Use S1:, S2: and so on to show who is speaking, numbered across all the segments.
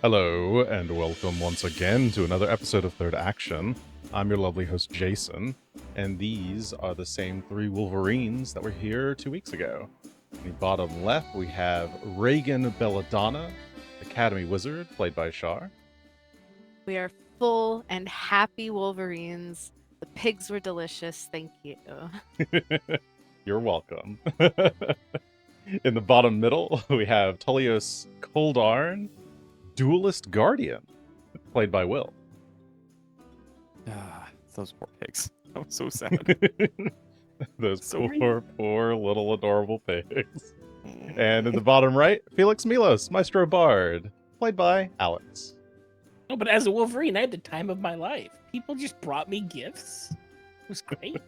S1: Hello, and welcome once again to another episode of Third Action. I'm your lovely host, Jason, and these are the same three Wolverines that were here 2 weeks ago. In the bottom left, we have Regan Belladonna, Academy Wizard, played by Char.
S2: We are full and happy Wolverines. The pigs were delicious, thank you.
S1: You're welcome. In the bottom middle, we have Tullios Couldarn, Duelist Guardian, played by Will.
S3: Those poor pigs. That was so sad.
S1: Those
S3: So
S1: poor little adorable pigs. And in the bottom right, Felix Milos, Maestro Bard, played by Alex.
S4: No, but as a Wolverine, I had the time of my life. People just brought me gifts. It was great.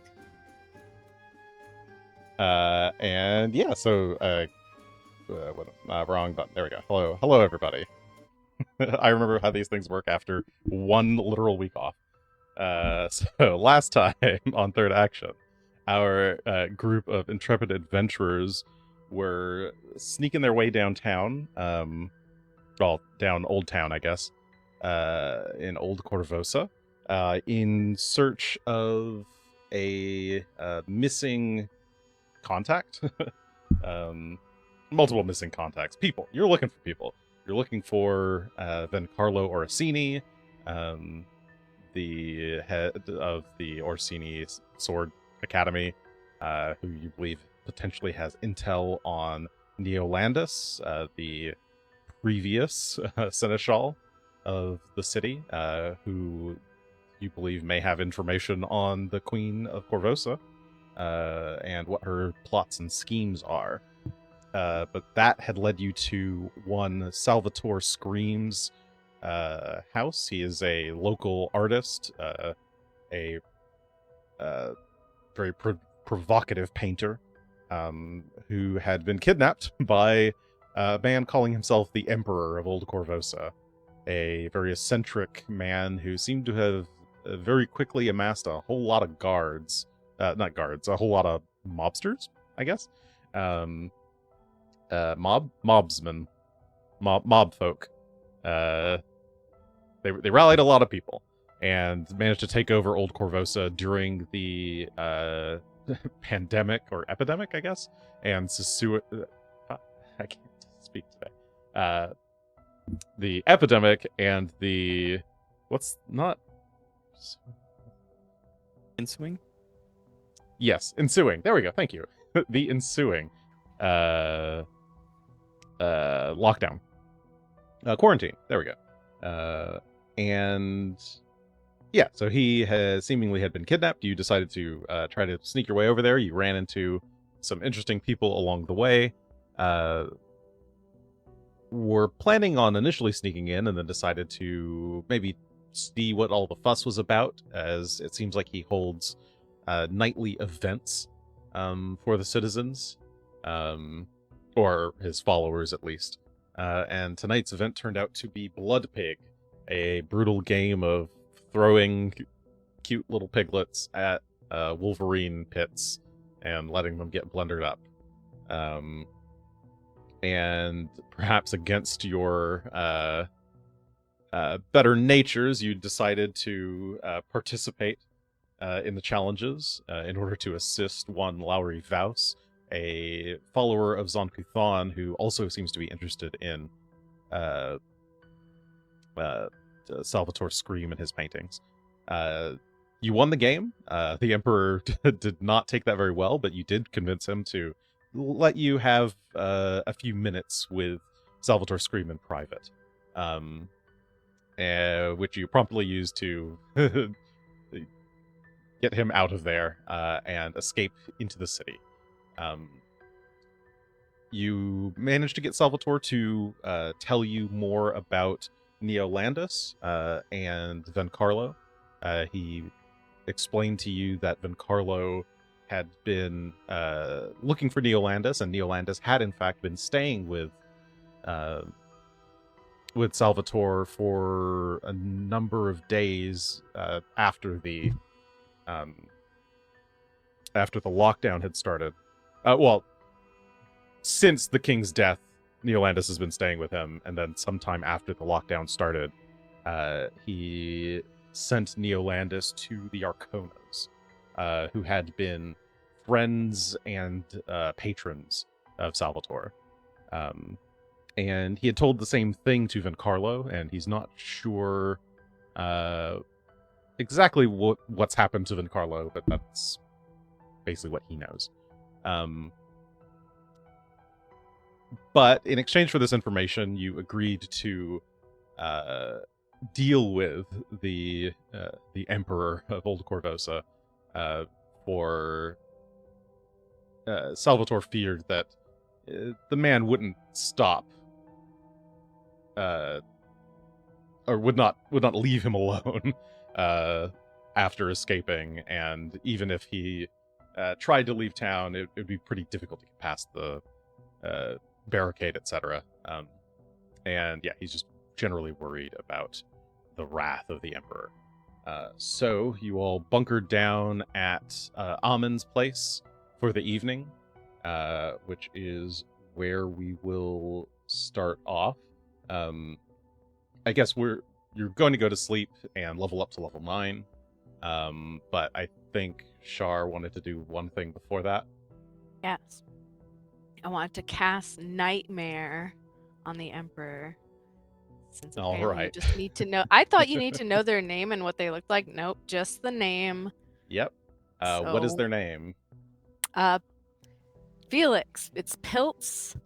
S1: And yeah, so wrong button. There we go. Hello, everybody. I remember how these things work after one literal week off. So last time on Third Action, our group of intrepid adventurers were sneaking their way downtown. Well, down Old Town, I guess, in Old Korvosa, in search of a missing contact. Multiple missing contacts. People. You're looking for people. You're looking for Vencarlo Orsini, the head of the Orsini Sword Academy, who you believe potentially has intel on Neolandus, the previous seneschal of the city, who you believe may have information on the Queen of Korvosa, and what her plots and schemes are. But that had led you to one Salvatore Scream's house. He is a local artist, a very provocative painter, who had been kidnapped by a man calling himself the Emperor of Old Korvosa, a very eccentric man who seemed to have very quickly amassed a whole lot of guards. Not guards, a whole lot of mobsters, I guess. Mobsmen, mob folk. They rallied a lot of people and managed to take over Old Korvosa during the pandemic or epidemic, I guess. And I can't speak today. The epidemic and the
S3: ensuing?
S1: Yes, ensuing. There we go. Thank you. The ensuing lockdown, quarantine. There we go. And yeah, so he has seemingly had been kidnapped. You decided to try to sneak your way over there. You ran into some interesting people along the way. Were planning on initially sneaking in, and then decided to maybe see what all the fuss was about, as it seems like he holds nightly events for the citizens, or his followers at least. And tonight's event turned out to be Blood Pig, a brutal game of throwing cute little piglets at Wolverine pits and letting them get blundered up. And perhaps against your better natures, you decided to participate in the challenges in order to assist one Lowry Vaus, a follower of Zonkuthon, who also seems to be interested in Salvatore Scream and his paintings. You won the game. The Emperor did not take that very well, but you did convince him to let you have a few minutes with Salvatore Scream in private, which you promptly used to get him out of there and escape into the city. You managed to get Salvatore to tell you more about Neolandus and Vencarlo. He explained to you that Vencarlo had been looking for Neolandus, and Neolandus had in fact been staying with Salvatore for a number of days after the lockdown had started. Well, since the king's death Neolandis has been staying with him, and then sometime after the lockdown started, he sent Neolandis to the Arconas, who had been friends and patrons of Salvatore. And he had told the same thing to Vincarlo, and he's not sure exactly what's happened to Vincarlo, but that's basically what he knows. But in exchange for this information, you agreed to deal with the Emperor of Old Korvosa, for Salvatore feared that the man wouldn't stop, or would not leave him alone after escaping, and even if he tried to leave town, it would be pretty difficult to get past the barricade, etc. And yeah, he's just generally worried about the wrath of the Emperor. So you all bunkered down at Amon's place for the evening, which is where we will start off. I guess you're going to go to sleep and level up to level 9. But I think Char wanted to do one thing before that.
S2: Yes. I wanted to cast Nightmare on the Emperor. Since
S1: All
S2: apparently
S1: right.
S2: you just need to know. I thought you need to know their name and what they looked like. Nope, just the name.
S1: Yep. What is
S2: So-
S1: their name?
S2: Felix. It's Pilt's.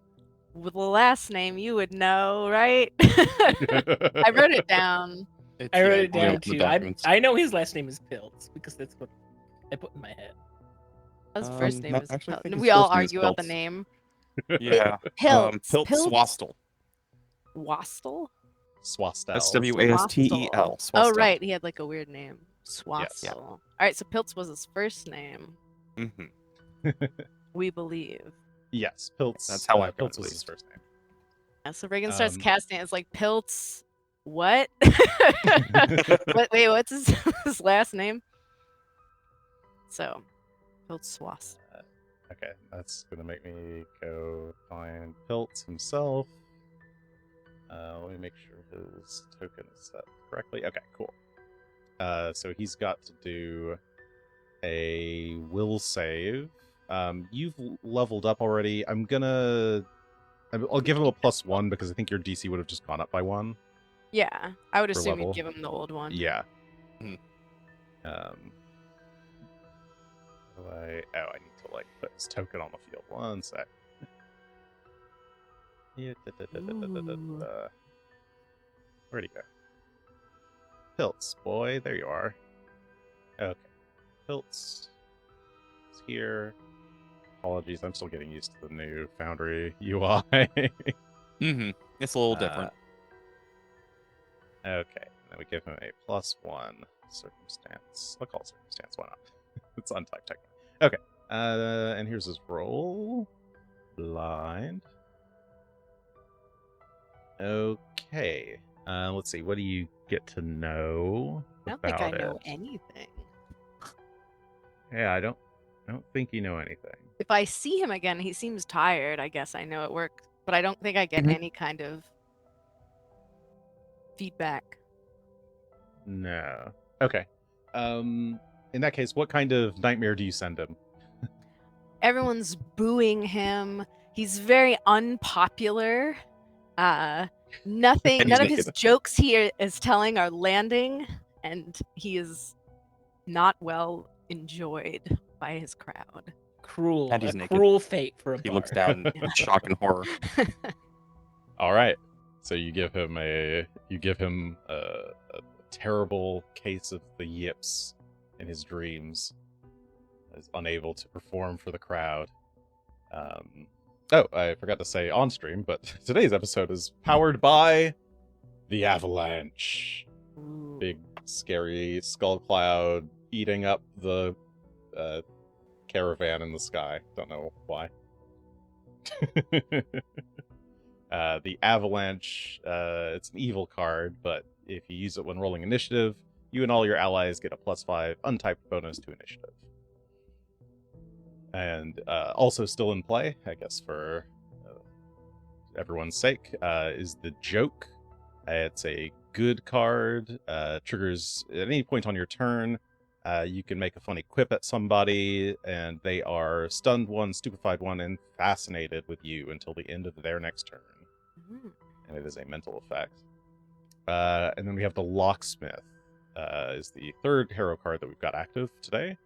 S2: With the last name you would know, right? I wrote it down.
S4: I wrote it
S3: Yeah,
S4: down
S3: the
S4: too.
S3: documents.
S4: I know his last name is Pilt because that's what I put in my head.
S2: His first name
S3: no,
S2: is
S3: actually, I
S2: Pilt.
S3: think his
S2: We all
S3: first name is
S2: argue about the
S3: Pilt.
S2: name.
S3: Yeah.
S2: Pilt.
S3: Pilt Swastel.
S2: Wastel?
S1: Swastel.
S3: Swastel.
S2: Oh, right. He had like a weird name. Swastel.
S1: Yes. Yeah.
S2: All right, so Piltz was his first name,
S3: Mm-hmm.
S2: we believe.
S1: Yes, Piltz.
S3: That's how I've got
S1: Piltz
S3: it,
S1: was
S3: at
S1: his
S3: least.
S1: first name.
S2: Yeah, so Regan starts
S1: Um,
S2: casting it. It's like Piltz. What? Wait, what's his last name? So, Piltz Swastel.
S1: Okay, that's gonna make me go find Piltz himself. Let me make sure his token is set correctly. Okay, cool. So he's got to do a will save. You've leveled up already. I'll give him a +1 because I think your DC would have just gone up by 1.
S2: Yeah, I would
S1: Per
S2: assume
S1: level.
S2: you'd give him the old one.
S1: Yeah.
S3: Mhm.
S1: I need to put his token on the field. One sec. Yeah.
S2: Ooh.
S1: Where'd he go? Piltz, boy, there you are. Okay, Piltz is here. Apologies, I'm still getting used to the new Foundry UI.
S3: Mm-hmm. It's a little different.
S1: Okay, then we give him a +1 circumstance. I'll call it circumstance, why not? It's untyped technically. Okay, and here's his roll. Blind. Okay, let's see, what do you get to know
S2: I don't think I
S1: about
S2: know
S1: it?
S2: anything.
S1: Yeah, I don't think you know anything.
S2: If I see him again, he seems tired. I guess I know it worked, but I don't think I get
S3: Mhm.
S2: any kind of feedback.
S1: No. Okay. In that case, what kind of nightmare do you send him?
S2: Everyone's booing him. He's very unpopular. Nothing.
S3: And
S2: None
S3: he's
S2: of his
S3: naked.
S2: jokes he is telling are landing, and he is not well enjoyed by his crowd.
S4: Cruel.
S3: And he's
S4: A
S3: naked.
S4: cruel fate for a
S3: He
S4: bard.
S3: looks down
S2: Yeah.
S3: in shock and horror.
S1: All right. So you give him a terrible case of the yips in his dreams. Is unable to perform for the crowd. Oh, I forgot to say on stream, but today's episode is powered by the Avalanche.
S2: Ooh.
S1: Big, scary skull cloud eating up the caravan in the sky. Don't know why. The Avalanche, it's an evil card, but if you use it when rolling initiative, you and all your allies get a +5 untyped bonus to initiative. And also still in play, I guess, for everyone's sake, is the Joke. It's a good card. Triggers at any point on your turn. You can make a funny quip at somebody, and they are stunned 1, stupefied 1, and fascinated with you until the end of their next turn.
S2: Mm.
S1: And it is a mental effect. And then we have the Locksmith. Is the third hero card that we've got active today.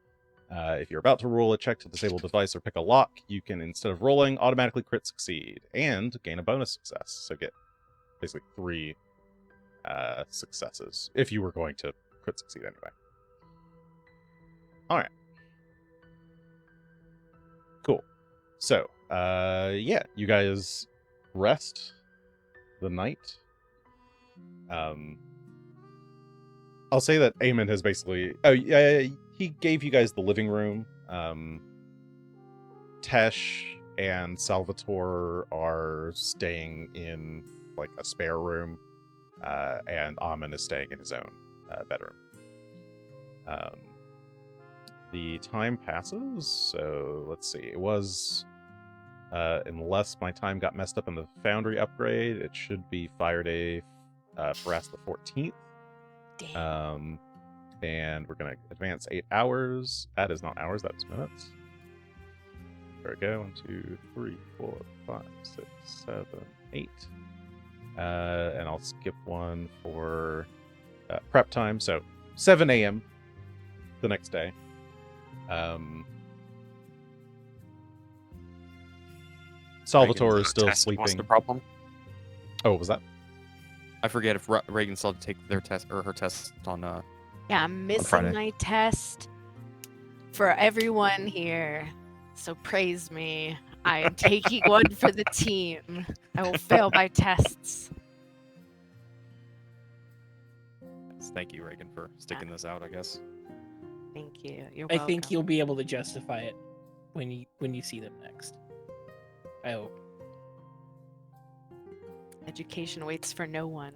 S1: If you're about to roll a check to disable a device or pick a lock, you can, instead of rolling, automatically crit succeed and gain a bonus success. So get basically 3 successes if you were going to crit succeed anyway. All right. Cool. So, yeah, you guys rest the night. I'll say that Eamon has basically... Oh, yeah, he gave you guys the living room. Tesh and Salvatore are staying in, like, a spare room. And Amon is staying in his own bedroom. The time passes, so let's see. It was... unless my time got messed up in the Foundry upgrade, it should be Fire Day for us the 14th.
S2: Damn.
S1: And we're going to advance 8 hours. That is not hours, that is minutes. There we go. 1, 2, 3, 4, 5, 6, 7, 8. And I'll skip one for prep time. So 7 a.m. the next day. Salvatore is still
S3: What's the
S1: sleeping.
S3: problem?
S1: Oh, what was that?
S3: I forget if Regan still had to take their test or her test on.
S2: Yeah, I'm missing
S3: Friday.
S2: my test for everyone here. So praise me. I am taking one for the team. I will fail my tests.
S3: Thank you, Regan, for sticking this out. I guess.
S2: Thank you. You're
S4: I
S2: welcome.
S4: think you'll be able to justify it when you see them next. I hope.
S2: Education waits for no one.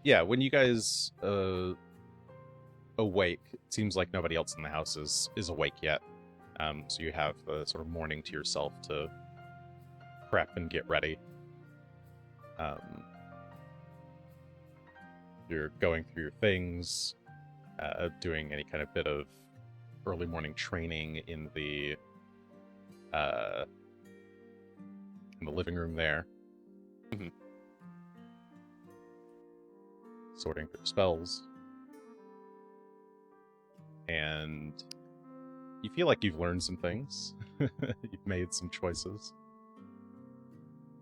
S1: Yeah, when you guys awake, it seems like nobody else in the house is awake yet. So you have the sort of morning to yourself to prep and get ready. You're going through your things, doing any kind of bit of early morning training in the living room there.
S3: Mm-hmm.
S1: Sorting through spells. And you feel like you've learned some things. You've made some choices.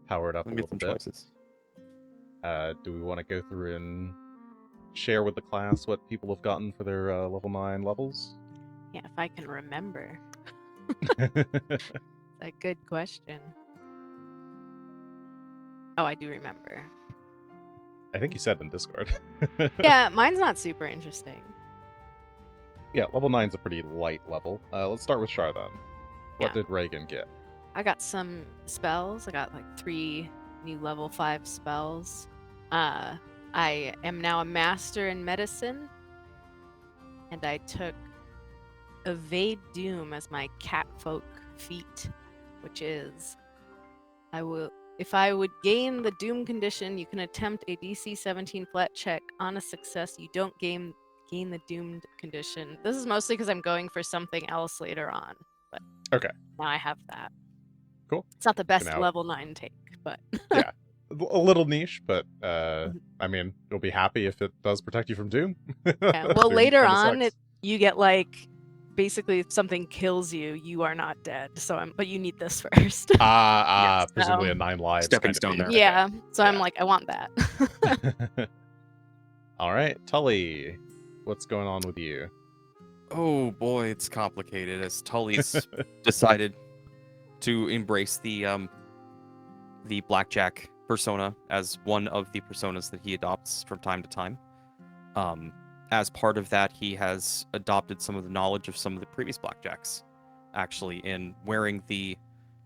S1: Powered up a little bit.
S3: Choices.
S1: Do we want to go through and share with the class what people have gotten for their level 9 levels?
S2: Yeah, if I can remember. A good question. Oh, I do remember.
S1: I think you said in Discord.
S2: Yeah, mine's not super interesting.
S1: Yeah, level 9's a pretty light level. Let's start with Char then. What
S2: Yeah.
S1: did Regan get?
S2: I got some spells. I got like 3 new level 5 spells. I am now a master in medicine. And I took Evade Doom as my catfolk feat, which is if I would gain the Doom condition, you can attempt a DC 17 flat check. On a success, you don't gain the Doomed condition. This is mostly because I'm going for something else later on. But
S1: Okay.
S2: now I have that.
S1: Cool.
S2: It's not the best
S1: now-
S2: level 9 take, but
S1: Yeah. A little niche, but I mean, you'll be happy if it does protect you from Doom.
S2: yeah. Well,
S1: Doom
S2: later
S1: kinda
S2: on,
S1: sucks.
S2: you get like basically if something kills you, you are not dead. But you need this first.
S1: Ah,
S2: Yes,
S1: presumably
S2: so-
S1: a 9 lives.
S3: Stepping
S1: kind of
S3: stone
S1: deal.
S3: there.
S2: Yeah. So I'm
S1: Yeah.
S2: like, I want that.
S1: All right, Tully, what's going on with you?
S3: Oh boy, it's complicated. As Tully's decided to embrace the blackjack persona as one of the personas that he adopts from time to time. As part of that, he has adopted some of the knowledge of some of the previous blackjacks. Actually, in wearing the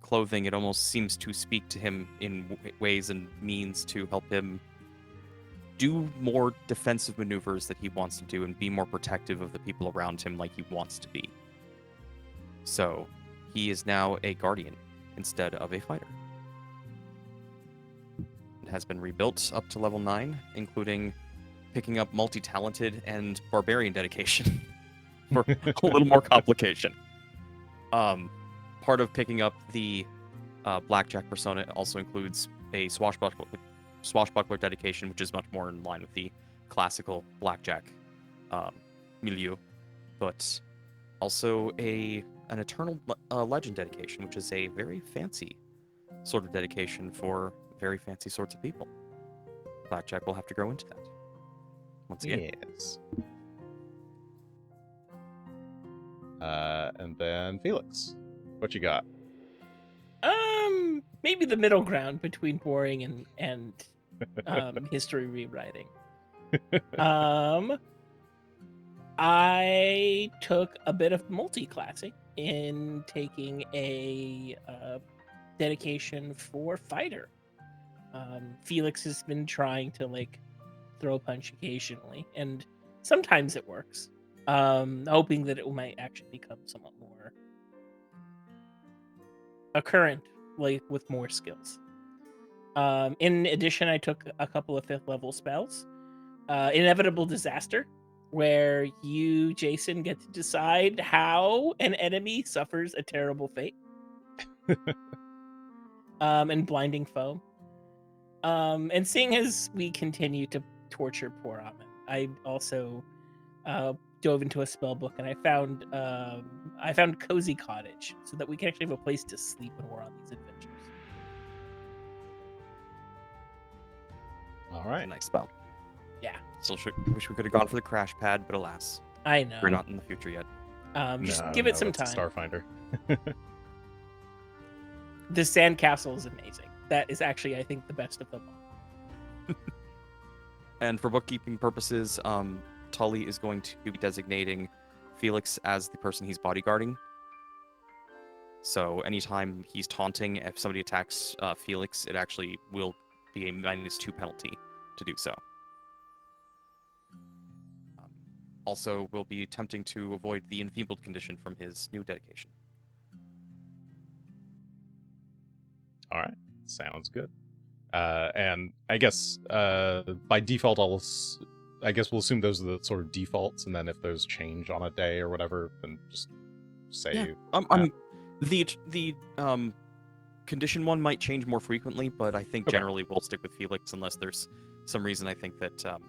S3: clothing, it almost seems to speak to him in ways and means to help him do more defensive maneuvers that he wants to do and be more protective of the people around him like he wants to be. So he is now a guardian instead of a fighter. It has been rebuilt up to level 9, including picking up multi-talented and barbarian dedication for a little more complication. Part of picking up the blackjack persona also includes a swashbuckler dedication, which is much more in line with the classical blackjack milieu, but also an eternal legend dedication, which is a very fancy sort of dedication for very fancy sorts of people. Blackjack will have to grow into that once again.
S1: Yes. And then Felix, what you got?
S4: Maybe the middle ground between boring and history rewriting. I took a bit of multi-classing in taking a dedication for fighter. Felix has been trying to like throw a punch occasionally, and sometimes it works. Hoping that it might actually become somewhat more occurrent, like with more skills. In addition, I took a couple of 5th level spells. Inevitable Disaster, where you, Jason, get to decide how an enemy suffers a terrible fate. And Blinding Foam. And seeing as we continue to torture poor Amin, I also dove into a spell book and I found Cozy Cottage so that we can actually have a place to sleep when we're on these adventures.
S1: All right.
S3: Nice spell.
S4: Yeah.
S3: Still wish we could have gone for the crash pad, but alas,
S4: I know.
S3: we're not in the future yet.
S4: Just give it some
S1: that's
S4: time.
S1: a Starfinder.
S4: The sandcastle is amazing. That is actually, I think, the best of them all.
S3: And for bookkeeping purposes, Tully is going to be designating Felix as the person he's bodyguarding. So anytime he's taunting, if somebody attacks Felix, it actually will be a -2 penalty to do so. Also, we'll be attempting to avoid the enfeebled condition from his new dedication.
S1: All right. Sounds good. And I guess by default, I guess we'll assume those are the sort of defaults, and then if those change on a day or whatever, then just say.
S3: Yeah. The condition one might change more frequently, but I think generally we'll stick with Felix unless there's some reason I think that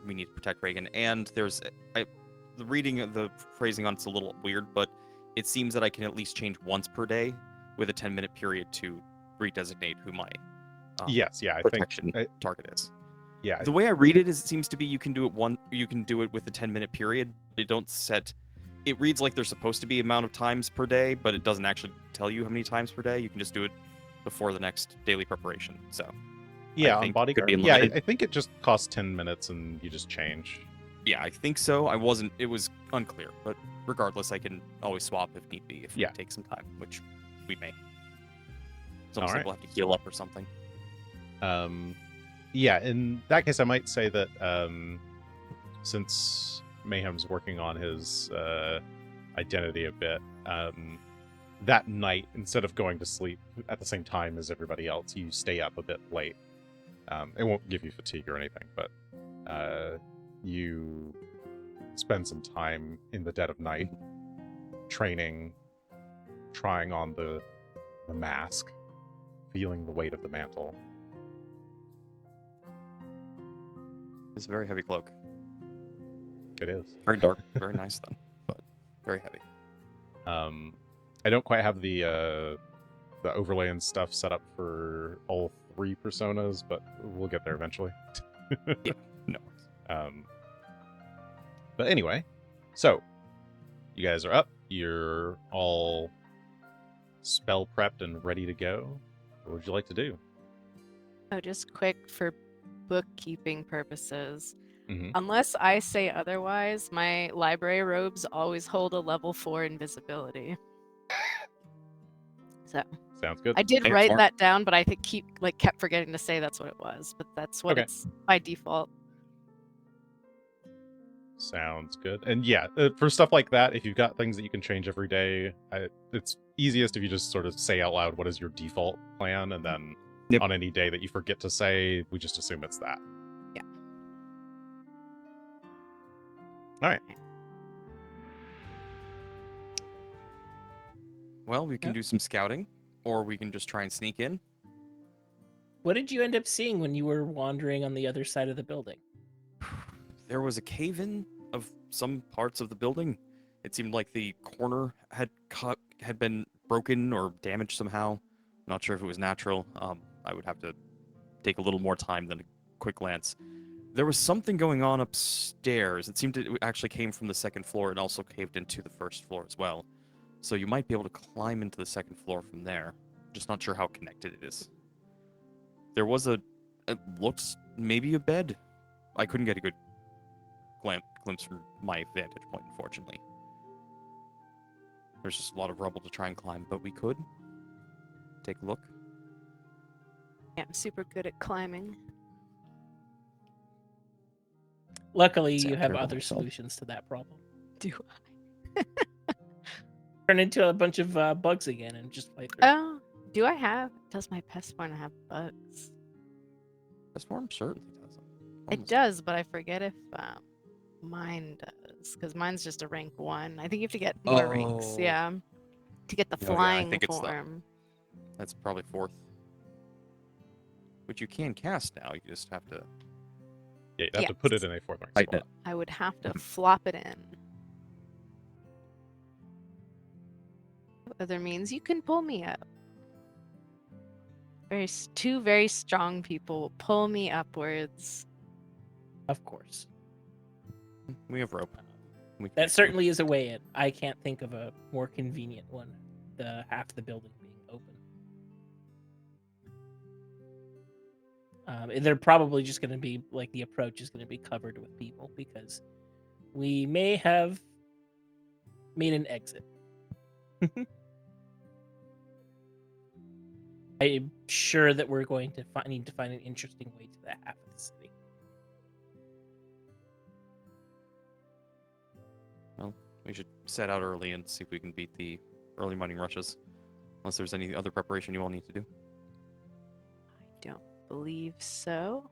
S3: we need to protect Regan. And there's the reading of the phrasing on it's a little weird, but it seems that I can at least change once per day with a 10-minute period to redesignate who my
S1: I
S3: protection
S1: think
S3: target is.
S1: Yeah.
S3: The way I read it is it seems to be you can do it with a 10-minute period. They don't set. It reads like there's supposed to be amount of times per day, but it doesn't actually tell you how many times per day. You can just do it before the next daily preparation. So
S1: yeah,
S3: I
S1: on
S3: think
S1: bodyguard.
S3: could be
S1: Yeah,
S3: unlimited.
S1: I think it just costs 10 minutes and you just change.
S3: Yeah, I think so. It was unclear, but regardless, I can always swap if need be if we take some time, which we may. It's almost like we'll have to heal up or something.
S1: Yeah, in that case, I might say that since Mayhem's working on his identity a bit, that night, instead of going to sleep at the same time as everybody else, you stay up a bit late. It won't give you fatigue or anything, but you spend some time in the dead of night training, trying on the mask, feeling the weight of the mantle.
S3: It's a very heavy cloak.
S1: It is.
S3: Very dark, very nice though, but very heavy.
S1: I don't quite have the overlay and stuff set up for all 3 personas, but we'll get there eventually.
S3: Yeah, no worries.
S1: But anyway, so you guys are up. You're all spell prepped and ready to go. What would you like to do?
S2: Oh, just quick for bookkeeping purposes.
S1: Mhm.
S2: Unless I say otherwise, my library robes always hold a level 4 invisibility. So
S1: Sounds good.
S2: I did
S3: Hey,
S2: write
S3: smart.
S2: that down, but I think kept forgetting to say that's what it was. But that's what
S1: Okay.
S2: it's by default.
S1: Sounds good. And yeah, for stuff like that, if you've got things that you can change every day, it's easiest if you just sort of say out loud what is your default plan, and then
S3: Yep.
S1: on any day that you forget to say, we just assume it's that.
S2: Yeah.
S1: All right.
S3: Well, we can
S4: Yeah.
S3: do some scouting, or we can just try and sneak in.
S4: What did you end up seeing when you were wandering on the other side of the building?
S3: There was a cave-in of some parts of the building. It seemed like the corner had been broken or damaged somehow. Not sure if it was natural. I would have to take a little more time than a quick glance. There was something going on upstairs. It seemed it actually came from the second floor and also caved into the first floor as well. So you might be able to climb into the second floor from there. Just not sure how connected it is. There was it looks maybe a bed. I couldn't get a good glimpse from my vantage point, unfortunately. There's just a lot of rubble to try and climb, but we could take a look.
S2: Yeah, I'm super good at climbing.
S4: Luckily,
S3: Sound
S4: you have
S3: terrible
S4: other
S3: myself.
S4: solutions to that problem.
S2: Do
S4: Turn into a bunch of bugs again and just play through.
S2: Oh, do I have? Does my pest form have bugs?
S3: This form certainly does.
S2: It does, but I forget if mine does, because mine's just a rank 1. I think you have to get more ranks,
S3: Oh.
S2: yeah, to get the
S3: Oh, yeah, I
S2: flying
S3: think it's the-
S2: form.
S3: That's probably 4th. Which you can cast now. You just have to.
S1: Yeah, you have to put it
S2: Yes.
S1: in a 4th rank
S3: Tighten
S1: spot.
S2: I would have to flop it in. Other means you can pull me up. Two very strong people will pull me upwards.
S4: Of course.
S3: We have rope. We can
S4: That certainly is a way in. I can't think of a more convenient one. The half the building being open. They're probably just going to be like the approach is going to be covered with people because we may have made an exit. I'm sure that we're going to need to find an interesting way to that half of the city.
S3: We should set out early and see if we can beat the early morning rushes. Unless there's any other preparation you all need to do.
S2: I don't believe so.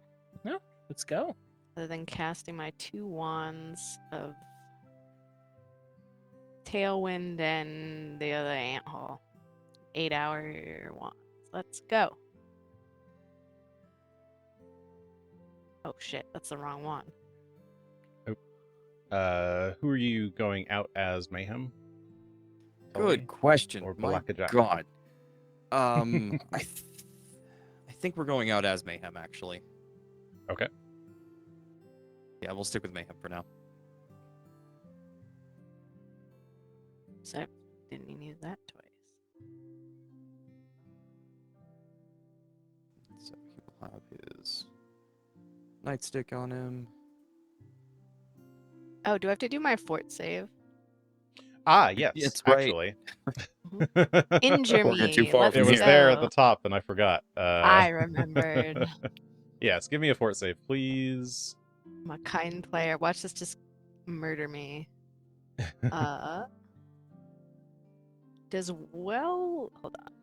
S4: Let's go.
S2: Other than casting my 2 wands of Tailwind and the other Ant Hall. 8-hour wands. Let's go. Oh shit, that's the wrong one.
S1: Who are you going out as, Mayhem?
S3: Good question.
S1: Or
S3: My
S1: Blackjack?
S3: God. I think we're going out as Mayhem, actually.
S1: Okay.
S3: Yeah, we'll stick with Mayhem for now.
S2: So, didn't even use that twice.
S3: So he will have his nightstick on him.
S2: Oh, do I have to do my fort save?
S1: Ah, yes,
S3: That's right.
S1: actually.
S2: Injure
S3: Don't get
S2: me.
S3: too far
S2: Let's
S1: It
S3: from
S1: was
S3: here.
S1: there at the
S2: go.
S1: top, and I forgot.
S2: I remembered.
S1: Yes, give me a fort save, please.
S2: I'm a kind player. Watch this just murder me. Does hold on.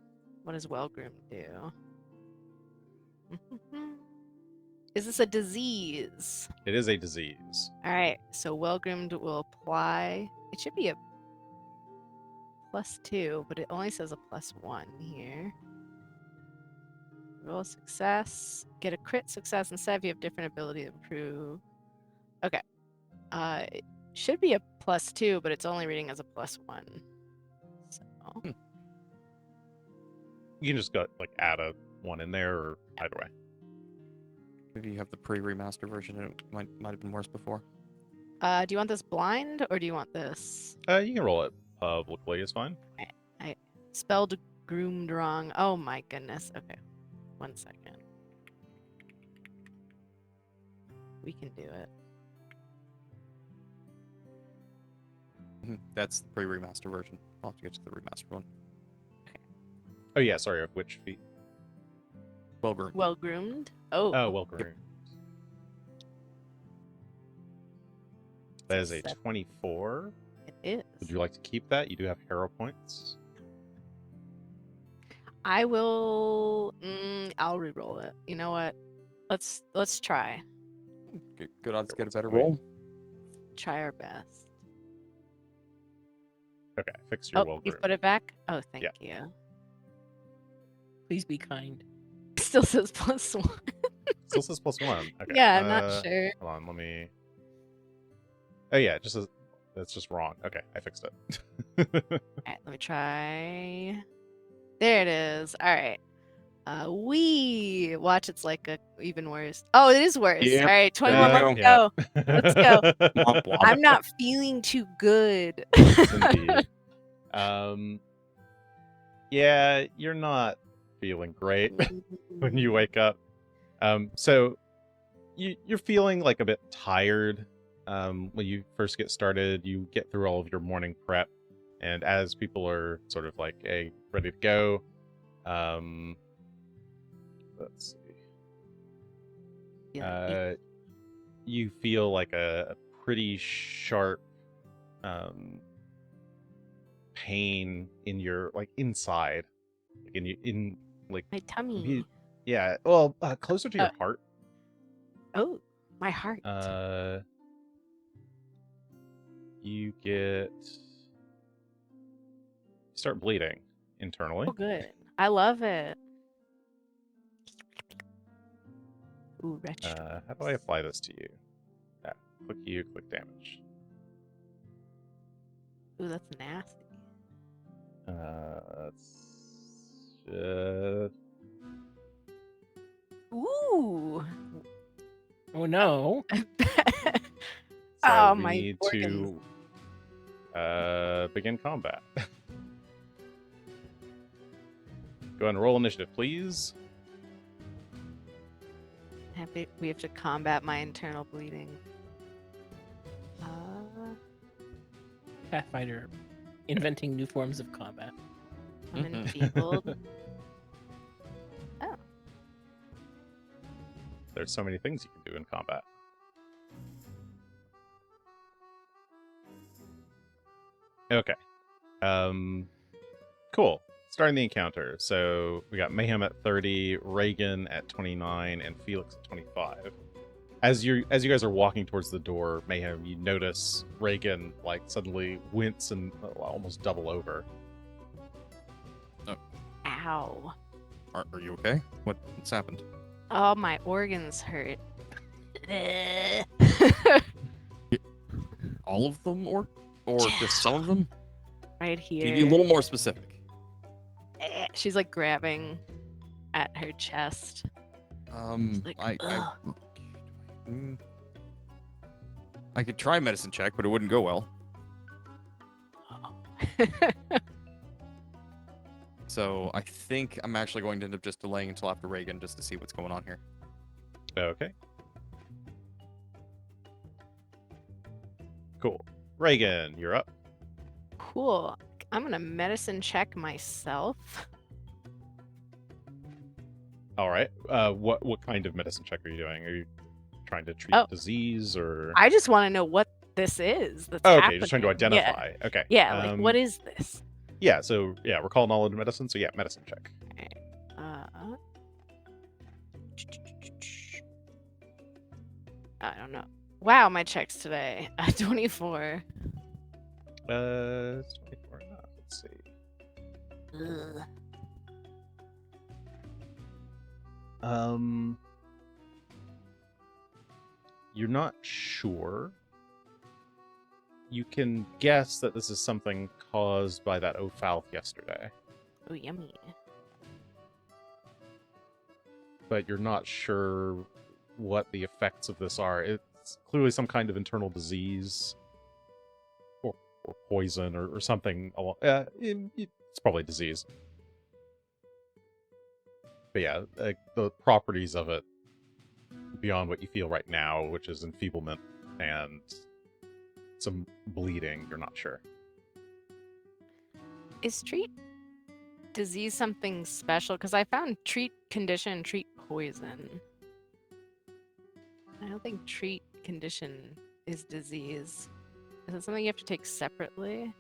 S2: What does well-groomed do? Is this a disease?
S1: It is a disease.
S2: All right, so well-groomed will apply. It should be a +2, but it only says a +1 here. Roll a success. Get a crit success instead if you have different ability to improve. Okay. It should be a +2, but it's only reading as a +1. So
S1: You can just go add a 1 in there, or either way.
S3: Maybe you have the pre-remaster version and it might have been worse before.
S2: do you want this blind or do you want this?
S1: You can roll it publicly, it's fine.
S2: I spelled groomed wrong. Oh my goodness. Okay. 1 second. We can do it.
S3: That's the pre-remaster version. I'll have to get to the remastered one.
S1: Oh yeah, sorry, of which feet?
S3: Well groomed.
S2: Well groomed. Oh.
S1: Oh, well groomed. That is a
S2: 7.
S1: 24.
S2: It is.
S1: Would you like to keep that? You do have hero points.
S2: I will. I'll re-roll it. You know what? Let's try.
S3: Good odds to get a better
S1: Wait.
S3: roll.
S2: Try our best.
S1: Okay, fix your
S2: Oh,
S1: will
S2: you
S1: group.
S2: put it back. Oh, thank
S1: Yeah.
S2: you.
S4: Please be kind.
S2: Still says +1.
S1: Still says +1. Okay.
S2: Yeah, I'm not sure.
S1: Hold on, let me. Oh yeah, it just says that's just wrong. Okay, I fixed it.
S2: Alright, let me try. There it is. Alright. We watch. It's like a even worse. Oh, it is worse.
S3: Yep.
S2: All right, 21.
S3: There
S2: Let's
S3: you
S2: go. Let's go.
S3: Womp womp.
S2: I'm not feeling too good.
S1: Yes, indeed. Yeah, you're not feeling great when you wake up. So you're feeling like a bit tired. When you first get started, you get through all of your morning prep, and as people are sort of like, hey, ready to go, let's see. You feel like a pretty sharp pain in your like inside, like in like
S2: My tummy.
S1: yeah, well, closer to your heart.
S2: Oh, my heart.
S1: You start bleeding internally.
S2: Oh, good. I love it. Ooh, wretched.
S1: How do I apply this to you? Click you, click damage.
S2: Ooh, that's nasty. Ooh.
S4: Oh no.
S1: So
S2: Oh,
S1: we
S2: my
S1: need
S2: organs.
S1: to begin combat. Go ahead and roll initiative, please.
S2: We have to combat my internal bleeding.
S4: Pathfinder, inventing new forms of combat.
S2: I'm enfeebled. Oh.
S1: There's so many things you can do in combat. Okay. Cool. Starting the encounter. So we got Mayhem at 30, Regan at 29, and Felix at 25. As you guys are walking towards the door, Mayhem, you notice Regan like suddenly wince and almost double over.
S2: Ow.
S3: Are you okay? What's happened?
S2: Oh, my organs hurt.
S3: All of them, or just some of them?
S2: Right here.
S3: Can you be a little more specific?
S2: She's like grabbing at her chest. Like,
S3: I could try medicine check, but it wouldn't go well. So I think I'm actually going to end up just delaying until after Regan just to see what's going on here.
S1: Okay. Cool. Regan, you're up.
S2: Cool. I'm gonna medicine check myself.
S1: All right. What kind of medicine check are you doing? Are you trying to treat disease or?
S2: I just want to know what this is. That's
S1: Okay,
S2: happening.
S1: just trying to identify.
S2: Yeah.
S1: Okay.
S2: Yeah, like what is this?
S1: Yeah. So yeah, recall knowledge medicine. So yeah, medicine check.
S2: I don't know. Wow, my checks today. 24.
S1: It's 24 enough. Let's see.
S2: Ugh.
S1: You're not sure. You can guess that this is something caused by that O'Falf yesterday,
S2: Oh, yummy.
S1: but you're not sure what the effects of this are. It's clearly some kind of internal disease or poison or something. It's probably disease. But yeah, like the properties of it beyond what you feel right now, which is enfeeblement and some bleeding, you're not sure.
S2: Is treat disease something special? Because I found treat condition, treat poison. I don't think treat condition is disease. Is it something you have to take separately?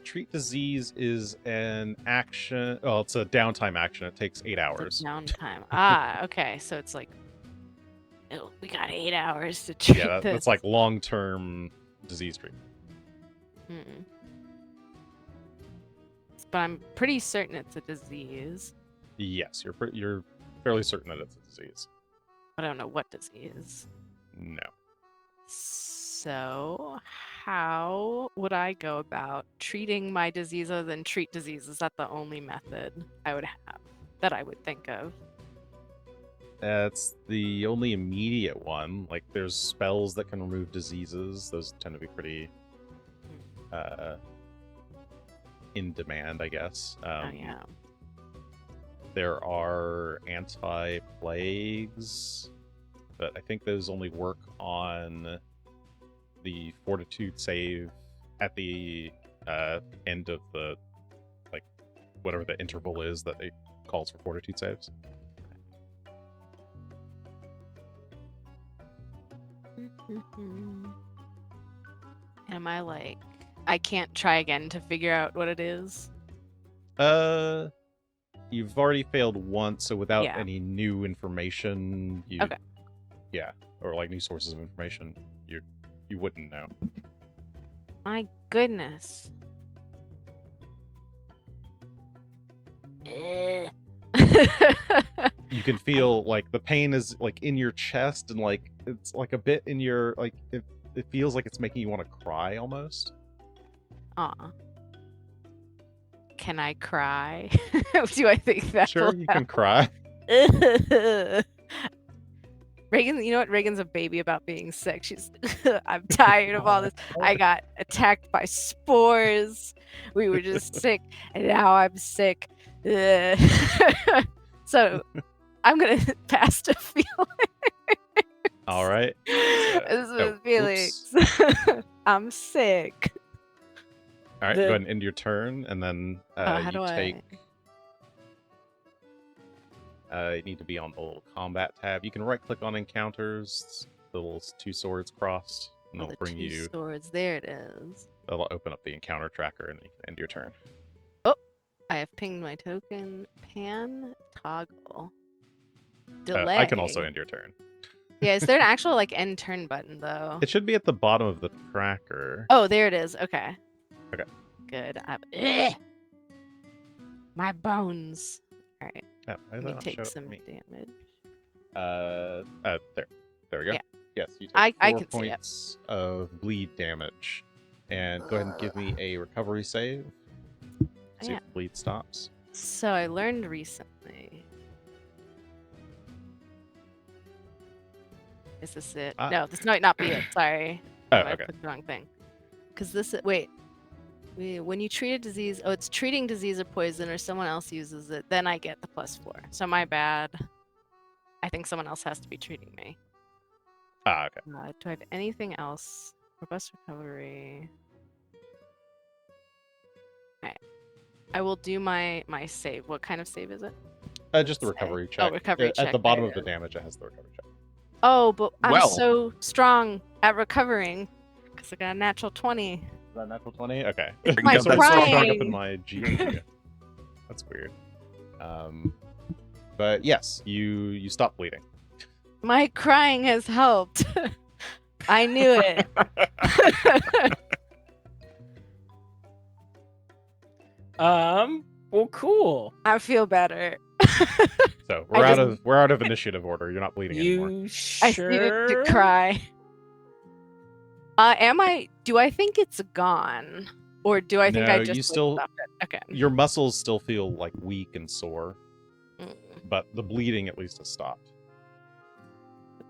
S1: Treat disease is an action. Oh, it's a downtime action. It takes 8
S2: It's
S1: hours.
S2: a downtime. Okay. So it's like, oh, we got 8 hours to treat
S1: Yeah,
S2: this.
S1: that's like long-term disease treatment.
S2: Hmm. But I'm pretty certain it's a disease.
S1: Yes, you're fairly certain that it's a disease.
S2: But I don't know what disease.
S1: No.
S2: So, how would I go about treating my disease other than treat disease? Is that the only method I would have that I would think of?
S1: That's the only immediate one. Like, there's spells that can remove diseases. Those tend to be pretty in demand, I guess.
S2: Oh yeah.
S1: There are anti-plagues, but I think those only work on the fortitude save at the end of the, like, whatever the interval is that it calls for fortitude saves.
S2: Am I like, I can't try again to figure out what it is?
S1: You've already failed once, so without
S2: Yeah.
S1: any new information,
S2: Okay.
S1: yeah, or like new sources of information, you wouldn't know.
S2: My goodness. Eh.
S1: You can feel like the pain is like in your chest, and like it's like a bit in your like it feels like it's making you want to cry almost.
S2: Aw. Can I cry? Do I think that
S1: Sure,
S2: will
S1: you can cry.
S2: Regan, you know what? Regan's a baby about being sick. She's I'm tired of all this. I got attacked by spores. We were just sick, and now I'm sick. So I'm gonna pass to Felix.
S1: All right.
S2: This is Felix. I'm sick.
S1: All right, go ahead and end your turn, and then
S2: How
S1: you
S2: do
S1: take. You need to be on the little combat tab. You can right-click on encounters, the little two swords crossed, and
S2: Oh,
S1: it'll
S2: the
S1: bring
S2: two
S1: you.
S2: swords. There it is.
S1: It'll open up the encounter tracker, and you can end your turn.
S2: I have pinged my token. Pan toggle.
S1: I
S2: Delay.
S1: can also end your turn.
S2: Yeah, is there an actual like end turn button though?
S1: It should be at the bottom of the tracker.
S2: Oh, there it is. Okay.
S1: Okay.
S2: Good. My bones. All right.
S1: Yeah, why
S2: Let
S1: does
S2: me
S1: that not
S2: take
S1: show up
S2: some
S1: for me?
S2: damage.
S1: There we go.
S2: Yeah.
S1: Yes, you take
S2: I
S1: 4
S2: can see it.
S1: points of bleed damage, and go ahead and give me a recovery save. See
S2: Yeah.
S1: if the bleed stops.
S2: So I learned recently. Is this it? No, this might not be it. Sorry.
S1: Oh,
S2: I
S1: okay.
S2: clicked the wrong thing. Because this is, wait. When you treat a disease, oh, it's treating disease or poison, or someone else uses it, then I get the +4. So my bad. I think someone else has to be treating me.
S1: Ah, okay.
S2: Do I have anything else? Robust recovery. Alright. I will do my save. What kind of save is it?
S1: Just the
S2: Say.
S1: recovery
S2: Oh,
S1: check.
S2: recovery
S1: At
S2: check,
S1: the bottom
S2: there
S1: of
S2: it
S1: the
S2: is.
S1: damage, it has the recovery check.
S2: Oh, but I'm
S3: Well.
S2: so strong at recovering because I got a natural 20.
S1: Is that natural 20? Okay.
S2: My
S1: So it's still showing up
S2: crying.
S1: in my GP. That's weird. But yes, you stop bleeding.
S2: My crying has helped. I knew it.
S4: Well, cool.
S2: I feel better.
S1: So
S2: I
S1: we're out of initiative order. You're not bleeding anymore.
S4: You
S2: I
S4: sure?
S2: needed to cry. Do I think it's gone? Or do I think I
S1: No,
S2: just
S1: you still-
S2: stopped it? Okay.
S1: Your muscles still feel like weak and sore,
S2: Mm,
S1: but the bleeding at least has stopped.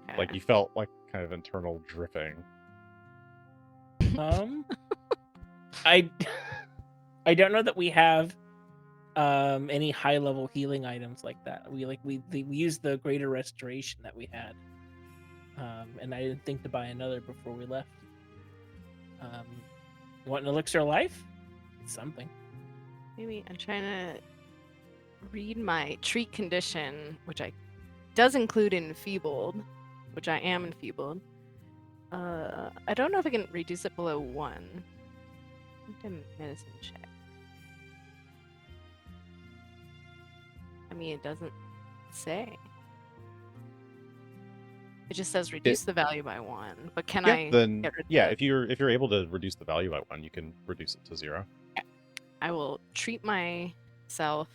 S2: okay.
S1: Like you felt like kind of internal dripping.
S4: I don't know that we have any high level healing items like that. We used the greater restoration that we had, and I didn't think to buy another before we left. You want an elixir of life? It's something.
S2: Maybe I'm trying to read my treat condition, which does include enfeebled, which I am enfeebled. I don't know if I can reduce it below 1. Medicine check. I mean, it doesn't say. It just says reduce the value by 1. But can I
S1: then
S2: get rid
S1: yeah,
S2: of
S1: if you're able to reduce the value by 1, you can reduce it to 0.
S2: I will treat myself.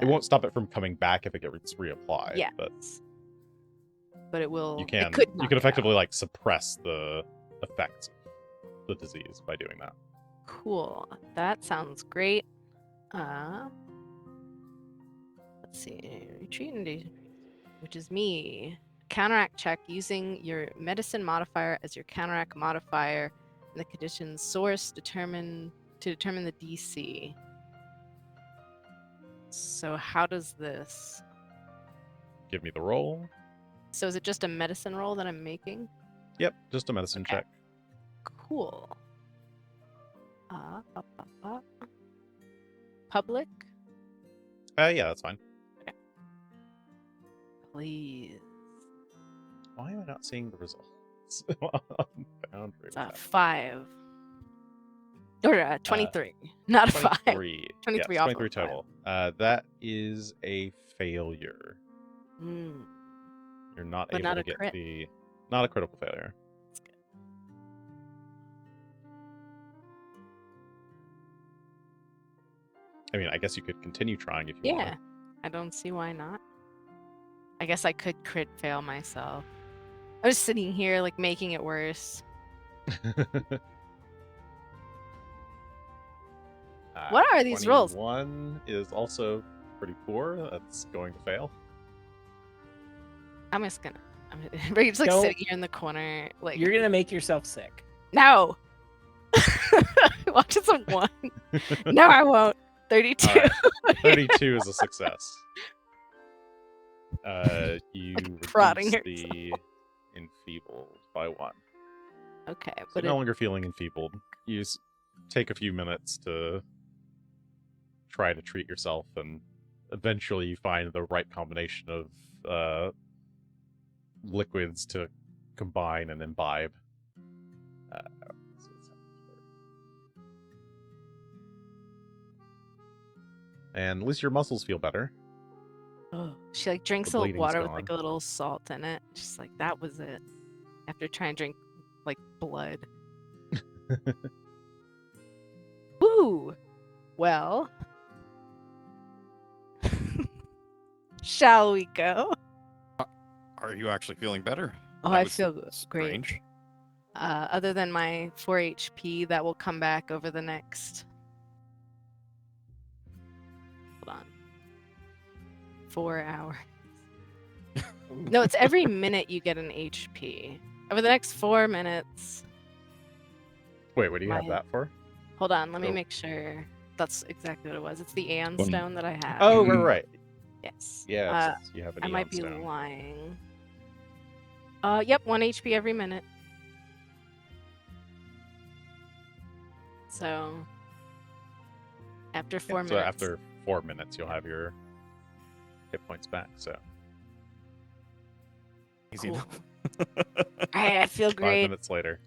S1: It won't stop it from coming back if it gets reapplied.
S2: Yes. But it will.
S1: You
S2: It
S1: can
S2: could knock it out.
S1: effectively like suppress the effects of the disease by doing that.
S2: Cool. That sounds great. Let's see. Retreat and which is me. Counteract check using your medicine modifier as your counteract modifier and the condition source to determine the DC. So how does this?
S1: Give me the roll.
S2: So is it just a medicine roll that I'm making?
S1: Yep, just a medicine
S2: Okay.
S1: check.
S2: Cool. Public,
S1: Yeah, that's fine.
S2: please.
S1: Why am I not seeing the results? Boundary
S2: It's a
S1: map.
S2: 5. Or 23. Not a 5.
S1: 23.
S2: 23
S1: yes,
S2: off of
S1: 23
S2: a five.
S1: total. That is a failure.
S2: Mm.
S1: You're not
S2: But
S1: able
S2: not
S1: to
S2: a
S1: get
S2: crit.
S1: not a critical failure.
S2: That's good.
S1: I mean, I guess you could continue trying if you
S2: Yeah. I don't see why not. I guess I could crit fail myself. I was sitting here like making it worse.
S1: want.
S2: What are these rolls?
S1: 21 is also pretty poor. That's going to fail.
S2: I'm just gonna. Regan's like
S4: Don't-
S2: sitting here in the corner, like
S4: You're gonna make yourself sick.
S2: no. Watch as a 1. No, I won't. 32.
S1: All right. 32 is a success. You
S2: Like prodding
S1: reduce the enfeebled by 1.
S2: Okay,
S1: So
S2: but
S1: no longer feeling enfeebled. You take a few minutes to try to treat yourself, and eventually you find the right combination of liquids to combine and imbibe. Let's see what's happening here. And at least your muscles feel better.
S2: she like drinks
S1: The
S2: a
S1: bleeding's
S2: water with
S1: gone.
S2: like a little salt in it. She's like, that was it. After trying to drink like blood. Woo! Well, shall we go?
S3: Are you actually feeling better?
S2: Oh,
S3: That
S2: I
S3: was
S2: feel great.
S3: strange.
S2: Other than my 4 HP, that will come back over the next. Hold on. 4 hours. No, it's every minute you get an HP. Over the next 4 minutes.
S1: Wait, what do you have
S2: My-
S1: that for?
S2: Hold on, let me
S1: Oh.
S2: make sure. That's exactly what it was. It's the Aeon
S3: One-
S2: Stone that I have.
S1: Oh,
S3: Mhm.
S1: right.
S2: Yes.
S1: Yeah, you have an
S2: I might
S1: Eon
S2: be
S1: Stone.
S2: lying. Yep, 1 HP every minute. So after 4
S1: So
S2: minutes.
S1: after 4 minutes, you'll have your hit points back. So
S3: Easy
S2: Cool.
S3: enough.
S2: I feel
S1: 5
S2: great.
S1: minutes later.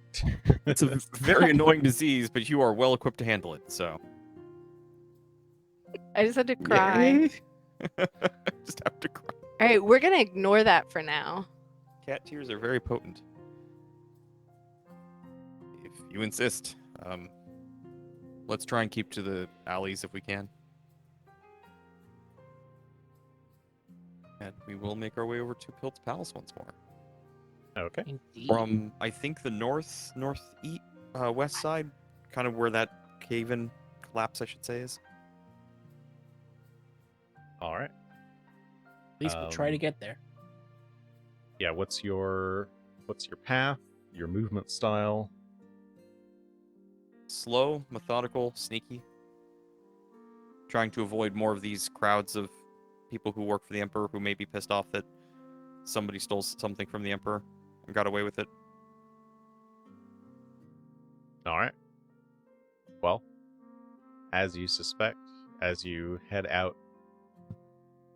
S3: It's a very annoying disease, but you are well equipped to handle it. So
S2: I just had to cry.
S3: Just have to cry.
S2: All right, we're gonna ignore that for now.
S3: Cat tears are very potent. If you insist, let's try and keep to the alleys if we can. And we will make our way over to Pilt's Palace once more.
S1: Okay.
S4: Indeed.
S3: From, I think, the northeast, west side, kind of where that cave-in collapse, I should say, is.
S1: All right.
S4: At least we'll try to get there.
S1: Yeah. What's your path? Your movement style?
S3: Slow, methodical, sneaky. Trying to avoid more of these crowds of people who work for the Emperor who may be pissed off that somebody stole something from the Emperor and got away with it.
S1: All right. Well, as you suspect, as you head out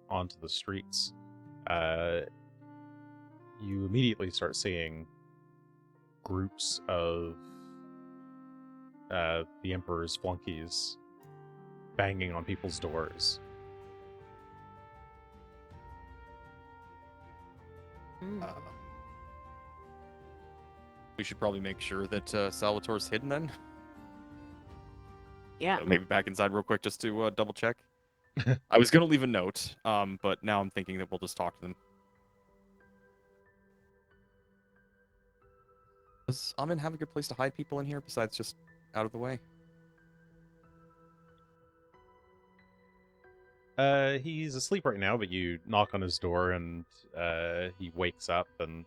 S1: onto the streets, you immediately start seeing groups of the Emperor's flunkies banging on people's doors.
S2: Mm.
S3: We should probably make sure that Salvatore's hidden then.
S2: Yeah.
S3: So maybe back inside real quick just to double check. I was gonna leave a note, but now I'm thinking that we'll just talk to them. Does Amin have a good place to hide people in here besides just out of the way?
S1: He's asleep right now, but you knock on his door and he wakes up and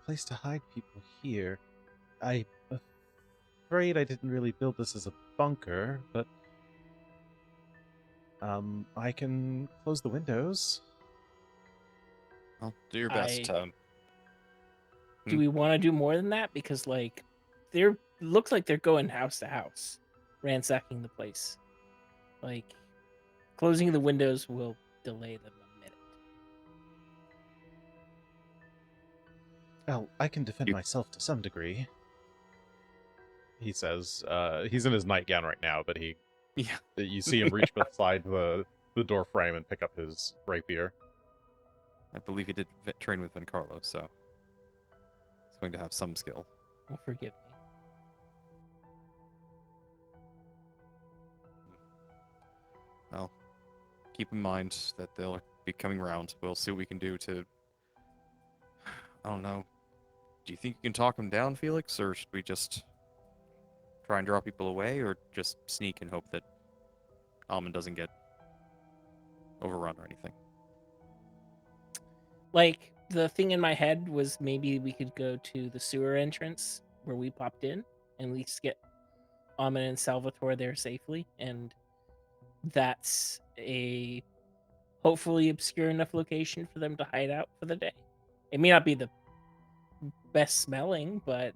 S1: place to hide people here. I'm afraid I didn't really build this as a bunker, but I can close the windows.
S3: Well, do your best.
S4: Do we want to do more than that? Because like, looks like they're going house to house, ransacking the place. Like, closing the windows will delay them a minute.
S1: Well, I can defend myself to some degree. He says, he's in his nightgown right now, but you see him reach beside the door frame and pick up his rapier.
S3: I believe he did train with Vencarlo, so he's going to have some skill.
S4: Oh, forgive me.
S3: Well, keep in mind that they'll be coming around. We'll see what we can do to... I don't know. Do you think you can talk them down, Felix? Or should we just try and draw people away? Or just sneak and hope that Almond doesn't get overrun or anything?
S4: Like, the thing in my head was maybe we could go to the sewer entrance where we popped in and at least get Amin and Salvatore there safely, and that's a hopefully obscure enough location for them to hide out for the day. It may not be the best smelling, but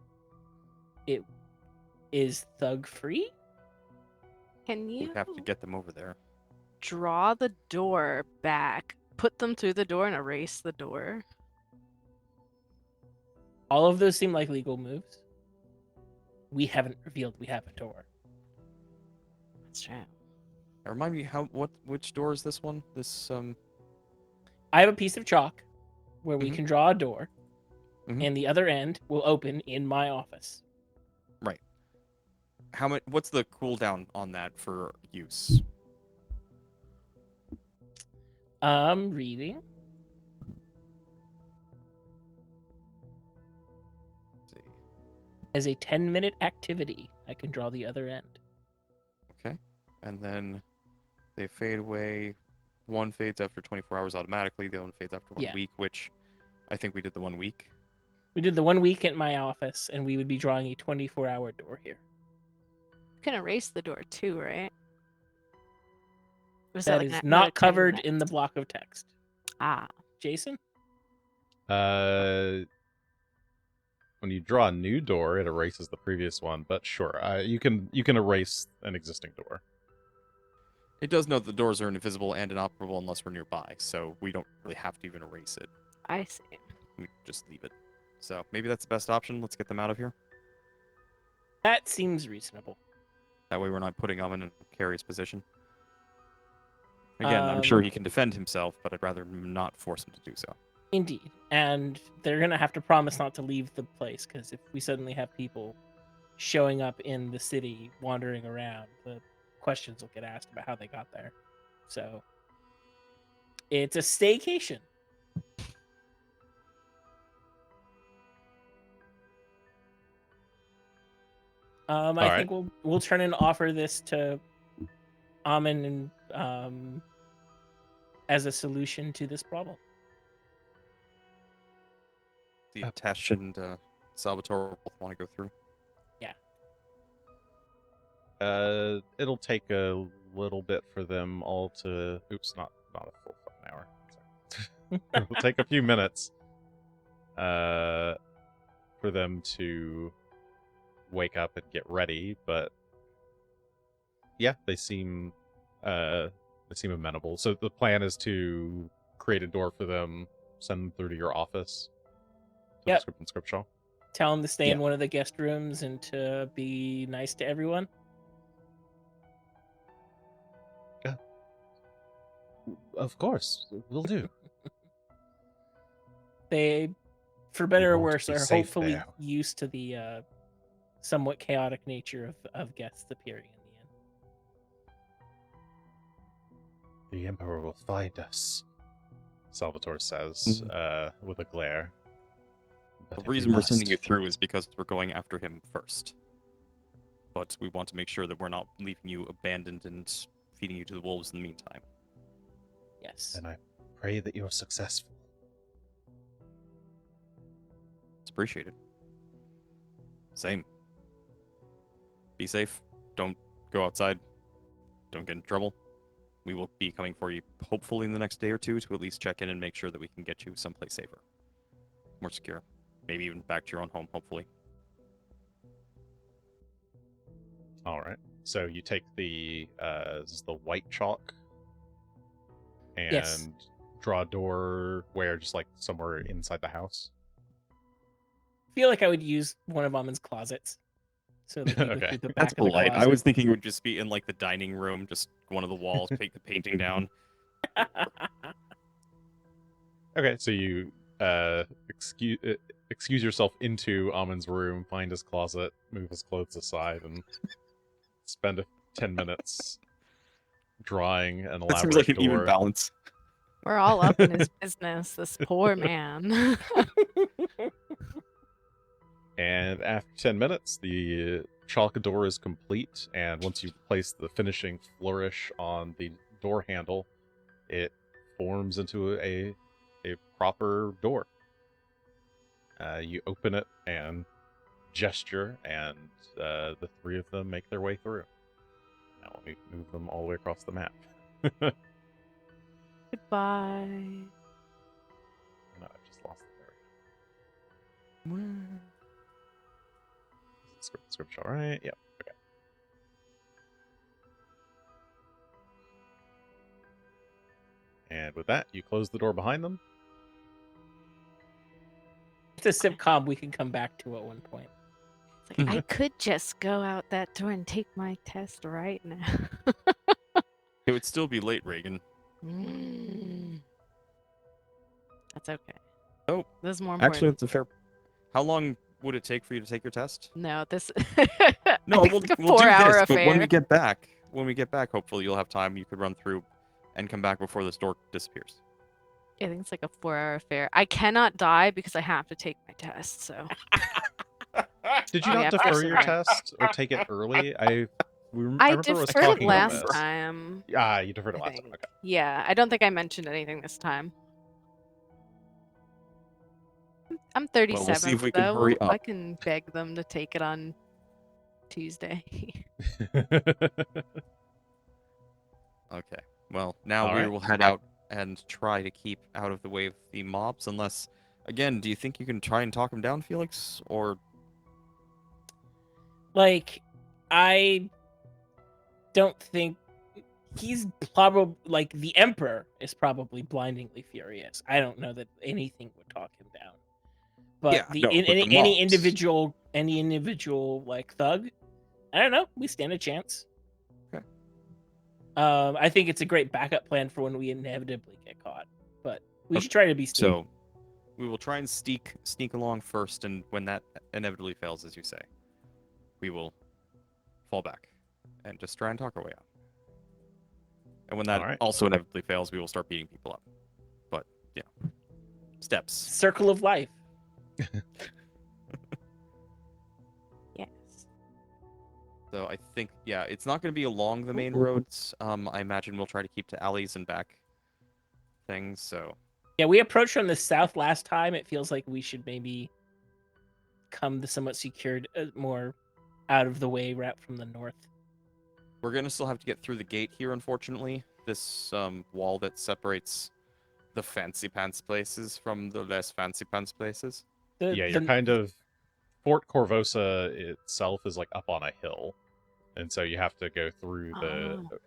S4: it is thug free.
S2: Can
S3: We
S2: you
S3: have to get them over there.
S2: draw the door back, put them through the door, and erase the door?
S4: All of those seem like legal moves. We haven't revealed we have a door.
S2: That's true.
S3: Remind me which door is this one? This
S4: I have a piece of chalk where we
S3: Mhm.
S4: can draw a door,
S3: Mhm.
S4: and the other end will open in my office.
S3: Right. What's the cooldown on that for use?
S4: Reading.
S3: Let's see.
S4: As a 10-minute activity, I can draw the other end.
S3: Okay. And then they fade away. One fades after 24 hours automatically. The other one fades after 1 week, which I think we did the 1 week.
S4: We did the 1 week at my office, and we would be drawing a 24-hour door here.
S2: You can erase the door too, right? Or is
S4: That
S2: like
S4: is
S2: another
S4: not
S2: 10
S4: covered
S2: minutes?
S4: in the block of text.
S2: Ah.
S4: Jason?
S1: When you draw a new door, it erases the previous one. But sure, you can erase an existing door.
S3: It does note the doors are invisible and inoperable unless we're nearby, so we don't really have to even erase it.
S2: I see.
S3: We just leave it. So maybe that's the best option. Let's get them out of here.
S4: That seems reasonable.
S3: That way we're not putting him in a precarious position. Again, I'm sure he can defend himself, but I'd rather not force him to do so.
S4: Indeed. And they're going to have to promise not to leave the place, because if we suddenly have people showing up in the city, wandering around, the questions will get asked about how they got there. So it's a staycation. I think we'll turn and offer this to Amin and as a solution to this problem.
S3: The Tesh and Salvatore both want to go through.
S4: Yeah.
S1: It'll take a little bit for them all to. Oops, not a full fucking hour. Sorry. It'll take a few minutes. For them to wake up and get ready, but yeah, they seem amenable. So the plan is to create a door for them, send them through to your office the
S4: Yep.
S1: script and script shawl.
S4: Tell him to stay in
S3: Yeah.
S4: one of the guest rooms and to be nice to everyone.
S1: Of course, we'll do.
S4: They, for better or
S1: want to
S4: worse,
S1: be
S4: are
S1: safe
S4: hopefully
S1: there.
S4: used to the somewhat chaotic nature of guests appearing in the inn.
S1: The Emperor will find us, Salvatore says, with a glare. But
S3: The
S1: if we
S3: reason we're sending
S1: must-
S3: you through is because we're going after him first. But we want to make sure that we're not leaving you abandoned and feeding you to the wolves in the meantime.
S4: Yes.
S1: And I pray that you're successful.
S3: It's appreciated. Same. Be safe. Don't go outside. Don't get in trouble. We will be coming for you hopefully in the next day or two to at least check in and make sure that we can get you someplace safer. More secure. Maybe even back to your own home, hopefully.
S1: All right. So you take the this is the white chalk and
S4: Yes.
S1: draw a door where, just like somewhere inside the house.
S4: I feel like I would use one of Amon's closets. So that you go
S1: Okay.
S4: through the back
S3: That's
S4: of the
S3: polite. I
S4: closet.
S3: was thinking it would just be in like the dining room, just one of the walls, take the painting down.
S1: Okay, so you excuse yourself into Amon's room, find his closet, move his clothes aside, and spend 10 minutes drawing an
S3: That seems
S1: elaborate
S3: like an
S1: door.
S3: even balance.
S2: We're all up in his business. This poor man.
S1: And after 10 minutes, the chalk door is complete, and once you place the finishing flourish on the door handle, it forms into a proper door. You open it and gesture, and the three of them make their way through. Now let me move them all the way across the map.
S2: Goodbye.
S1: No, I just lost the area. Script, all right? Yep. Okay. And with that, you close the door behind them.
S4: It's a sitcom we can come back to at one point.
S2: It's like, I could just go out that door and take my test right now.
S3: It would still be late, Regan.
S2: That's okay.
S3: Oh,
S2: This is more important.
S3: Actually, that's a fair. How long would it take for you to take your test?
S2: No, this.
S3: No,
S2: I think
S3: we'll
S2: it's a
S3: do
S2: 4-hour
S3: this.
S2: affair.
S3: But when we get back, hopefully you'll have time. You could run through and come back before this door disappears.
S2: I think it's like a 4-hour affair. I cannot die because I have to take my test. So
S1: Did you
S2: We
S1: not
S2: have to
S1: defer your
S2: survive.
S1: test or take it early? I
S2: I
S1: remember us
S2: deferred it
S1: talking about
S2: last
S1: this.
S2: time.
S1: Ah, you deferred it
S2: I
S1: last time.
S2: think.
S1: Okay.
S2: Yeah, I don't think I mentioned anything this time. I'm 37,
S3: we'll see if we can
S2: though.
S3: hurry
S2: I
S3: up.
S2: can beg them to take it on Tuesday.
S3: Okay. Well, now
S1: All
S3: we
S1: right.
S3: will head out and try to keep out of the way of the mobs. Unless, again, do you think you can try and talk him down, Felix? Or
S4: Like, I don't think he's probably like the Emperor is probably blindingly furious. I don't know that anything would talk him down. But
S3: Yeah, no, but the
S4: any
S3: mobs.
S4: individual like thug, I don't know. We stand a chance.
S3: Okay.
S4: I think it's a great backup plan for when we inevitably get caught. But we should try to be sneaky.
S3: So we will try and sneak along first, and when that inevitably fails, as you say, we will fall back and just try and talk our way out. And when that
S1: All right.
S3: also inevitably fails, we will start beating people up. But steps.
S4: Circle of life.
S2: Yes.
S3: So I think it's not going to be along the main roads. I imagine we'll try to keep to alleys and back things. So
S4: Yeah, we approached from the south last time. It feels like we should maybe come the somewhat secured, more out of the way route from the north.
S3: we're going to still have to get through the gate here, unfortunately. This wall that separates the fancy pants places from the less fancy pants places.
S1: Yeah, you're kind of Fort Korvosa itself is like up on a hill, and so you have to go through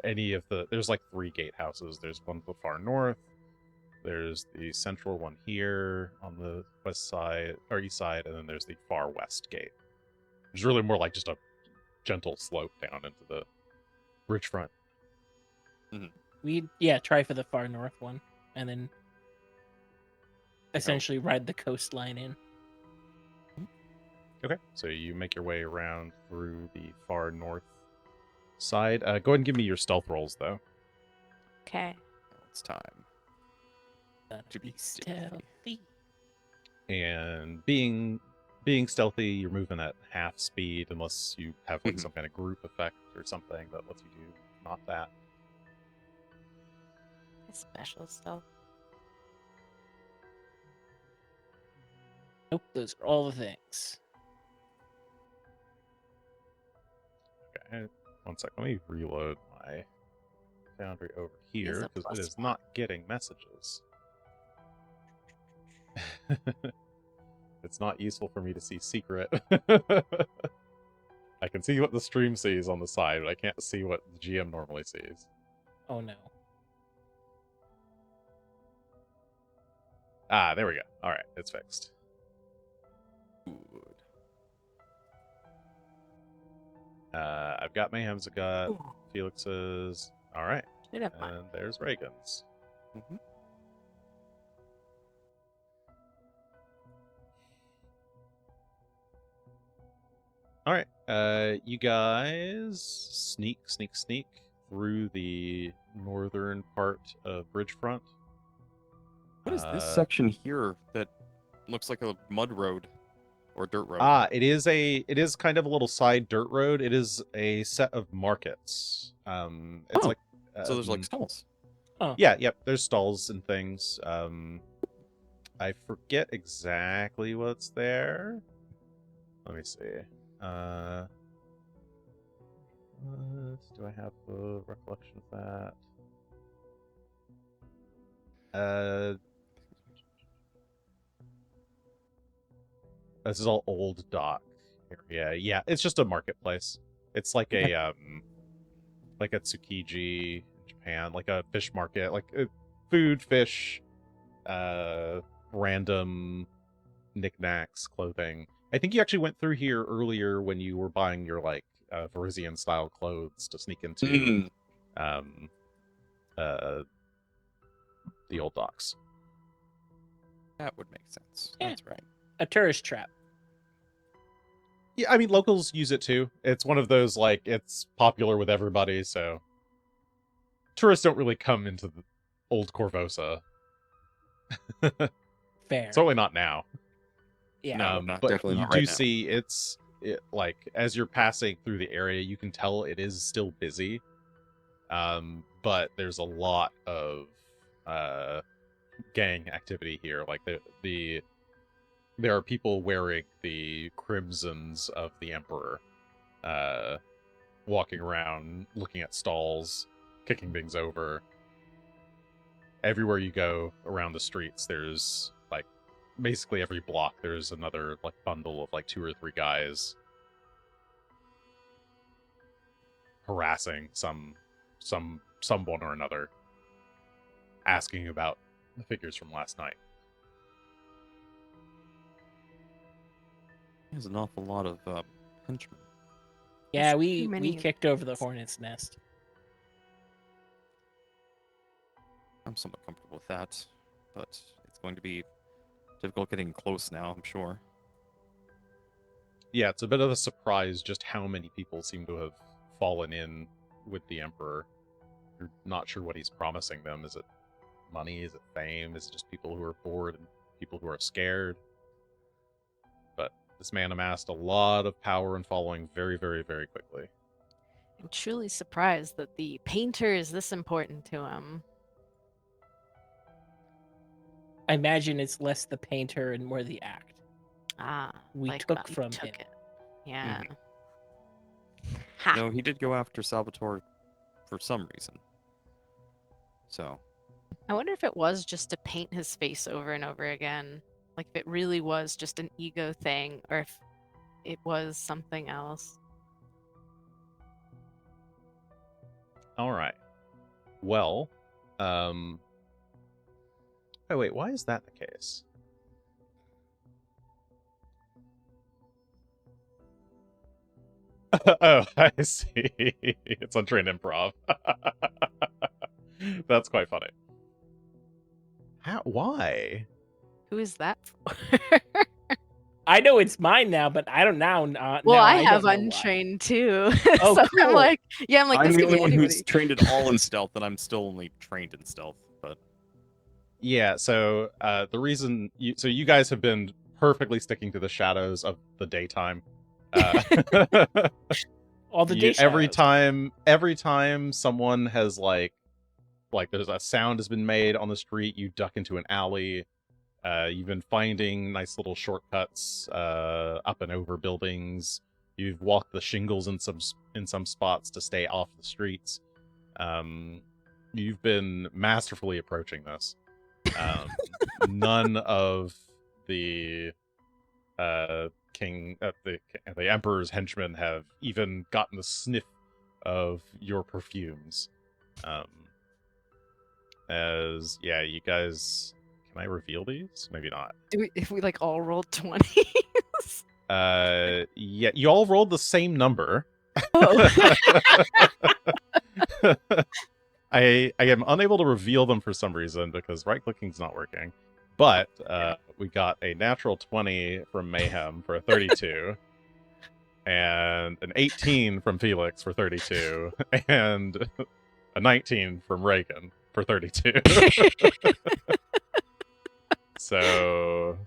S1: any of the. There's like 3 gatehouses. There's one to the far north, There's the central one here on the west side or east side, and then there's the far west gate. It's really more like just a gentle slope down into the bridge front.
S4: We try for the far north one, and then essentially ride the coastline in.
S1: Okay, so you make your way around through the far north side. Go ahead and give me your stealth rolls, though.
S2: Okay.
S3: It's time to be
S4: stealthy.
S1: And being stealthy, you're moving at half speed unless you have like some kind of group effect or something that lets you do not that.
S2: Special stealth.
S4: Nope, those are all the things.
S1: Okay, one sec. Let me reload my Foundry over here
S2: a
S1: because it is
S2: +1.
S1: not getting messages. It's not useful for me to see secret. I can see what the stream sees on the side, but I can't see what the GM normally sees.
S4: Oh no.
S1: Ah, there we go. All right, it's fixed.
S3: Good.
S1: I've got Mayhem's, I've got
S2: Ooh.
S1: Felix's. All right,
S2: Should have mine.
S1: and there's Regan's.
S3: Mhm.
S1: All right, you guys sneak through the northern part of Bridgefront.
S3: What is this section here that looks like a mud road or dirt road?
S1: It is kind of a little side dirt road. It is a set of markets. It's
S3: Oh,
S1: like
S3: so there's like stalls.
S1: yeah, yep. There's stalls and things. I forget exactly what's there. Let me see. Do I have a recollection of that? This is all old dock area. Yeah, it's just a marketplace. It's like a Tsukiji in Japan, like a fish market, like food, fish, random knickknacks, clothing. I think you actually went through here earlier when you were buying your like Varisian style clothes to sneak into the old docks.
S3: That would make sense.
S4: Yeah.
S3: That's right.
S4: A tourist trap.
S1: Yeah, I mean locals use it too. It's one of those like it's popular with everybody, so tourists don't really come into the old Korvosa.
S4: Fair.
S1: Certainly not now.
S4: Yeah.
S3: No,
S1: But
S3: definitely
S1: you
S3: not
S1: do
S3: right now.
S1: see like as you're passing through the area, you can tell it is still busy. But there's a lot of gang activity here. Like there are people wearing the crimsons of the Emperor, walking around, looking at stalls, kicking things over. Everywhere you go around the streets, there's like basically every block there's another like bundle of like 2 or 3 guys harassing someone or another, asking about the figures from last night.
S3: There's an awful lot of henchmen.
S4: Yeah,
S2: There's
S4: we
S2: too many
S4: kicked over the hornet's nest.
S3: I'm somewhat comfortable with that, but it's going to be difficult getting close now, I'm sure.
S1: Yeah, it's a bit of a surprise just how many people seem to have fallen in with the Emperor. You're not sure what he's promising them. Is it money? Is it fame? Is it just people who are bored and people who are scared? But this man amassed a lot of power and following very, very, very quickly.
S2: I'm truly surprised that the painter is this important to him.
S4: I imagine it's less the painter and more the act. We
S2: Like
S4: took
S2: that we
S4: from
S2: took
S4: him.
S2: it. Yeah.
S3: Mm-hmm. No, he did go after Salvatore for some reason. So,
S2: I wonder if it was just to paint his face over and over again. Like if it really was just an ego thing, or if it was something else.
S1: All right. Well, Oh, wait, why is that the case? Oh, I see. It's untrained improv. That's quite funny. Why?
S2: Who is that for?
S4: I know it's mine now, but I don't now.
S2: Well,
S4: now
S2: I
S4: don't
S2: have
S4: know why.
S2: untrained too.
S4: Oh,
S2: so I'm
S4: cool.
S2: like, yeah, I'm like,
S3: I'm
S2: this
S3: the
S2: could be
S3: only one
S2: anybody.
S3: who's trained it all in stealth, and I'm still only trained in stealth. But
S1: Yeah, so the reason you guys have been perfectly sticking to the shadows of the daytime.
S4: All the day
S1: every
S4: shadows.
S1: time someone has like there's a sound has been made on the street, you duck into an alley. You've been finding nice little shortcuts up and over buildings. You've walked the shingles in some spots to stay off the streets. You've been masterfully approaching this. None of the the Emperor's henchmen have even gotten the sniff of your perfumes. You guys, can I reveal these? Maybe not.
S2: If we like all rolled 20s.
S1: Yeah, you all rolled the same number.
S2: Oh.
S1: I am unable to reveal them for some reason because right clicking's not working. But we got a natural 20 from Mayhem for a 32, and an 18 from Felix for 32, and a 19 from Regan for 32. So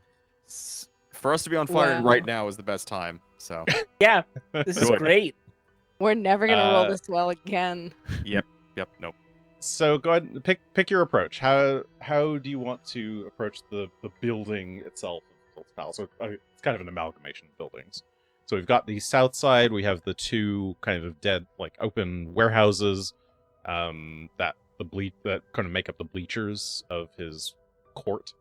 S3: for us to be on fire
S2: Wow.
S3: right now is the best time. So
S4: Yeah, this is
S1: Good.
S4: great.
S2: We're never gonna roll this well again.
S3: Yep. Nope.
S1: So go ahead and pick your approach. How do you want to approach the building itself of Pilt's Palace? So, it's kind of an amalgamation of buildings. So we've got the south side. We have the two kind of dead, like open warehouses that kind of make up the bleachers of his court.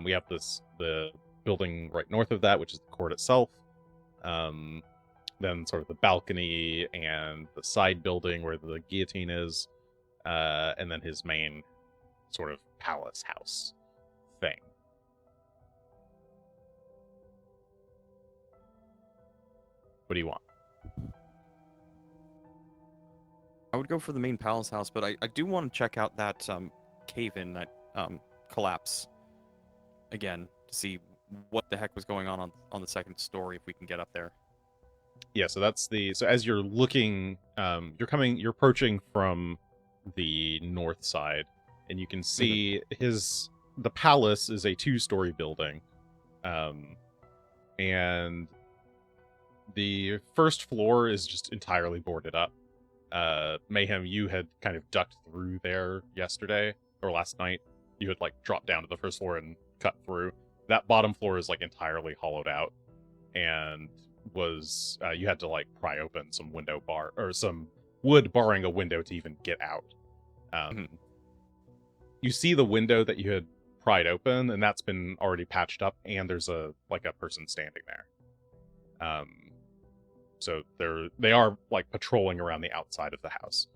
S1: We have the building right north of that, which is the court itself. Then sort of the balcony and the side building where the guillotine is. And then his main sort of palace house thing. What do you want?
S3: I would go for the main palace house, but I do want to check out that cave-in, that collapse again, to see what the heck was going on the second story, if we can get up there.
S1: Yeah, so so as you're looking, you're approaching from the north side, and you can see the palace is a 2-story building, and the first floor is just entirely boarded up. Mayhem, you had kind of ducked through there yesterday or last night. You had like dropped down to the first floor and cut through. That bottom floor is like entirely hollowed out, and was you had to like pry open some window bar or some wood barring a window to even get out. You see the window that you had pried open, and that's been already patched up, and there's a person standing there. So they are like patrolling around the outside of the house.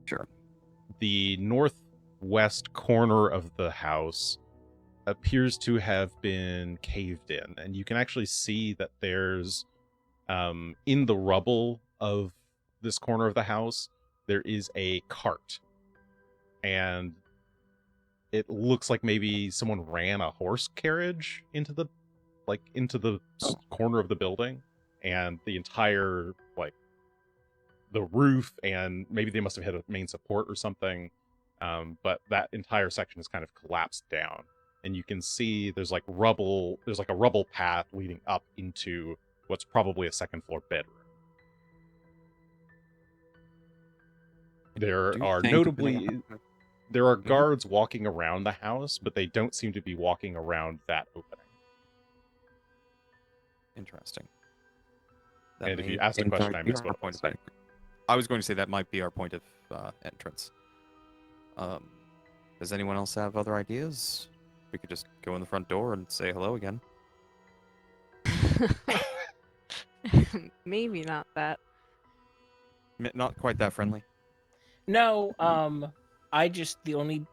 S3: Sure.
S1: The northwest corner of the house appears to have been caved in, and you can actually see that there's in the rubble of this corner of the house there is a cart, and it looks like maybe someone ran a horse carriage into the corner of the building, and the entire the roof, and maybe they must have hit a main support or something, but that entire section is kind of collapsed down, and you can see there's like a rubble path leading up into what's probably a second floor bedroom. There are guards walking around the house, but they don't seem to be walking around that opening.
S3: Interesting.
S1: And if you asked a question, I missed what it was.
S3: I was going to say that might be our point of entrance. Does anyone else have other ideas? We could just go in the front door and say hello again.
S2: Maybe not that.
S3: Not quite that friendly.
S4: No, the only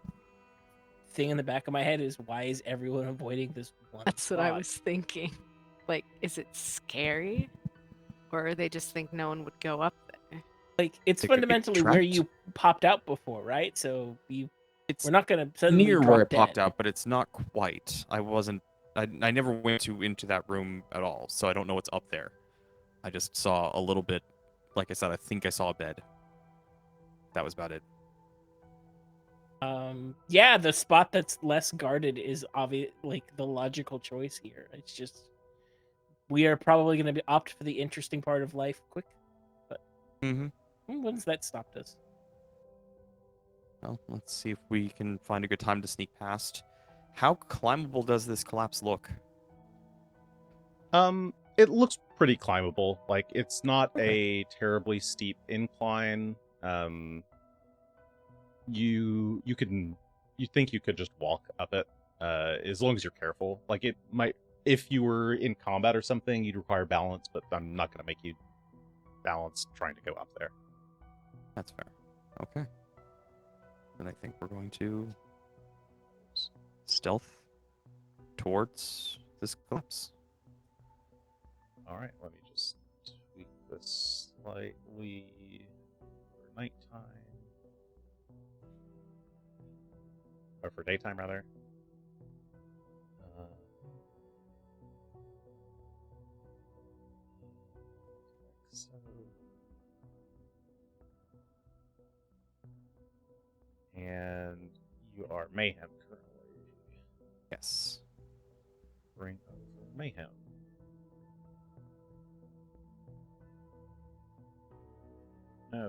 S4: thing in the back of my head is, why is everyone avoiding this one
S2: That's what I
S4: spot?
S2: was thinking. Like, is it scary? Or they just think no one would go up there?
S4: Like, it's
S3: It could be
S4: fundamentally where
S3: trapped.
S4: you popped out before, right? So
S3: It's
S4: we're not gonna suddenly
S3: near
S4: drop
S3: where it
S4: dead.
S3: popped out, but it's not quite. I never went into that room at all, so I don't know what's up there. I just saw a little bit. Like I said, I think I saw a bed. That was about it.
S4: Yeah, the spot that's less guarded is obvious, like the logical choice here. It's just we are probably going to opt for the interesting part of life quick. But
S3: Mm-hmm.
S4: when's that stopped us?
S3: Well, let's see if we can find a good time to sneak past. How climbable does this collapse look?
S1: It looks pretty climbable. Like, it's not a terribly steep incline. You think you could just walk up it, as long as you're careful. Like, it might, if you were in combat or something, you'd require balance, but I'm not going to make you balance trying to go up there.
S3: That's fair. Okay. Then I think we're going to stealth towards this collapse.
S1: All right, let me just tweak this slightly for nighttime. Or for daytime, rather. So. And you are Mayhem currently.
S3: Yes.
S1: Bring over Mayhem. Okay.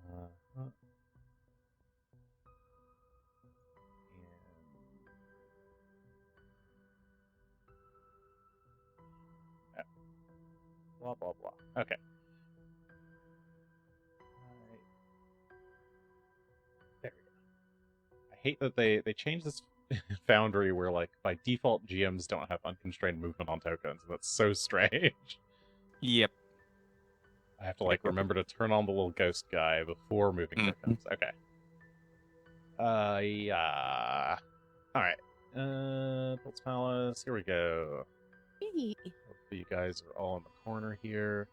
S1: Uh-huh. And blah blah blah. Okay. Alright. There we go. I hate that they changed this foundry where, like, by default GMs don't have unconstrained movement on tokens. That's so strange.
S3: Yep.
S1: I have to, like, remember to turn on the little ghost guy before moving tokens. Okay. Yeah. Alright. Pilt's Palace. Here we go.
S2: Hey.
S1: Hopefully you guys are all in the corner here.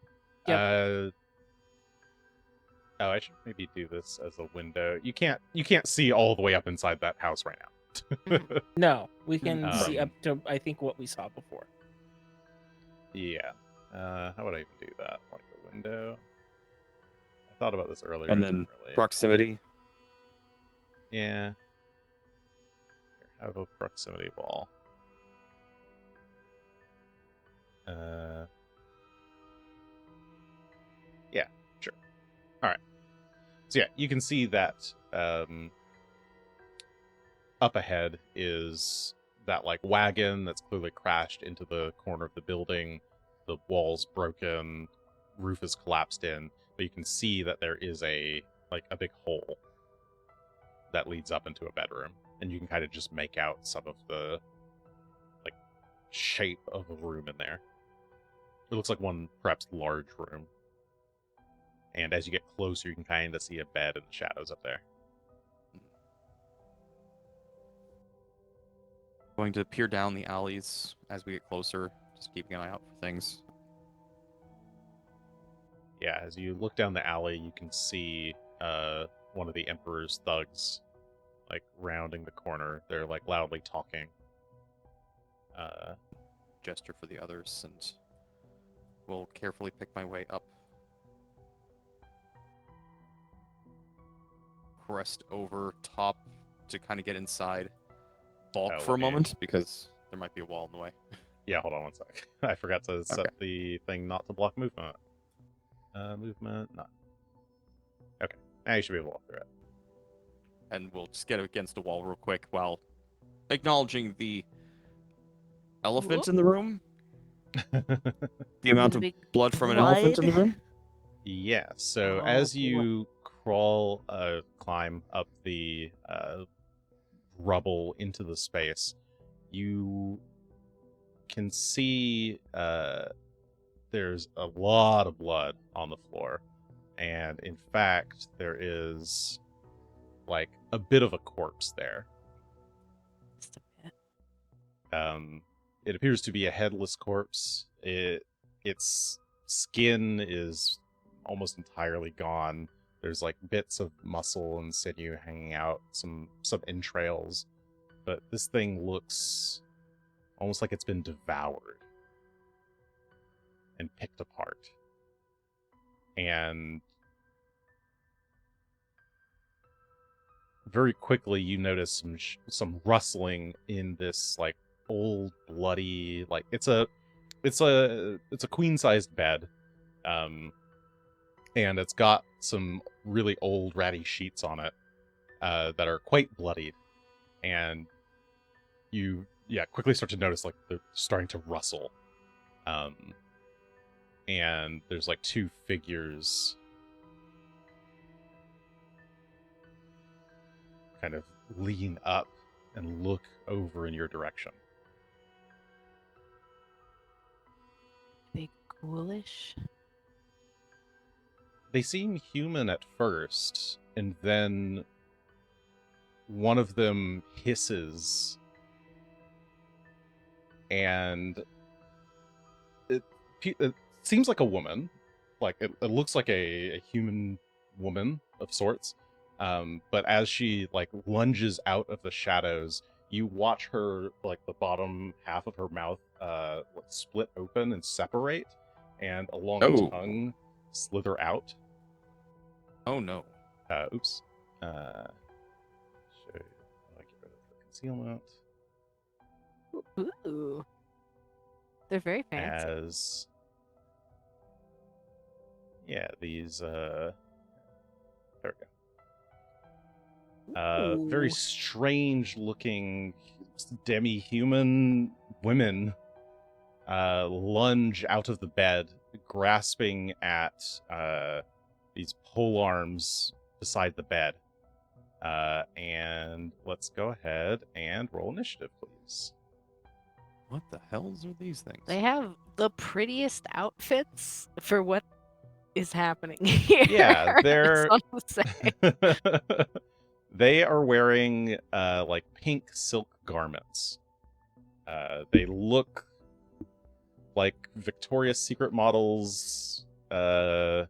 S4: Yep.
S1: Oh, I should maybe do this as a window. You can't see all the way up inside that house right now.
S4: No, we can see
S1: Um,
S4: up to, I think, what we saw before.
S1: Yeah. How would I even do that? Like a window? I thought about this earlier.
S3: And
S1: it
S3: then
S1: didn't really...
S3: proximity.
S1: Yeah. Here, have a proximity wall. Yeah, sure. Alright. So yeah, you can see that up ahead is that, like, wagon that's clearly crashed into the corner of the building. The wall's broken, roof is collapsed in, but you can see that there is a big hole that leads up into a bedroom, and you can kind of just make out some of the, like, shape of a room in there. It looks like one perhaps large room. And as you get closer, you can kind of see a bed in the shadows up there.
S3: Going to peer down the alleys as we get closer, just keeping an eye out for things.
S1: Yeah, as you look down the alley, you can see one of the Emperor's thugs, like, rounding the corner. They're, like, loudly talking.
S3: Gesture for the others, and will carefully pick my way up. Crest over top to kind of get inside. Balk
S1: Oh,
S3: for a
S1: let me-
S3: moment, because there might be a wall in the way.
S1: Yeah, hold on one sec. I forgot to set the thing not to block movement. Movement, not. Okay, now you should be able to walk through it.
S3: And we'll just get against the wall real quick while acknowledging the elephant in the room. The amount of
S2: Big
S3: blood from an elephant in the room.
S1: Yeah, so
S2: Oh,
S1: as
S2: boy.
S1: you climb up the rubble into the space, you can see there's a lot of blood on the floor, and in fact, there is like a bit of a corpse there.
S2: Just a bit.
S1: It appears to be a headless corpse. Its skin is almost entirely gone. There's like bits of muscle and sinew hanging out, some entrails, but this thing looks almost like it's been devoured and picked apart. And very quickly you notice some rustling in this like old bloody, like it's a queen-sized bed, and it's got some really old ratty sheets on it that are quite bloodied, and you quickly start to notice like they're starting to rustle, and there's like two figures kind of lean up and look over in your direction.
S2: They ghoulish.
S1: They seem human at first, and then one of them hisses, and it seems like a woman. Like it looks like a human woman of sorts. But as she like lunges out of the shadows, you watch her, like the bottom half of her mouth split open and separate, and a long tongue slither out.
S3: Oh no.
S1: Oops. Show you. I get rid of the concealment.
S2: Ooh. They're very fancy.
S1: As these there we go. Very
S2: Ooh.
S1: strange looking demi-human women lunge out of the bed, grasping at these pole arms beside the bed. And let's go ahead and roll initiative, please.
S3: What the hells are these things?
S2: They have the prettiest outfits for what is happening here.
S1: Yeah, they're
S2: That's all I'm saying.
S1: they are wearing like pink silk garments. They look like Victoria's Secret models, but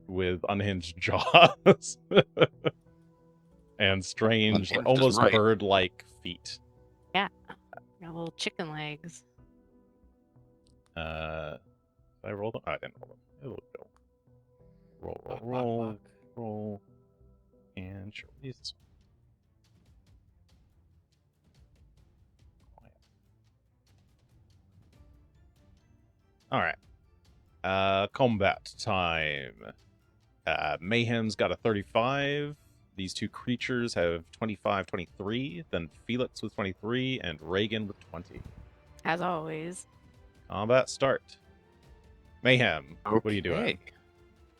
S1: with unhinged jaws and strange,
S3: Unhinged is
S1: almost
S3: right.
S1: bird-like feet.
S2: Got little chicken legs.
S1: Did I roll them? Oh, I didn't roll them. Roll. And sure, use this one. All right. Combat time. Mayhem's got a 35. These two creatures have 25, 23. Then Felix with 23 and Regan with 20.
S2: As always.
S1: Combat start. Mayhem, what are you doing?
S3: Okay.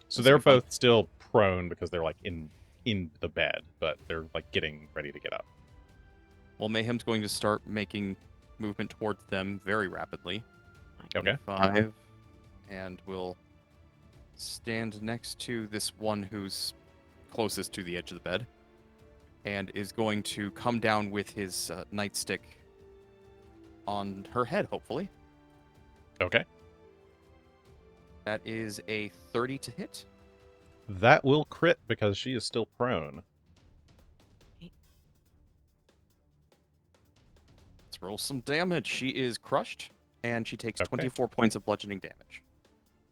S1: So
S3: This
S1: they're
S3: will be fun.
S1: both still prone because they're like in the bed, but they're like getting ready to get up.
S3: Well, Mayhem's going to start making movement towards them very rapidly.
S1: Okay.
S3: 5, and will stand next to this one who's closest to the edge of the bed, and is going to come down with his nightstick on her head, hopefully.
S1: Okay.
S3: That is a 30 to hit.
S1: That will crit because she is still prone.
S3: Let's roll some damage. She is crushed, and she takes
S1: Okay.
S3: 24 points of bludgeoning damage.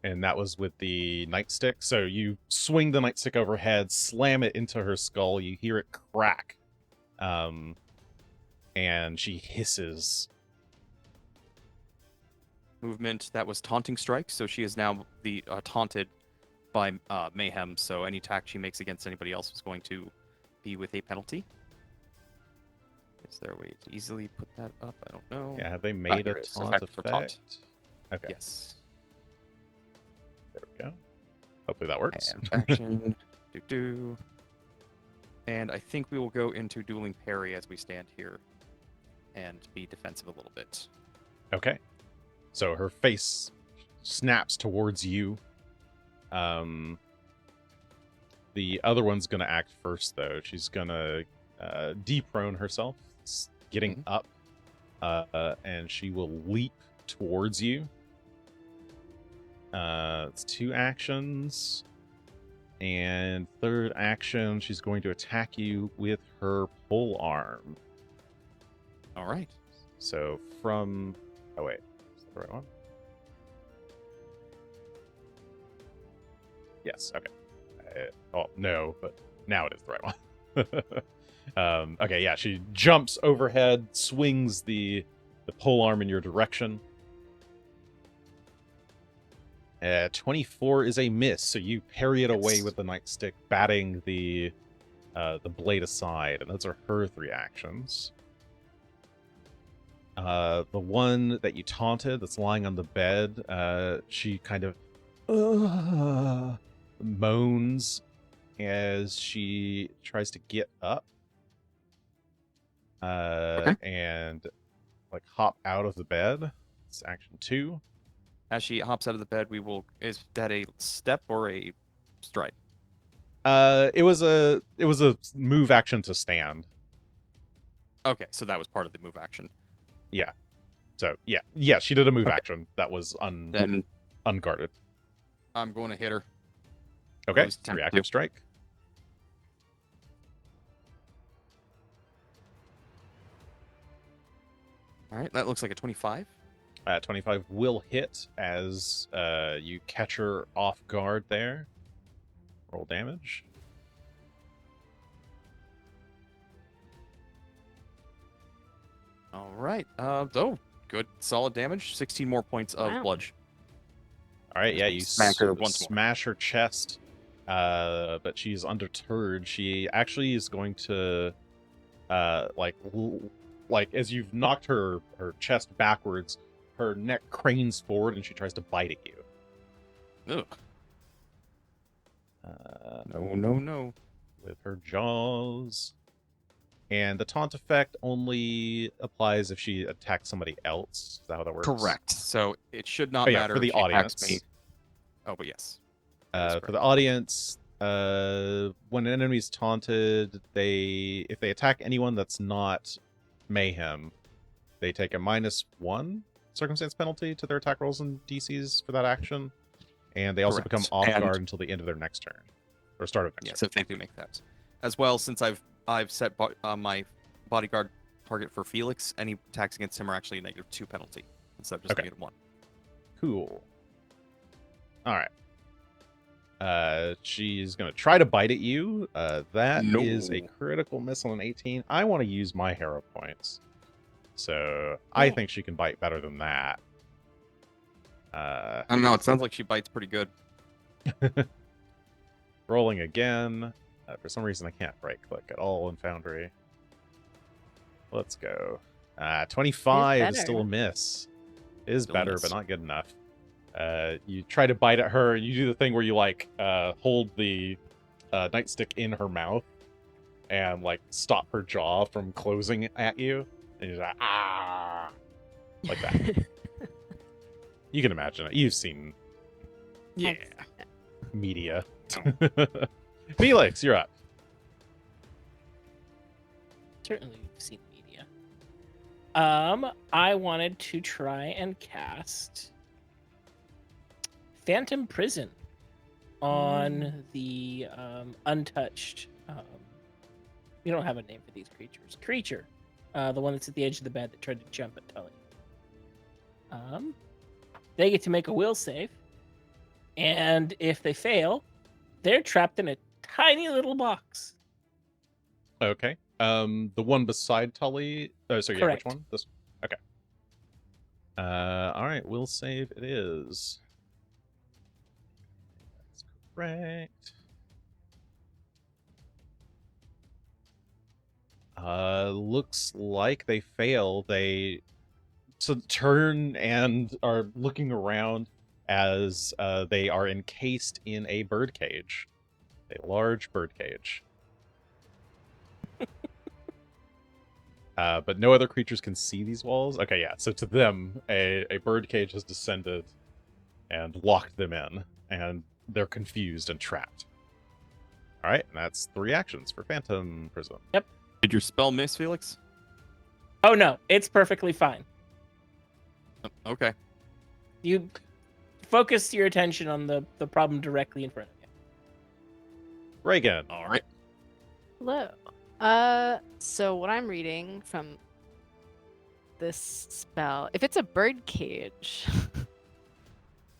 S1: And that was with the nightstick. So you swing the nightstick overhead, slam it into her skull. You hear it crack. And she hisses.
S3: Movement, that was taunting strike, so she is now the taunted by Mayhem, so any attack she makes against anybody else is going to be with a penalty. Is there a way to easily put that up? I don't know.
S1: Yeah, have they made a
S3: here it is.
S1: taunt
S3: Effect for
S1: effect?
S3: taunt.
S1: Okay,
S3: Yes.
S1: there we go. Hopefully that works.
S3: And action. do. And I think we will go into dueling parry as we stand here and be defensive a little bit.
S1: Okay. So her face snaps towards you, The other one's gonna act first, though. She's gonna deprone herself, getting up, and she will leap towards you. It's 2 actions. And third action, she's going to attack you with her pole arm.
S3: All right.
S1: So from... Oh, wait. Is that the right one? Yes, okay. Oh, no, but now it is the right one. Okay, yeah, she jumps overhead, swings the pole arm in your direction. 24 is a miss, so you parry it away with the nightstick, batting the blade aside, and those are her 3 actions. The one that you taunted, that's lying on the bed, she kind of moans as she tries to get up, and like hop out of the bed. It's action 2.
S3: As she hops out of the bed, is that a step or a stride?
S1: It was a move action to stand.
S3: Okay, so that was part of the move action.
S1: Yeah. So yeah, she did a move action that was
S3: Then
S1: unguarded.
S3: I'm going to hit her.
S1: Okay,
S3: Those 10
S1: reactive strike.
S3: All right, that looks like a 25.
S1: 25 will hit as you catch her off guard there. Roll damage.
S3: All right. Good, solid damage. 16 more points of bludge.
S1: All right, yeah, you
S3: Smack her once more.
S1: smash her chest, but she's undeterred. She actually is going to, like as you've knocked her chest backwards, her neck cranes forward and she tries to bite at you.
S3: Ugh. No.
S1: With her jaws. And the taunt effect only applies if she attacks somebody else. Is that how that works?
S3: Correct. So it should not
S1: Oh, yeah,
S3: matter
S1: for the
S3: if she attacks
S1: audience.
S3: me. Oh, but yes.
S1: For the audience, when an enemy's taunted, if they attack anyone that's not Mayhem, they take a -1 circumstance penalty to their attack rolls and DCs for that action, and they also become off guard until the end of their next turn, or start of next turn.
S3: Yes, if they do make that. As well, since I've set my bodyguard target for Felix, any attacks against him are actually a -2 penalty instead of just -1.
S1: Cool. All right. She's gonna try to bite at you. That is a critical miss on an 18. I want to use my hero points, so I think she can bite better than that.
S3: I don't know. It sounds like she bites pretty good.
S1: Rolling again. For some reason, I can't right-click at all in Foundry. Let's go. 25 is still a miss. It is better, but not good enough. You try to bite at her, and you do the thing where you hold the nightstick in her mouth and stop her jaw from closing at you, and you're like that. You can imagine it. You've seen media. Felix, you're up.
S4: Certainly we've seen media. I wanted to try and cast Phantom Prison on the untouched. We don't have a name for these creatures. Creature, the one that's at the edge of the bed that tried to jump at Tully. They get to make a will save, and if they fail, they're trapped in a tiny little box.
S1: Okay. The one beside Tully. Oh, sorry. Yeah, which one? This. Okay. All right. Will save it is. That's correct. Looks like they fail. They turn and are looking around as they are encased in a birdcage, a large birdcage. But no other creatures can see these walls. Okay, yeah. So to them, a birdcage has descended and locked them in, and they're confused and trapped. All right, and that's 3 actions for Phantom Prison.
S3: Did your spell miss, Felix?
S4: Oh no, it's perfectly fine.
S3: Okay.
S4: You focus your attention on the problem directly in front of you.
S1: Regan.
S3: All right.
S2: Hello. So what I'm reading from this spell, if it's a bird cage,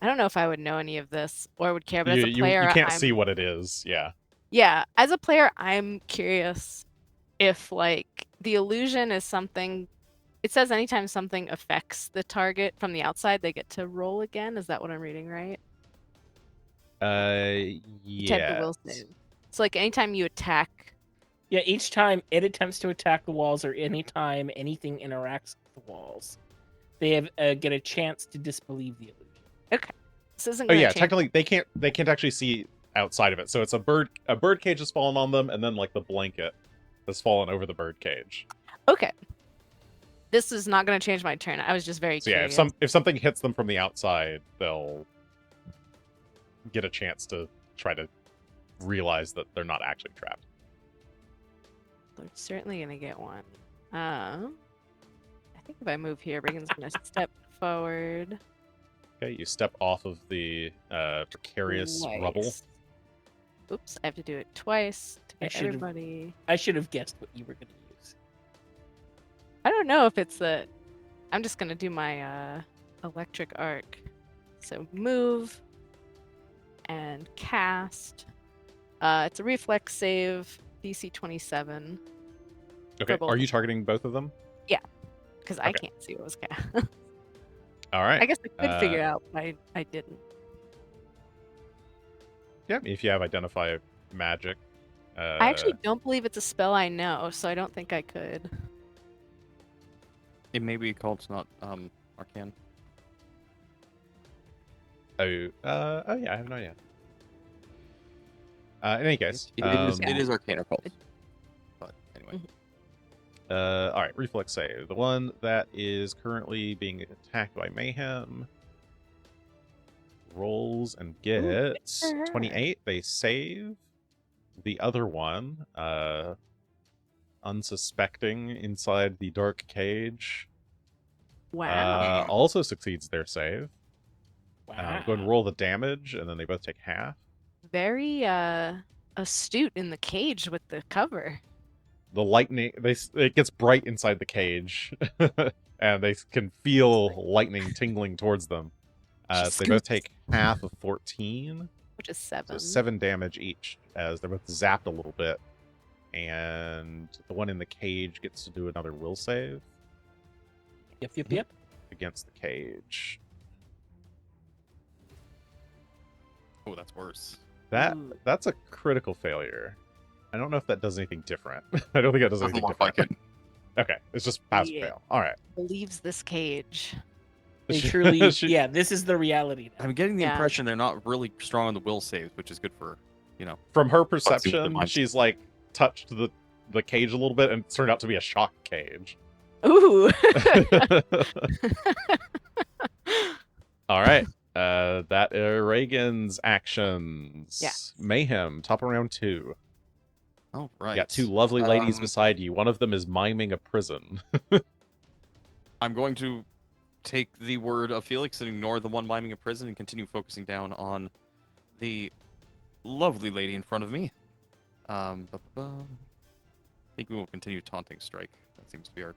S2: I don't know if I would know any of this or would care, but as a player,
S1: you can't
S2: I'm,
S1: see what it is. Yeah.
S2: yeah, as a player, I'm curious if like the illusion is something. It says anytime something affects the target from the outside, they get to roll again. Is that what I'm reading right? Attempt a will
S1: Yeah.
S2: save. So like anytime you attack.
S4: Yeah, each time it attempts to attack the walls or anytime anything interacts with the walls, they have get a chance to disbelieve the illusion.
S2: Okay. This isn't
S1: Oh
S2: gonna
S1: yeah,
S2: change.
S1: technically they can't actually see outside of it. So it's a bird cage has fallen on them, and then like the blanket has fallen over the bird cage.
S2: Okay. This is not gonna change my turn. I was just very
S1: So yeah,
S2: curious.
S1: if something hits them from the outside, they'll get a chance to try to realize that they're not actually trapped.
S2: They're certainly gonna get one. I think if I move here, Regan's gonna step forward.
S1: Okay, you step off of the precarious rubble.
S2: Twice. Oops, I have to do it twice to
S4: I
S2: get
S4: should've-
S2: everybody.
S4: I should have guessed what you were going to use.
S2: I don't know if it's the. I'm just gonna do my electric arc. So move and cast. It's a reflex save, DC 27.
S1: Okay,
S2: both
S1: are
S2: of
S1: you targeting both of them?
S2: Because I
S1: Okay.
S2: can't see what was cast.
S1: All right.
S2: I guess I could figure
S1: Uh,
S2: it out, but I didn't.
S1: Yeah, if you have identify magic.
S2: I actually don't believe it's a spell I know, so I don't think I could.
S3: It may be called not arcane.
S1: Oh yeah, I have no idea. In any case,
S3: It is arcane or cult. But anyway.
S1: all right, reflex save. The one that is currently being attacked by Mayhem rolls and gets
S2: for her.
S1: 28. They save. The other one, unsuspecting inside the dark cage,
S2: Wow.
S1: also succeeds their save.
S4: Wow.
S1: Go and roll the damage, and then they both take half.
S2: Very astute in the cage with the cover.
S1: The lightning, it gets bright inside the cage, and they can feel lightning tingling towards them. So they both take half of 14,
S2: Which is
S1: so
S2: 7.
S1: 7 damage each, as they're both zapped a little bit. And the one in the cage gets to do another will save
S4: Yep.
S1: against the cage.
S3: Oh, that's worse.
S2: Ooh.
S1: That's a critical failure. I don't know if that does anything different. I don't think that does
S3: Doesn't
S1: anything
S3: look
S1: different.
S3: like it.
S1: Okay, it's just pass or
S2: Yeah.
S1: fail. All right.
S2: Believes this cage.
S4: They truly,
S1: She-
S4: yeah, this is the reality now.
S3: I'm getting the
S2: Yeah.
S3: impression they're not really strong on the will saves, which is good for,
S1: From her
S3: see what
S1: perception,
S3: the
S1: she's like touched the cage a little bit, and it turned out to be a shock cage.
S2: Ooh.
S1: All right. That are Reagan's actions.
S2: Yes.
S1: Mayhem, top of round 2.
S3: Oh, right.
S1: You got 2 lovely ladies
S3: Um,
S1: beside you. One of them is miming a prison.
S3: I'm going to take the word of Felix and ignore the one miming a prison and continue focusing down on the lovely lady in front of me. I think we will continue taunting strike. That seems to be our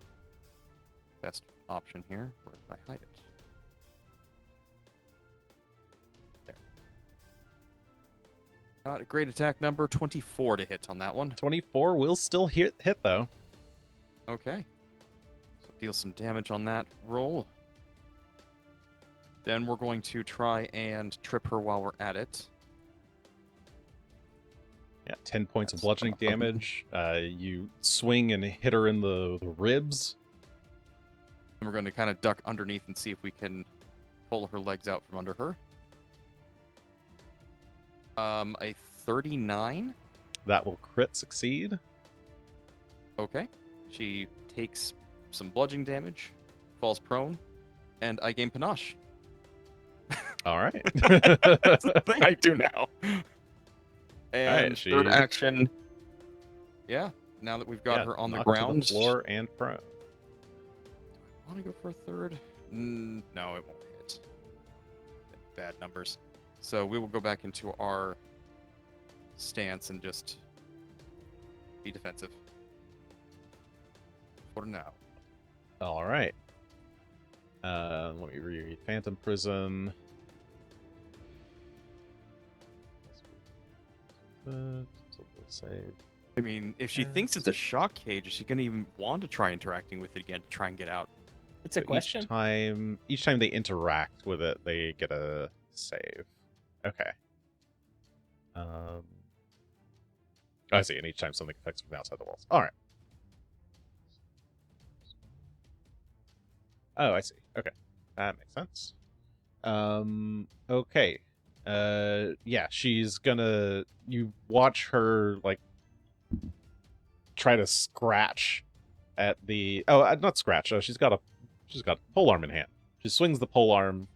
S3: best option here. Where did I hide it? There. Got a great attack number 24 to hit on that one.
S1: 24 will still hit though.
S3: Okay. So deal some damage on that roll. Then we're going to try and trip her while we're at it.
S1: Yeah, 10 points of
S3: That's
S1: bludgeoning
S3: awesome.
S1: damage. You swing and hit her in the ribs.
S3: And we're going to kind of duck underneath and see if we can pull her legs out from under her. A 39.
S1: That will crit succeed.
S3: Okay. She takes some bludgeoning damage, falls prone, and I gain panache.
S1: All right.
S3: That's the thing I do now. And
S1: Alright,
S3: third action. Yeah, now that we've got
S1: Yeah,
S3: her on the
S1: knocked to
S3: ground.
S1: floor and prone.
S3: Want to go for a third? No, it won't hit. Bad numbers. So we will go back into our stance and just be defensive. For now.
S1: All right. Let me read Phantom Prism. Save.
S3: I mean, if she thinks it's a shock cage, is she gonna even want to try interacting with it again to try and get out?
S4: It's a
S1: So
S4: question.
S1: Each time they interact with it, they get a save. Okay. I see. And each time something affects from outside the walls. All right. Oh, I see. Okay, that makes sense. Okay. Yeah, she's gonna. You watch her like try to scratch at the. Oh, not scratch. She's got a polearm in hand. She swings the polearm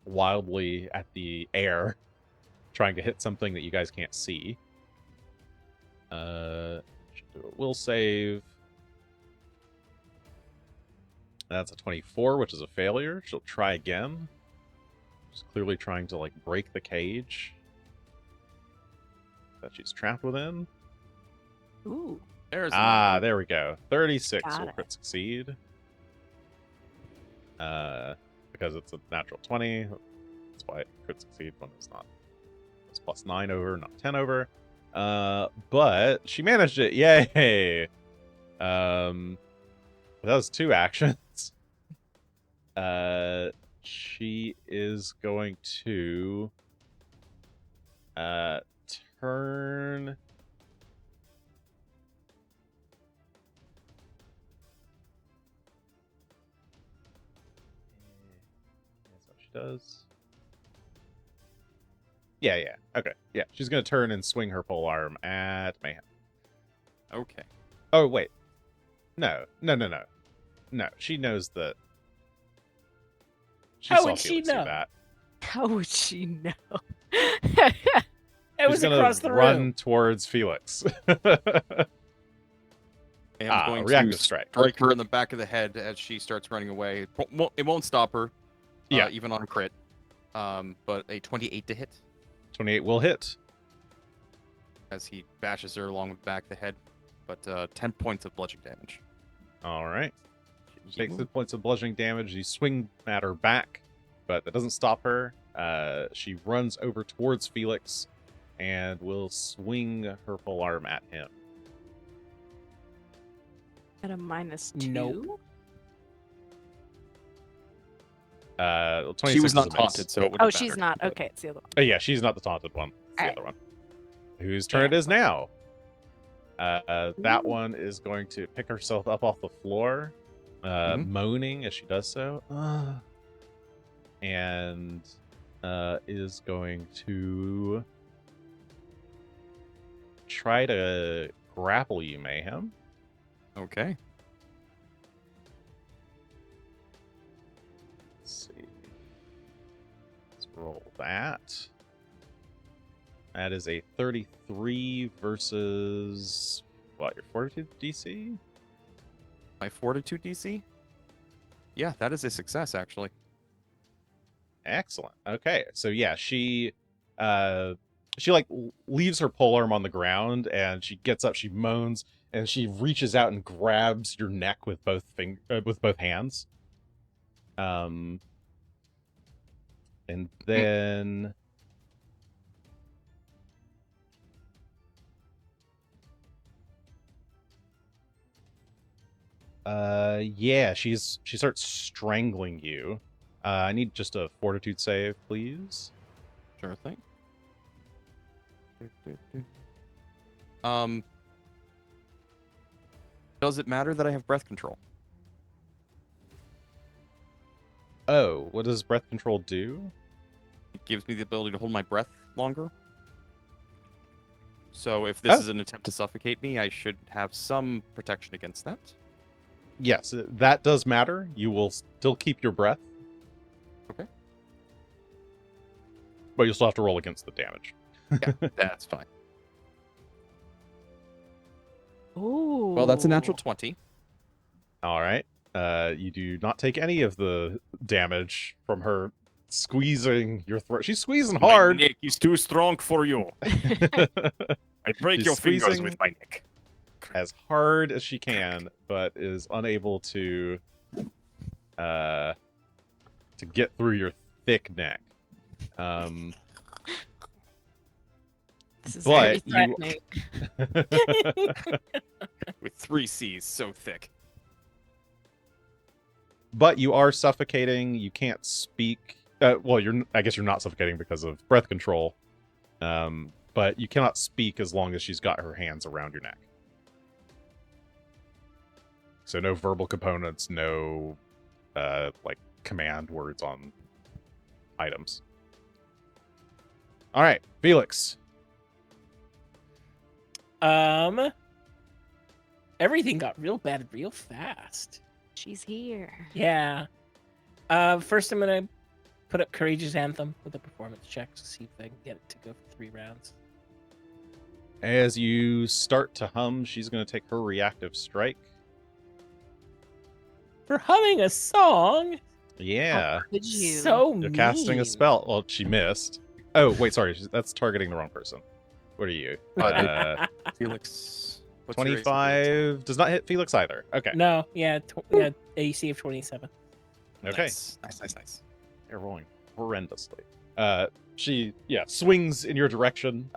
S1: wildly at the air, trying to hit something that you guys can't see. She'll do a will save. That's a 24, which is a failure. She'll try again. She's clearly trying to like break the cage that she's trapped within.
S2: Ooh.
S3: There's
S1: There we go. 36
S2: Got
S1: will
S2: it.
S1: crit succeed. Because it's a natural 20. That's why it crit succeed when it's not. It's plus 9 over, not 10 over. But she managed it. Yay! That was 2 actions. She is going to turn. That's what she does. Yeah. Okay. Yeah, she's gonna turn and swing her polearm at Mayhem.
S3: Okay.
S1: Oh wait. No. No, she knows that.
S4: How
S1: saw
S4: would she
S1: Felix do
S4: know?
S1: that.
S2: How would she know?
S4: It was
S1: She's gonna
S4: across the
S1: run
S4: room.
S1: towards Felix.
S3: Am's going
S1: reactive
S3: to
S1: strike.
S3: strike her in the back of the head as she starts running away. It won't stop her,
S1: Yeah.
S3: even on a crit. But a 28 to hit
S1: 28 will hit.
S3: as he bashes her along the back of the head. But 10 points of bludgeoning damage.
S1: All right. She takes
S3: Keep
S1: 10 points of bludgeoning damage. You swing at her back, but that doesn't stop her. She runs over towards Felix and will swing her polearm at him.
S2: At a -2?
S4: Nope.
S1: 26
S3: She was
S1: is
S3: not
S1: a miss.
S3: taunted, so it wouldn't
S2: Oh,
S3: matter.
S2: she's not. Okay, it's the other one.
S1: Yeah, she's not the taunted one. It's the
S2: Alright.
S1: other one. Whose turn it is now? That one is going to pick herself up off the floor, moaning as she does so. And is going to try to grapple you, Mayhem.
S3: Okay.
S1: Let's see. Let's roll that. That is a 33 versus what, your fortitude DC?
S3: My fortitude DC? Yeah, that is a success, actually.
S1: Excellent. Okay, so yeah, she like leaves her polearm on the ground and she gets up, she moans, and she reaches out and grabs your neck with both hands. And then yeah, she starts strangling you. I need just a fortitude save, please.
S3: Sure thing. Does it matter that I have breath control?
S1: Oh, what does breath control do?
S3: It gives me the ability to hold my breath longer. So if this is an attempt to suffocate me, I should have some protection against that.
S1: Yes, that does matter. You will still keep your breath.
S3: Okay.
S1: But you'll still have to roll against the damage.
S3: Yeah, that's fine.
S2: Ooh.
S3: Well, that's a natural 20.
S1: All right. You do not take any of the damage from her squeezing your throat. She's squeezing hard.
S5: My neck is too strong for you. I break
S1: She's
S5: your fingers
S1: squeezing-
S5: with my neck.
S1: as hard as she can, but is unable to get through your thick neck.
S2: This is
S1: but
S2: very
S1: you-
S2: threatening.
S3: With 3 C's, so thick.
S1: But you are suffocating. You can't speak. Well, I guess you're not suffocating because of breath control. But you cannot speak as long as she's got her hands around your neck. So no verbal components, no like command words on items. All right, Felix.
S4: Everything got real bad real fast.
S2: She's here.
S4: Yeah. First I'm gonna put up Courageous Anthem with a performance check to see if I can get it to go for 3 rounds.
S1: As you start to hum, she's going to take her reactive strike.
S4: For humming a song?
S1: Yeah.
S2: Could you?
S4: So
S1: You're casting a
S4: mean.
S1: spell. Well, she missed. Oh, wait, sorry. That's targeting the wrong person. What are you?
S3: Felix. What's your AC?
S1: 25 does not hit Felix either. Okay.
S4: No, yeah, yeah, AC of 27.
S1: Okay.
S3: Nice.
S1: You're rolling horrendously. She swings in your direction.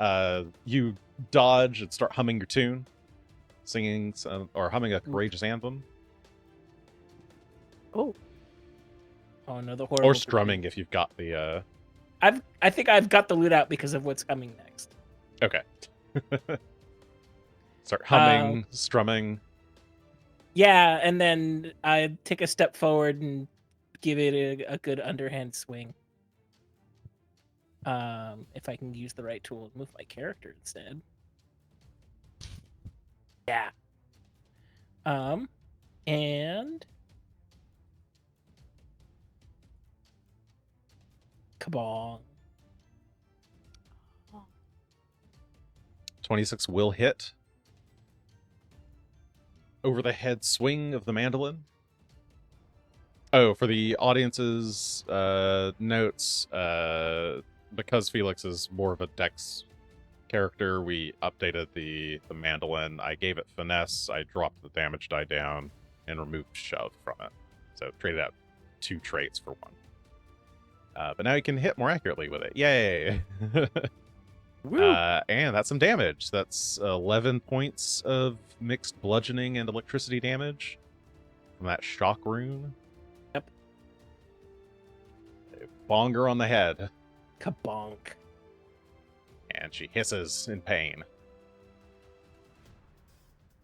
S1: You dodge and start humming your tune, singing or humming a courageous anthem,
S4: Oh no, the horrible.
S1: or strumming if you've got the.
S4: I think I've got the loot out because of what's coming next.
S1: Okay. Start humming, strumming.
S4: Yeah, and then I take a step forward and give it a good underhand swing. If I can use the right tool to move my character instead. Yeah. And Cabal.
S1: 26 will hit. Over the head swing of the mandolin. Oh, for the audience's notes, because Felix is more of a dex character, we updated the mandolin. I gave it finesse, I dropped the damage die down, and removed shove from it. So traded out 2 traits for 1. But now you can hit more accurately with it. Yay! And that's some damage. That's 11 points of mixed bludgeoning and electricity damage from that shock rune.
S4: Yep.
S1: Bonger on the head,
S4: Kabonk.
S1: and she hisses in pain.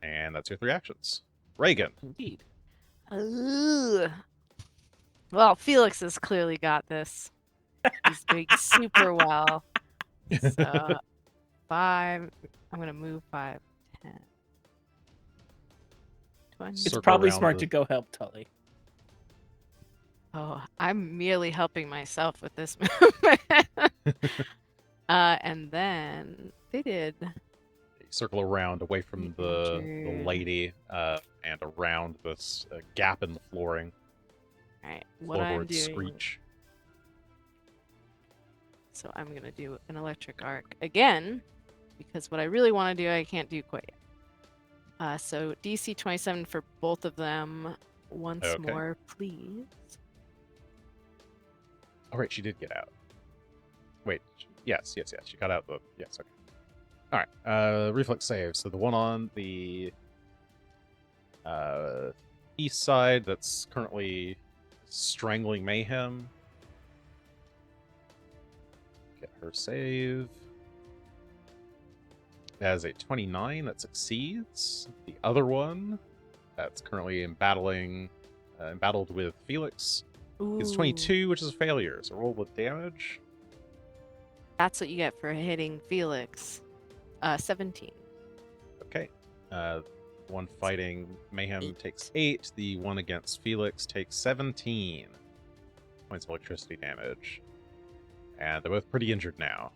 S1: And that's your 3 actions. Regan.
S4: Indeed.
S2: Ugh. Well, Felix has clearly got this. He's doing super well. So 5. I'm gonna move 5, 10, 20.
S4: It's
S1: Circle
S4: probably
S1: around
S4: smart
S1: the-
S4: to go help Tully.
S2: Oh, I'm merely helping myself with this movement. And then they did.
S1: Circle around away from the
S2: Injured.
S1: lady and around this gap in the flooring.
S2: All right, what I'm
S1: Floorboard
S2: doing.
S1: screech.
S2: So I'm gonna do an electric arc again, because what I really want to do, I can't do quite yet. So DC 27 for both of them. Once
S1: Okay.
S2: more, please.
S1: Oh, right, she did get out. Wait, yes. She got out the... Yes, okay. Alright, reflex save. So the one on the east side that's currently strangling Mayhem. Get her save. That is a 29, that succeeds. The other one, that's currently embattled with Felix, is
S2: Ooh,
S1: 22, which is a failure. So roll with damage.
S2: That's what you get for hitting Felix. 17.
S1: Okay. One fighting Mayhem takes 8. The one against Felix takes 17 points of electricity damage. And they're both pretty injured now.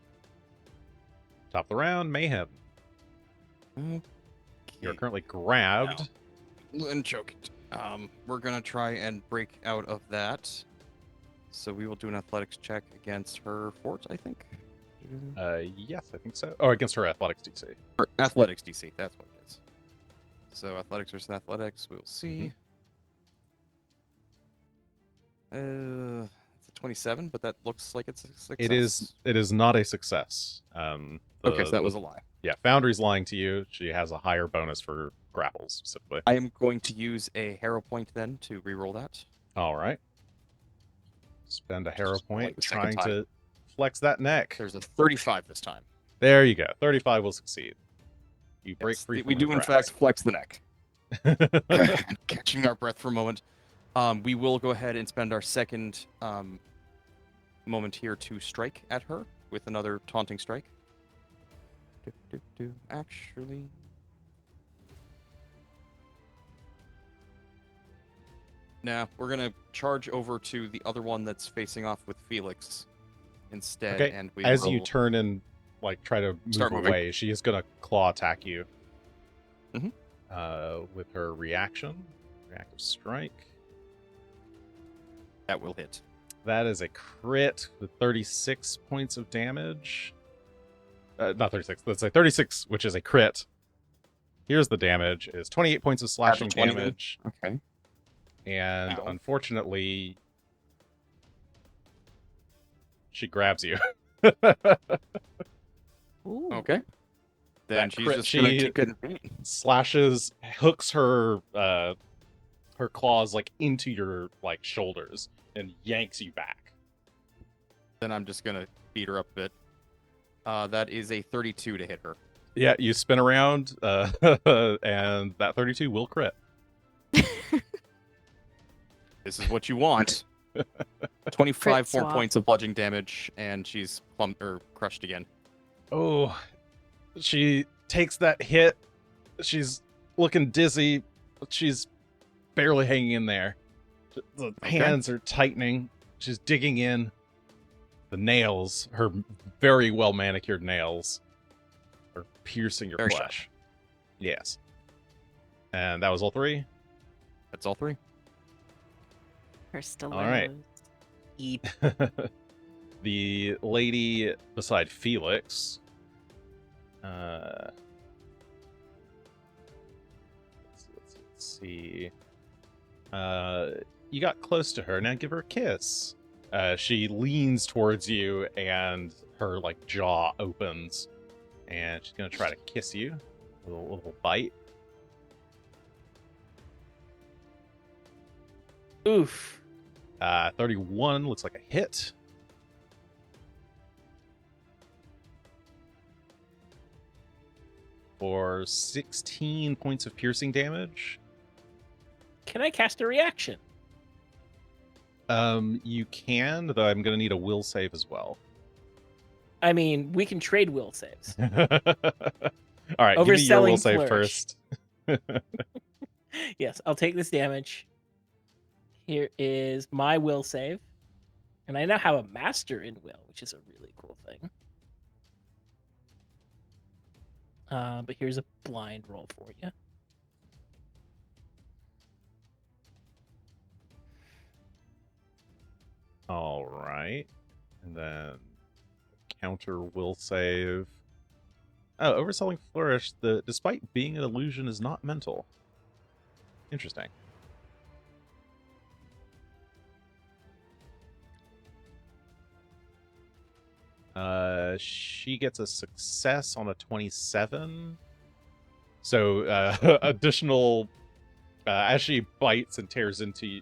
S1: Top of the round, Mayhem. You're currently grabbed.
S3: And choked. We're gonna try and break out of that. So we will do an athletics check against her fort, I think.
S1: Yes, I think so. Oh, against her athletics DC.
S3: Or athletics DC, that's what it is. So athletics versus athletics, we'll see. It's a 27, but that looks like it's a success.
S1: It is not a success.
S3: Okay, so that was a lie.
S1: Yeah, Foundry's lying to you. She has a higher bonus for grapples, specifically.
S3: I am going to use a hero point then to reroll that.
S1: All right. Spend a hero
S3: Like
S1: point
S3: the second
S1: trying
S3: time.
S1: to flex that neck.
S3: There's a 35 this time.
S1: There you go. 35 will succeed. You break
S3: Yes,
S1: free.
S3: we
S1: from
S3: do
S1: the
S3: in fact flex the neck.
S1: grasp.
S3: Catching our breath for a moment. We will go ahead and spend our second moment here to strike at her with another taunting strike. Actually, nah, we're gonna charge over to the other one that's facing off with Felix instead,
S1: Okay,
S3: and we
S1: As
S3: will...
S1: you turn and like try to
S3: Start
S1: move
S3: moving.
S1: away, she is gonna claw attack you.
S3: Mhm.
S1: With her reaction, reactive strike.
S3: that will hit.
S1: That is a crit with 36 points of damage. Not 36. Let's say 36, which is a crit. Here's the damage: is 28 points of slashing
S3: 20 then?
S1: damage,
S3: Okay.
S1: and
S3: Ow.
S1: unfortunately, she grabs you.
S2: Ooh.
S3: Okay. Then
S1: That
S3: she's
S1: crit,
S3: just gonna
S1: she-
S3: keep getting...
S1: Slashes, hooks her her claws like into your like shoulders and yanks you back.
S3: Then I'm just gonna beat her up a bit. That is a 32 to hit her.
S1: Yeah, you spin around, and that 32 will crit.
S3: This is what you want. 25
S2: Crit
S3: more
S2: swap.
S3: points of bludgeoning damage, and she's crushed again.
S1: Oh, she takes that hit. She's looking dizzy, but she's barely hanging in there. The hands are tightening. She's digging in. The nails, her very well manicured nails, are piercing your
S3: Very
S1: flesh. Yes. And that was all three?
S3: That's all three.
S2: Her stilettos.
S1: right.
S4: Eep.
S1: The lady beside Felix. Let's see. You got close to her. Now give her a kiss. She leans towards you, and her like jaw opens, and she's gonna try to kiss you with a little bite.
S4: Oof.
S1: 31 looks like a hit. For 16 points of piercing damage.
S4: Can I cast a reaction?
S1: You can, though I'm gonna need a will save as well.
S4: I mean, we can trade will saves.
S1: All right, give me your will
S4: Overselling
S1: save
S4: flourish.
S1: first.
S4: Yes, I'll take this damage. Here is my will save. And I now have a master in will, which is a really cool thing. But here's a blind roll for you.
S1: All right, and then counter will save. Oh, overselling flourish. Despite being an illusion, is not mental. Interesting. She gets a success on a 27. So additional, as she bites and tears into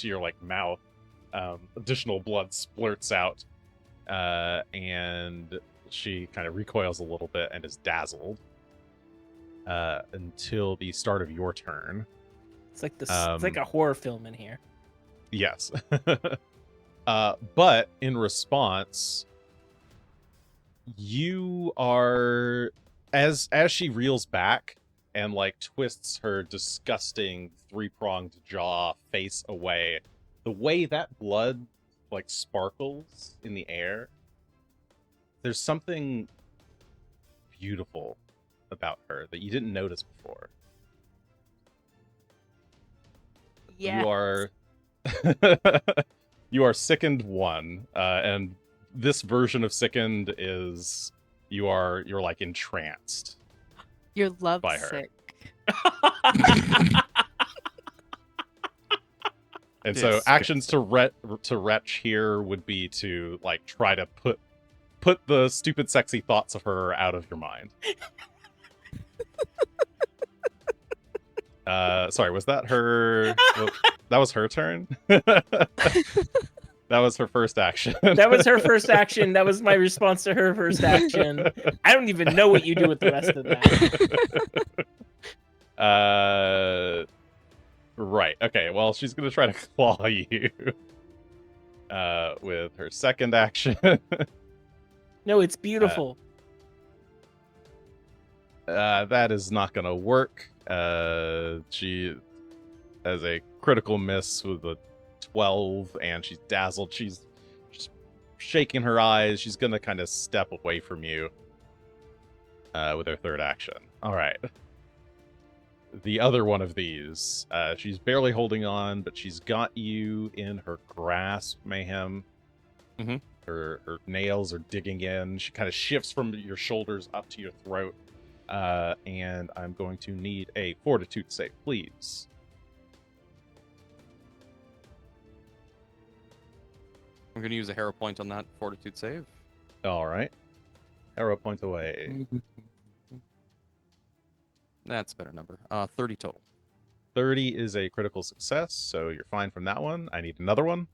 S1: your like mouth, additional blood splurts out, and she kind of recoils a little bit and is dazzled until the start of your turn.
S4: It's like this. It's like a horror film in here.
S1: Yes. But in response, you are as she reels back and like twists her disgusting three-pronged jaw face away, the way that blood like sparkles in the air. There's something beautiful about her that you didn't notice before.
S2: Yeah.
S1: You are sickened 1, and this version of sickened is you're like entranced.
S2: You're
S1: by her.
S2: lovesick.
S1: And so actions to retch here would be to like try to put the stupid sexy thoughts of her out of your mind. Sorry, was that her? Well, that was her turn. That was her first action.
S4: That was her first action. That was my response to her first action. I don't even know what you do with the rest of that.
S1: Right. Okay. Well, she's gonna try to claw you. With her second action.
S4: No, it's beautiful.
S1: That is not gonna work. She has a critical miss with a 12, and she's dazzled. She's just shaking her eyes. She's gonna kind of step away from you with her third action. All right. The other one of these, she's barely holding on, but she's got you in her grasp, Mayhem.
S3: Mm-hmm.
S1: Her nails are digging in. She kind of shifts from your shoulders up to your throat. And I'm going to need a fortitude save, please.
S3: I'm going to use a hero point on that fortitude save.
S1: All right. Arrow point away.
S3: That's a better number. 30 total.
S1: 30 is a critical success, so you're fine from that one. I need another one.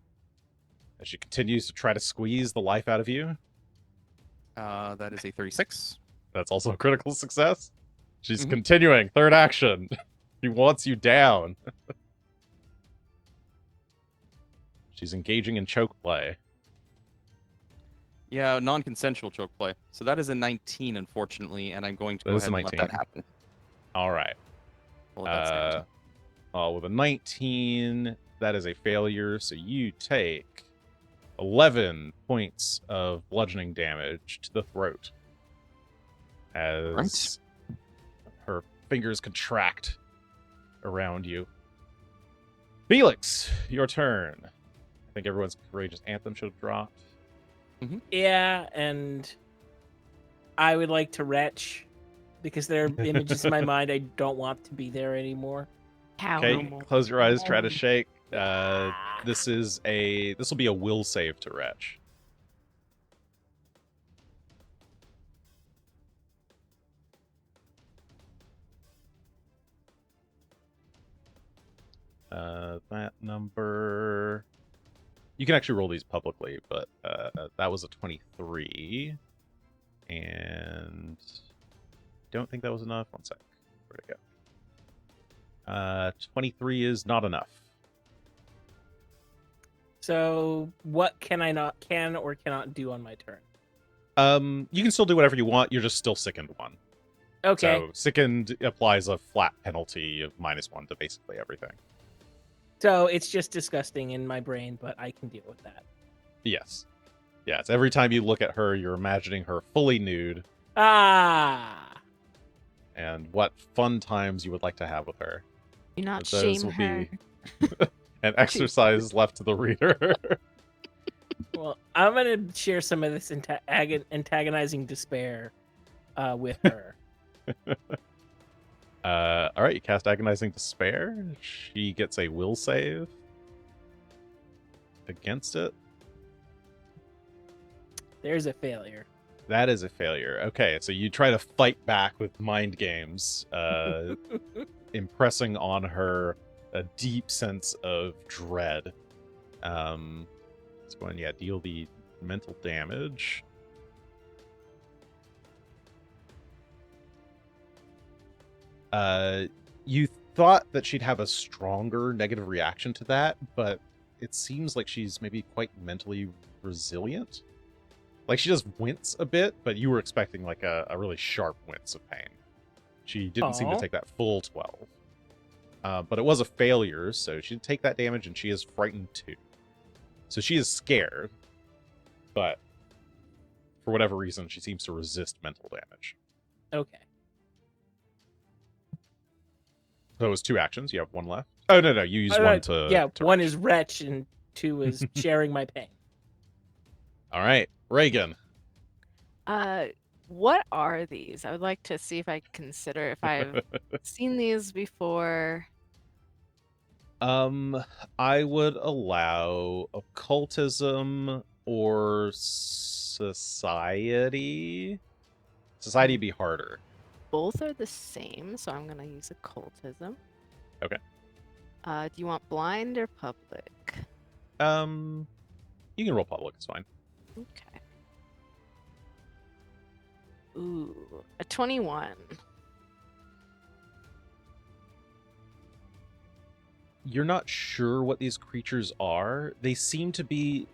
S1: As she continues to try to squeeze the life out of you.
S3: That is a 36.
S1: That's also a critical success. She's continuing. Third action. She wants you down. She's engaging in choke play.
S3: Yeah, non-consensual choke play. So that is a 19, unfortunately, and I'm going to go ahead and let that happen.
S1: All right. With a 19, that is a failure, so you take 11 points of bludgeoning damage to the throat as her fingers contract around you. Felix, your turn. I think everyone's courageous anthem should have dropped.
S4: Yeah, and I would like to retch because there are images in my mind I don't want to be there anymore.
S1: Okay, close your eyes, try to shake. This will be a will save to retch. That number... You can actually roll these publicly, but that was a 23. And... don't think that was enough. One sec. Where'd it go? 23 is not enough.
S4: So what can or cannot do on my turn?
S1: You can still do whatever you want. You're just still sickened 1.
S4: Okay.
S1: So sickened applies a flat penalty of -1 to basically everything.
S4: So it's just disgusting in my brain, but I can deal with that.
S1: Yes. Yeah, it's every time you look at her, you're imagining her fully nude.
S4: Ah.
S1: And what fun times you would like to have with her.
S2: Do not
S1: Those
S2: shame
S1: will
S2: her.
S1: be an exercise left to the reader.
S4: Well, I'm going to share some of this antagonizing despair with her.
S1: All right, you cast Agonizing Despair. She gets a will save against it.
S4: There's a failure.
S1: That is a failure. Okay, so you try to fight back with mind games, impressing on her a deep sense of dread. Let's go and deal the mental damage. You thought that she'd have a stronger negative reaction to that, but it seems like she's maybe quite mentally resilient. Like, she does wince a bit, but you were expecting like a really sharp wince of pain. She didn't seem to take that full 12. But it was a failure, so she did take that damage, and she is frightened too. So she is scared, but for whatever reason, she seems to resist mental damage.
S4: Okay.
S1: So it was 2 actions. You have 1 left. Oh, no, you use 1 to...
S4: Yeah,
S1: to
S4: 1
S1: retch.
S4: is retch and 2 is sharing my pain.
S1: All right, Regan.
S2: What are these? I would like to see if I consider if I've seen these before.
S1: I would allow occultism or society. Society be harder.
S2: Both are the same, so I'm gonna use occultism.
S1: Okay.
S2: Do you want blind or public?
S1: You can roll public. It's fine.
S2: Okay. Ooh, a 21.
S1: You're not sure what these creatures are. They seem to be...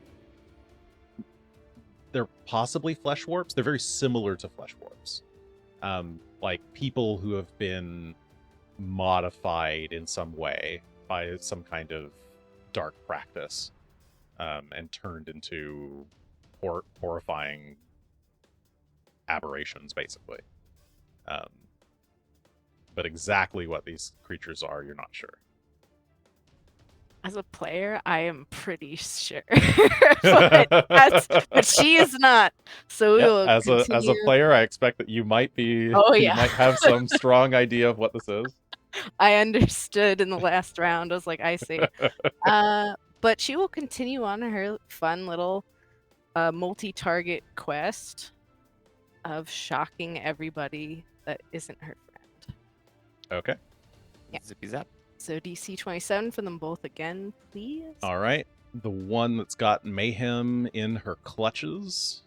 S1: They're possibly flesh warps. They're very similar to flesh warps. Like people who have been modified in some way by some kind of dark practice, and turned into horrifying aberrations, basically. But exactly what these creatures are, you're not sure.
S2: As a player, I am pretty sure, but she is not. So we will
S1: As a
S2: continue.
S1: player, I expect that you might be.
S2: Oh,
S1: You
S2: yeah.
S1: might have some strong idea of what this is.
S2: I understood in the last round. I was like, I see. But she will continue on her fun little multi-target quest of shocking everybody that isn't her friend.
S1: Okay.
S2: Yeah.
S3: Zippy zap.
S2: So DC 27 for them both again, please.
S1: All right. The one that's got Mayhem in her clutches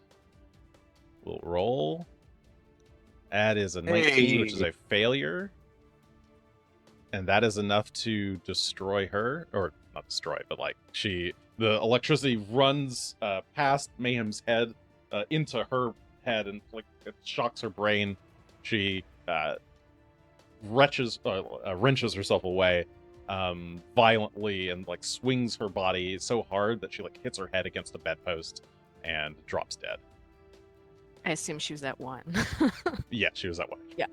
S1: will roll. That is a 19, which is a failure. And that is enough to destroy her. Or not destroy, but like the electricity runs past Mayhem's head into her head and like it shocks her brain. She wrenches herself away violently and like swings her body so hard that she like hits her head against a bedpost and drops dead.
S2: I assume she was at 1.
S1: Yeah, she was that one.
S2: Yeah.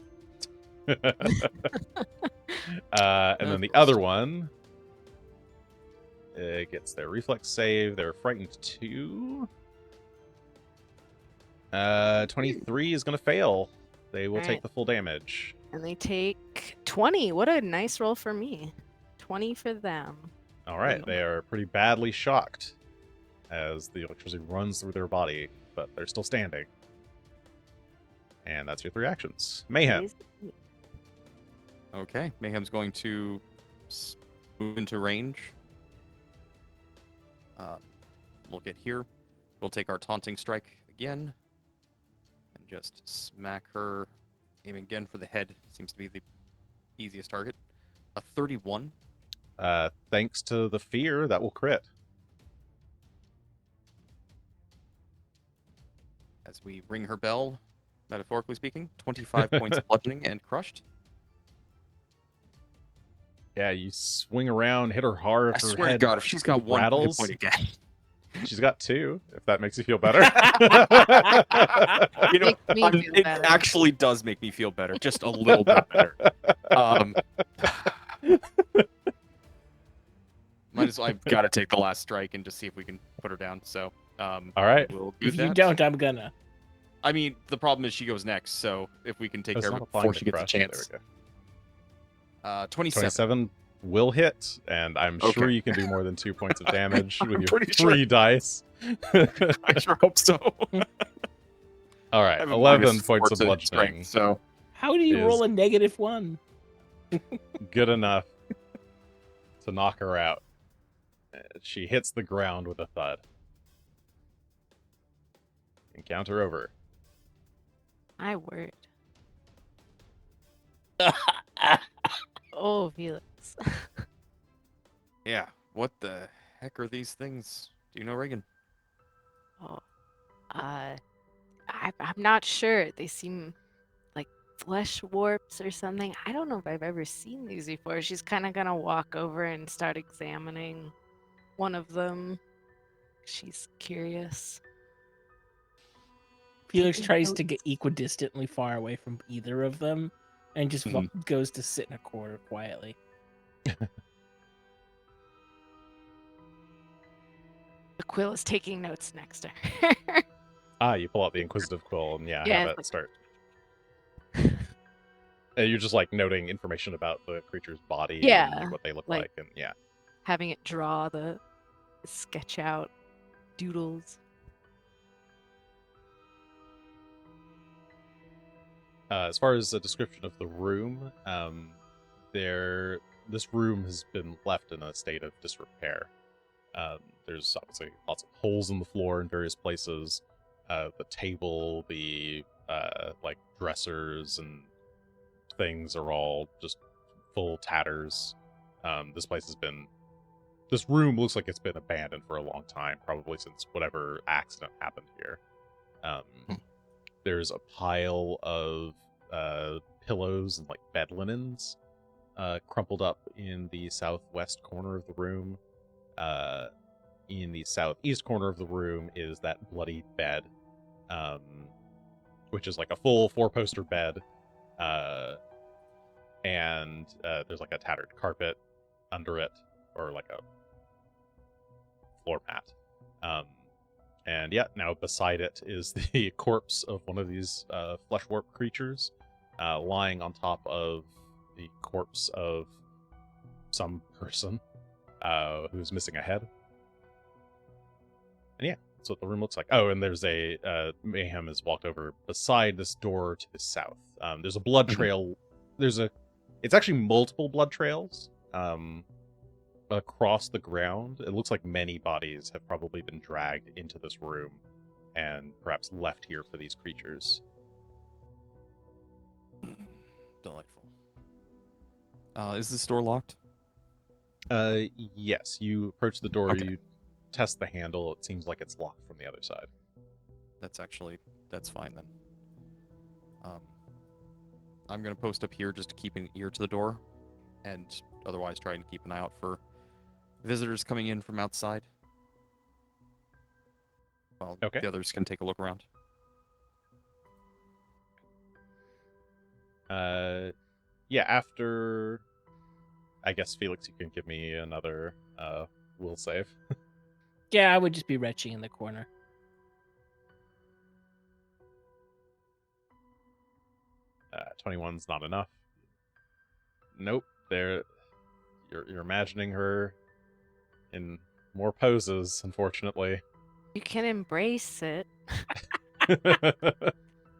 S1: And then the other one gets their reflex save. They're frightened 2. 23 is going to fail. They will take
S2: Alright.
S1: the full damage.
S2: And they take 20. What a nice roll for me. 20 for them.
S1: All right, they are pretty badly shocked as the electricity runs through their body, but they're still standing. And that's your 3 actions. Mayhem.
S3: Okay, Mayhem's going to move into range. We'll get here. We'll take our taunting strike again. And just smack her. Aiming again for the head. Seems to be the easiest target. A 31.
S1: Thanks to the fear, that will crit.
S3: As we ring her bell, metaphorically speaking, 25 points of bludgeoning and crushed.
S1: Yeah, you swing around, hit her hard.
S3: I
S1: Her
S3: swear to
S1: head
S3: God, if she's got 1 hit
S1: rattles.
S3: point again.
S1: She's got 2, if that makes you feel better.
S3: You know,
S2: Makes me feel
S3: it
S2: better.
S3: actually does make me feel better, just a little bit better. Might as well. I've got to take the last strike and just see if we can put her down. So,
S1: All right.
S3: we'll do
S4: If you
S3: that.
S4: don't, I'm gonna.
S3: I mean, the problem is she goes next. So if we can take
S1: That's
S3: care of
S1: not
S3: it
S1: applying
S3: before
S1: to
S3: she gets a
S1: crush.
S3: chance.
S1: There we go.
S3: 27.
S1: 27 will hit, and I'm
S3: Okay.
S1: sure you can do more than 2 points of damage
S3: I'm
S1: with your
S3: pretty sure.
S1: 3 dice.
S3: I sure hope so.
S1: All
S3: I
S1: right,
S3: have a
S1: 11
S3: minus
S1: points of
S3: 4 to
S1: bludgeoning.
S3: strength, so
S4: How do you
S1: Is-
S4: roll a -1?
S1: Good enough to knock her out. She hits the ground with a thud. Encounter over.
S2: My word. Oh, Felix.
S3: yeah. What the heck are these things? Do you know, Regan?
S2: Oh, I'm not sure. They seem like flesh warps or something. I don't know if I've ever seen these before. She's kind of gonna walk over and start examining one of them. She's curious.
S4: Felix
S2: Taking
S4: tries to
S2: notes.
S4: get equidistantly far away from either of them and just goes to sit in a corner quietly.
S2: The quill is taking notes next to her.
S1: You pull out the Inquisitive Quill and
S2: Yeah,
S1: have
S2: it's
S1: it
S2: like-
S1: start. You're just like noting information about the creature's body
S2: Yeah,
S1: and what they look
S2: like-
S1: like, and yeah.
S2: Having it draw the sketch out doodles.
S1: As far as a description of the room, this room has been left in a state of disrepair. There's obviously lots of holes in the floor in various places. The table, the like dressers and things are all just full tatters. This room looks like it's been abandoned for a long time, probably since whatever accident happened here. There's a pile of pillows and like bed linens crumpled up in the southwest corner of the room. In the southeast corner of the room is that bloody bed, which is like a full 4-poster bed. And there's like a tattered carpet under it, or like a floor mat. And yeah, now beside it is the corpse of one of these flesh warp creatures, lying on top of the corpse of some person who's missing a head. And yeah, that's what the room looks like. Oh, and there's a Mayhem has walked over beside this door to the south. There's a blood trail. It's actually multiple blood trails across the ground. It looks like many bodies have probably been dragged into this room and perhaps left here for these creatures.
S3: Delightful. Is this door locked?
S1: Yes, you approach the door,
S3: Okay.
S1: you test the handle, it seems like it's locked from the other side.
S3: That's fine then. I'm gonna post up here just to keep an ear to the door, and otherwise try and keep an eye out for visitors coming in from outside. While
S1: Okay.
S3: the others can take a look around.
S1: Yeah, after I guess Felix, you can give me another will save.
S4: Yeah, I would just be retching in the corner.
S1: 21's not enough. Nope. You're imagining her in more poses, unfortunately.
S2: You can embrace it.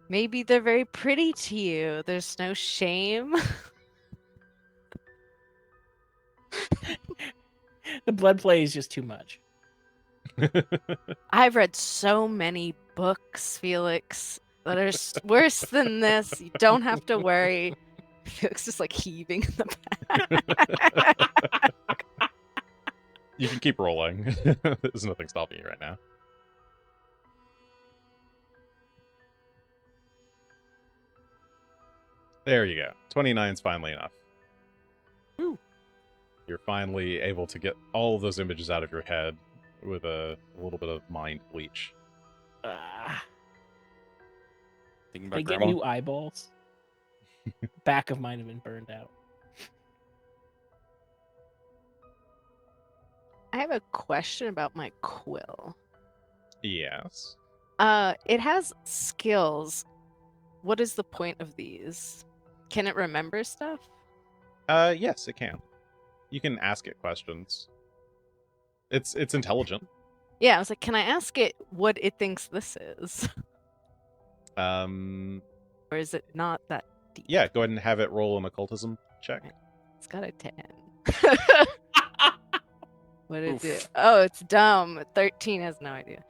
S2: Maybe they're very pretty to you. There's no shame.
S4: The blood play is just too much.
S2: I've read so many books, Felix, that are worse than this. You don't have to worry. Felix is like heaving in the back.
S1: You can keep rolling. There's nothing stopping you right now. There you go. 29's finally enough.
S4: Woo.
S1: You're finally able to get all of those images out of your head with a little bit of mind bleach.
S3: Thinking
S4: Can I
S3: about
S4: get
S3: grandma.
S4: new eyeballs? Back of mine have been burned out.
S2: I have a question about my quill.
S1: Yes.
S2: It has skills. What is the point of these? Can it remember stuff?
S1: Yes, it can. You can ask it questions. It's intelligent.
S2: Yeah, I was like, can I ask it what it thinks this is? Or is it not that deep?
S1: Yeah, go ahead and have it roll an occultism check.
S2: It's got a 10. What did it do? Oh, it's dumb. 13 has no idea.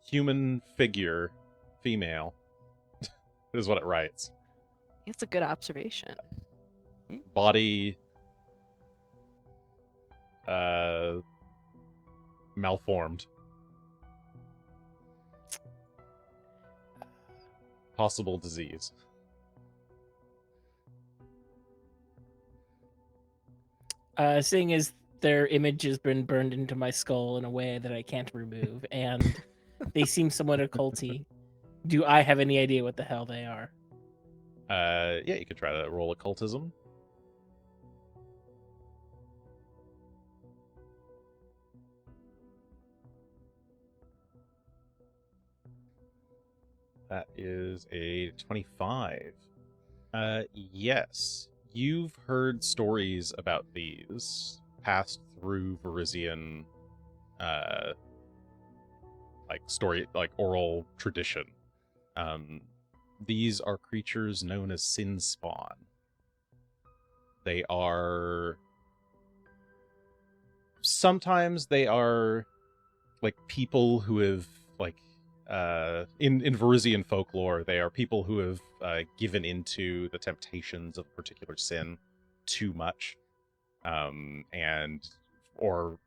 S1: Human figure, female, is what it writes.
S2: It's a good observation.
S1: Body, malformed. Possible disease.
S4: Seeing as their image has been burned into my skull in a way that I can't remove, and they seem somewhat occulty. Do I have any idea what the hell they are?
S1: Yeah, you could try to roll occultism. That is a 25. Yes, you've heard stories about these passed through Verizian, like oral tradition. These are creatures known as Sin Spawn. They are... Sometimes they are like people who have in Verizian folklore, they are people who have given into the temptations of a particular sin too much, or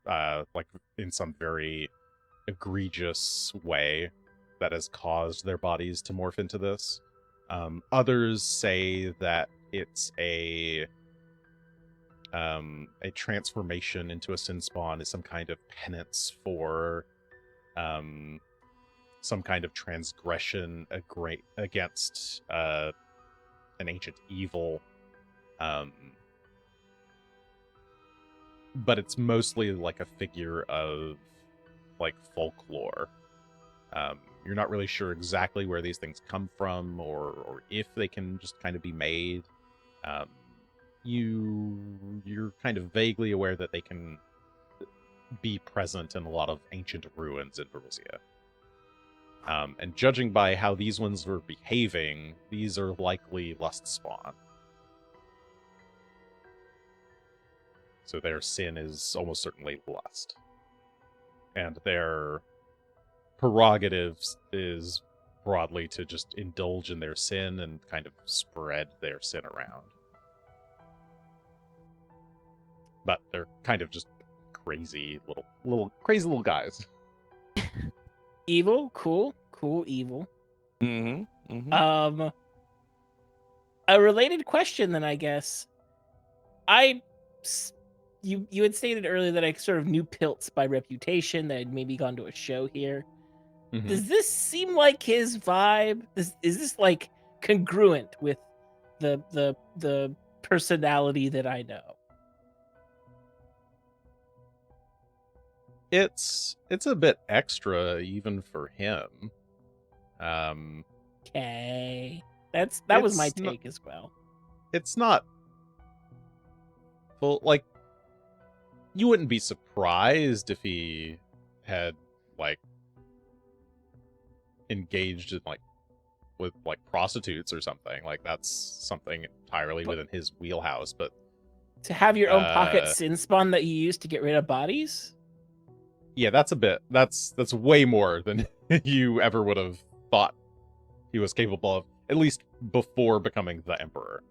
S1: in some very egregious way that has caused their bodies to morph into this. Others say that it's a transformation into a sin spawn is some kind of penance for some kind of transgression against an ancient evil. But it's mostly like a figure of like folklore. You're not really sure exactly where these things come from or if they can just kind of be made. You're kind of vaguely aware that they can be present in a lot of ancient ruins in Verizia. And judging by how these ones were behaving, these are likely lust spawn. So their sin is almost certainly lust. And their prerogatives is broadly to just indulge in their sin and kind of spread their sin around. But they're kind of just crazy crazy little guys.
S4: Evil, cool, evil.
S3: Mm-hmm. Mm-hmm.
S4: A related question then, I guess. You had stated earlier that I sort of knew Pilts by reputation, that I'd maybe gone to a show here.
S1: Mm-hmm.
S4: Does this seem like his vibe? Is this like congruent with the personality that I know?
S1: It's a bit extra even for him.
S4: Okay. That was my
S1: It's
S4: take as well.
S1: It's not full, like, you wouldn't be surprised if he had engaged in with prostitutes or something. Like, that's something entirely within his wheelhouse. But
S4: to have your own pocket sin spawn that you use to get rid of bodies?
S1: Yeah, that's way more than you ever would have thought he was capable of, at least before becoming the Emperor.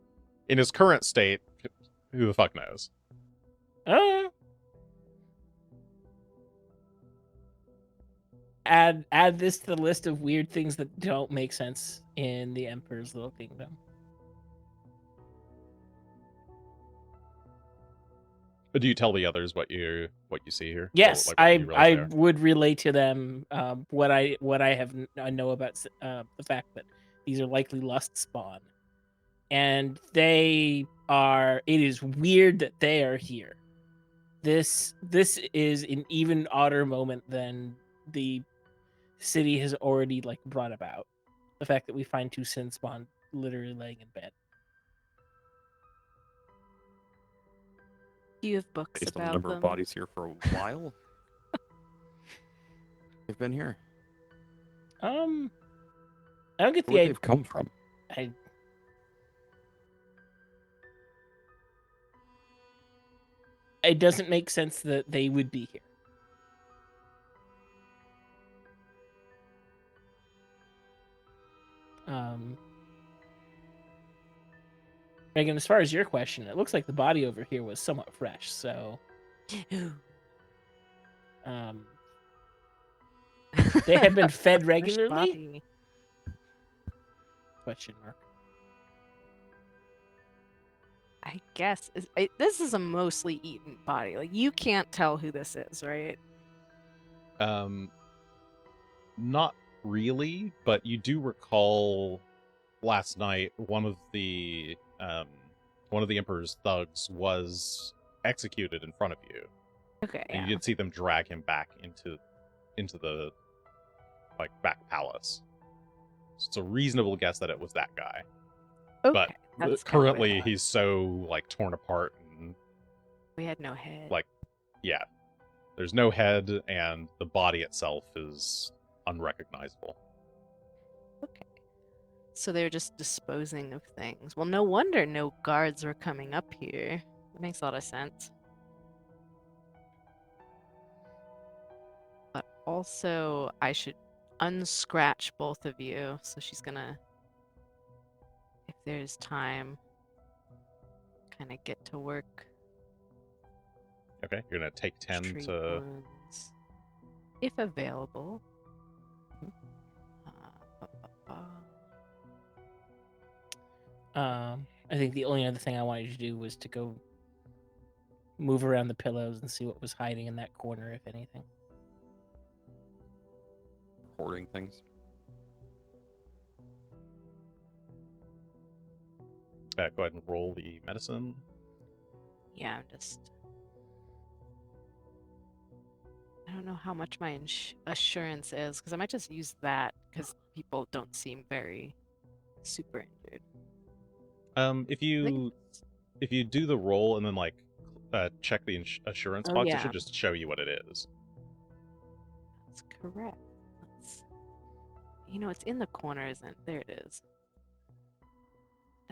S1: In his current state, who the fuck knows?
S4: Add this to the list of weird things that don't make sense in the Emperor's Little Kingdom.
S1: But do you tell the others what you see here?
S4: Yes,
S1: What
S4: I
S1: you realize there?
S4: would relay to them what I know about the fact that these are likely lust spawn, and they are. It is weird that they are here. This is an even odder moment than the city has already brought about. The fact that we find two sin spawn literally laying in bed.
S2: Do you have books
S3: Based on the
S2: about
S3: number
S2: them?
S3: of bodies here for a while. They've been here.
S4: I don't get the
S3: Where
S4: idea.
S3: they've come from.
S4: It doesn't make sense that they would be here. Regan, as far as your question, it looks like the body over here was somewhat fresh, so they have been fed regularly? Question mark.
S2: I guess this is a mostly eaten body. Like you can't tell who this is, right?
S1: Not really, but you do recall last night one of the Emperor's thugs was executed in front of you.
S2: Okay.
S1: And
S2: Yeah.
S1: you did see them drag him back into the back palace. So it's a reasonable guess that it was that guy.
S2: Okay.
S1: But
S2: that's kinda what I
S1: currently
S2: thought.
S1: he's so torn apart and
S2: We had no head.
S1: yeah. There's no head and the body itself is unrecognizable.
S2: Okay. So they were just disposing of things. Well, no wonder no guards were coming up here. That makes a lot of sense. But also, I should unscratch both of you. So she's gonna, if there's time, kind of get to work.
S1: Okay, you're gonna take 10
S2: Treat
S1: to
S2: wounds, if available.
S4: I think the only other thing I wanted to do was to go move around the pillows and see what was hiding in that corner, if anything.
S3: Hoarding things.
S1: go ahead and roll the medicine.
S2: Yeah, I'm just. I don't know how much my assurance is because I might just use that because people don't seem very super injured.
S1: If you do the roll and then check the assurance
S2: Oh,
S1: box,
S2: yeah.
S1: it should just show you what it is.
S2: That's correct. It's in the corner, isn't it? There it is.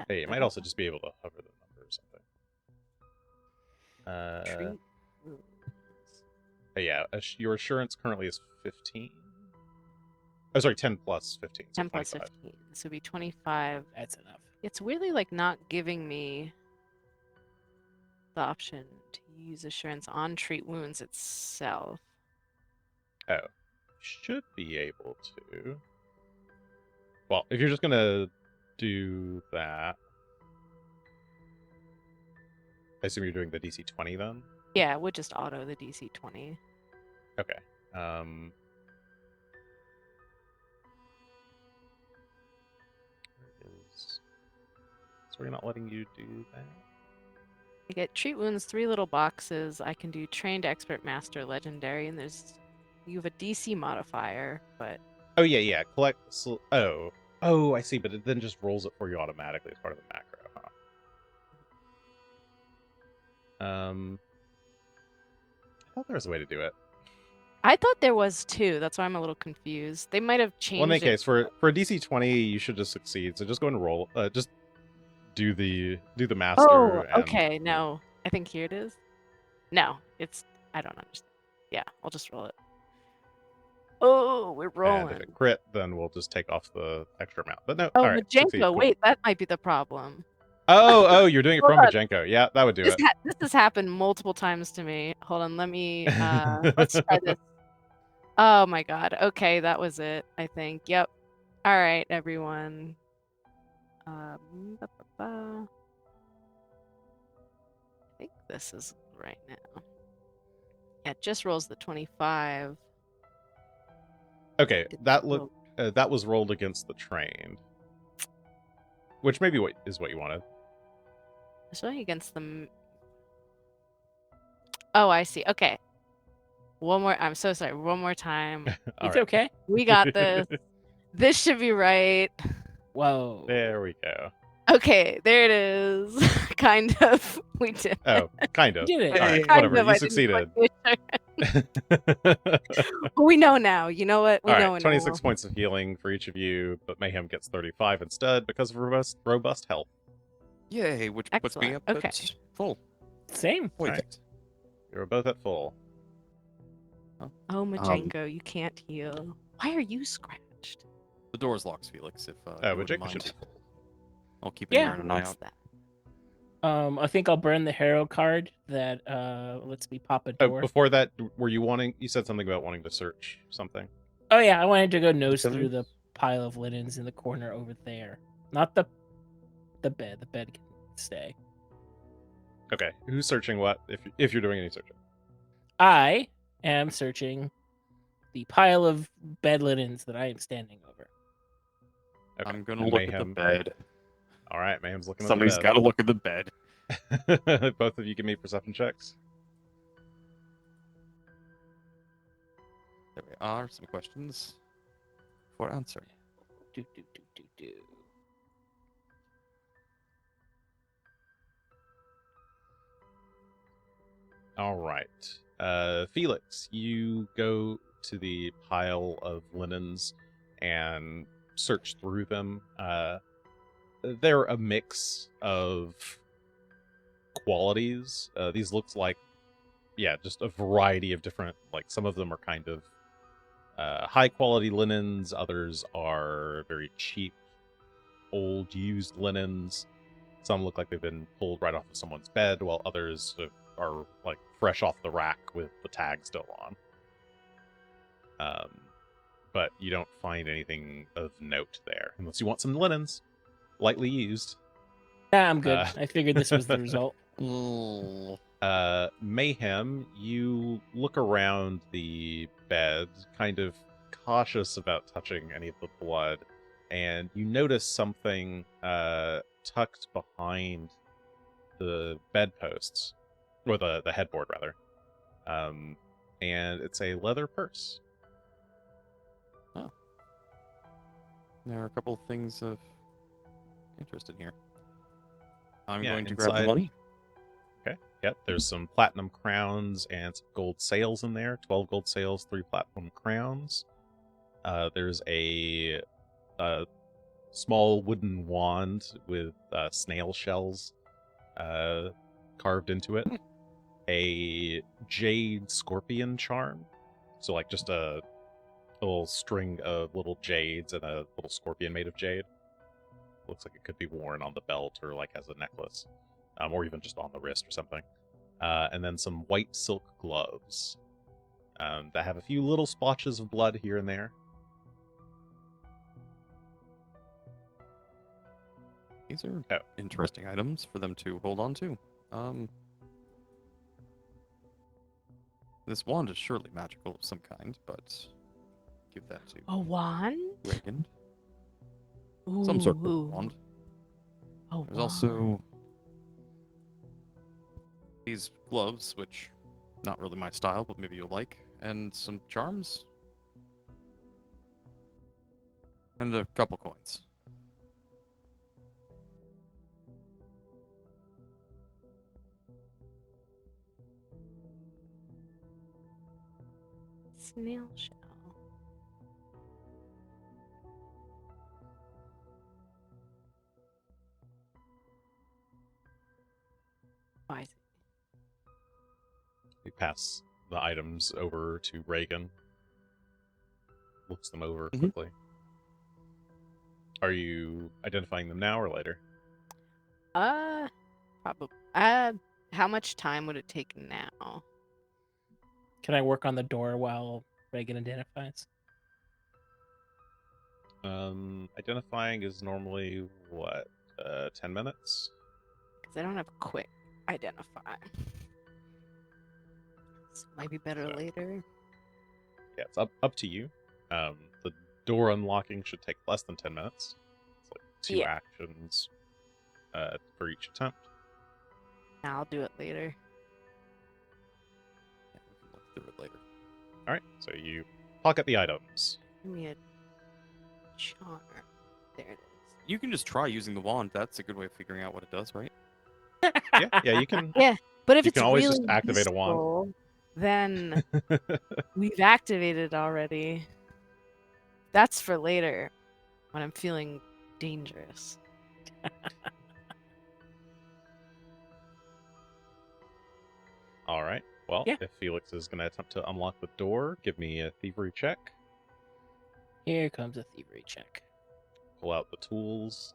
S1: Hey, you might also just be able to hover the number or something.
S2: Treat.
S1: Yeah, your assurance currently is 15. Oh, sorry, 10 plus 15. So
S2: 10 plus
S1: 25.
S2: 15. So it'd be 25.
S4: That's enough.
S2: It's weirdly not giving me the option to use assurance on treat wounds itself.
S1: Oh, should be able to. Well, if you're just gonna do that, I assume you're doing the DC 20 then.
S2: Yeah, it would just auto the DC 20.
S1: Okay. So we're not letting you do that.
S2: I get treat wounds, 3 little boxes. I can do trained expert master legendary, and you have a DC modifier, but
S1: Oh yeah. Collect. Oh, I see. But it then just rolls it for you automatically as part of the macro. Huh? I thought there was a way to do it.
S2: I thought there was too. That's why I'm a little confused. They might have changed.
S1: Well, in any
S2: it.
S1: case, for a DC 20, you should just succeed. So just go and roll. Just do the master.
S2: Oh,
S1: and...
S2: okay. No, I think here it is. No, I don't understand. Yeah, I'll just roll it. Oh, we're rolling.
S1: And if it crit, then we'll just take off the extra amount. But no,
S2: Oh,
S1: all right.
S2: Majenko.
S1: Succeed, cool.
S2: Wait, that might be the problem.
S1: Oh, you're doing it
S2: Hold
S1: from
S2: on.
S1: Majenko. Yeah, that would do
S2: This
S1: it.
S2: this has happened multiple times to me. Hold on, let me. Let's try this. Oh my god. Okay, that was it. I think. Yep. All right, everyone. I think this is right now. Yeah, it just rolls the 25.
S1: Okay, that was rolled against the trained, which maybe is what you wanted.
S2: It's only against the. Oh, I see. Okay. One more. I'm so sorry. One more time.
S4: It's okay.
S2: We got this. This should be right.
S4: Whoa.
S1: There we go.
S2: Okay, there it is. Kind of. We did.
S1: Oh, kind of.
S4: Did it.
S1: All right,
S2: Kind
S1: whatever.
S2: of,
S1: You
S2: I didn't
S1: succeeded.
S2: quite do it. We know now. You know what? We
S1: All
S2: know
S1: right,
S2: now.
S1: 26 points of healing for each of you, but Mayhem gets 35 instead because of robust health.
S3: Yay, which puts me
S2: Excellent.
S3: up
S2: Okay.
S3: at full.
S4: Same.
S3: Wait.
S1: Alright. You're both at full.
S2: Oh, Majenko, you can't heal. Why are you scratched?
S3: The door's locked, Felix. If
S1: Oh,
S3: you
S1: but
S3: wouldn't
S1: Jacob
S3: mind.
S1: should be full.
S3: I'll keep
S4: Yeah.
S3: an eye
S2: What's
S3: out.
S2: that?
S4: I think I'll burn the hero card that lets me pop a
S1: Oh,
S4: door.
S1: before that, you said something about wanting to search something.
S4: Oh yeah, I wanted to go nose
S3: Something?
S4: through the pile of linens in the corner over there. Not the bed. The bed can stay.
S1: Okay, who's searching what? If you're doing any searching.
S4: I am searching the pile of bed linens that I am standing over.
S1: Okay.
S5: I'm gonna
S1: and
S5: look at the
S1: Mayhem.
S5: bed.
S1: All right, Mayhem's looking
S5: Somebody's
S1: at
S5: got to look at the bed.
S1: the bed. Both of you give me perception checks.
S3: There we are. Some questions for answer.
S4: Do, do, do, do, do.
S1: All right. Felix, you go to the pile of linens and search through them. They're a mix of qualities. These looks like, yeah, just a variety of different, like some of them are kind of high quality linens, others are very cheap, old used linens. Some look like they've been pulled right off of someone's bed, while others are like fresh off the rack with the tag still on. But you don't find anything of note there, unless you want some linens, lightly used.
S4: Nah, I'm good.
S1: Uh,
S4: I figured this was the result.
S1: Mayhem, you look around the bed, kind of cautious about touching any of the blood, and you notice something tucked behind the bedposts, or the headboard rather, and it's a leather purse.
S3: There are a couple of things of interest in here. I'm
S1: Yeah,
S3: going to grab the
S1: inside-
S3: money.
S1: Yep, there's some platinum crowns and some gold sails in there. 12 gold sails, 3 platinum crowns. There's a small wooden wand with snail shells carved into it. A jade scorpion charm. So like just a little string of little jades and a little scorpion made of jade. Looks like it could be worn on the belt or like as a necklace. Or even just on the wrist or something. And then some white silk gloves that have a few little splotches of blood here and there.
S3: These are interesting items for them to hold on to. This wand is surely magical of some kind, but give that to
S2: A wand?
S3: Regan.
S2: Ooh,
S3: Some sort of wand.
S2: A
S3: There's also these gloves, which not really my style, but maybe you'll like, and some charms, and a couple coins.
S2: snail shell. Why is it?
S1: We pass the items over to Regan. Looks them over
S3: Mhm.
S1: quickly. Are you identifying them now or later?
S2: Probably. How much time would it take now?
S4: Can I work on the door while Regan identifies?
S1: Identifying is normally what, 10 minutes?
S2: Because I don't have quick identify. This might be better
S1: So-
S2: later.
S1: Yeah, it's up to you. The door unlocking should take less than 10 minutes. It's like 2
S2: Yeah.
S1: actions for each attempt.
S2: I'll do it later.
S3: Yeah, we can look through it later.
S1: All right, so you pocket the items.
S2: Give me a charm. There it is.
S3: You can just try using the wand. That's a good way of figuring out what it does, right?
S1: Yeah, you can.
S2: But if
S1: You
S2: it's
S1: can always
S2: really
S1: just activate a wand.
S2: useful, then we've activated already. That's for later, when I'm feeling dangerous.
S1: All right. Well,
S4: Yeah.
S1: if Felix is going to attempt to unlock the door, give me a thievery check.
S4: Here comes a thievery check.
S1: Pull out the tools.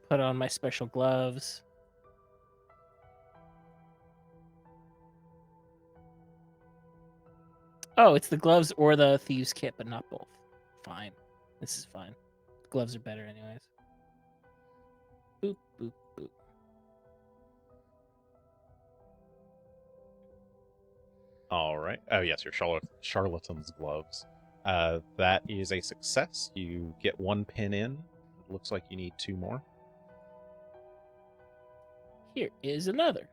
S4: Put on my special gloves. Oh, it's the gloves or the thieves kit, but not both. Fine. This is fine. The gloves are better anyways. Boop, boop, boop.
S1: All right. Oh, yes, your charlatan's gloves. That is a success. You get 1 pin in. Looks like you need 2 more.
S4: Here is another.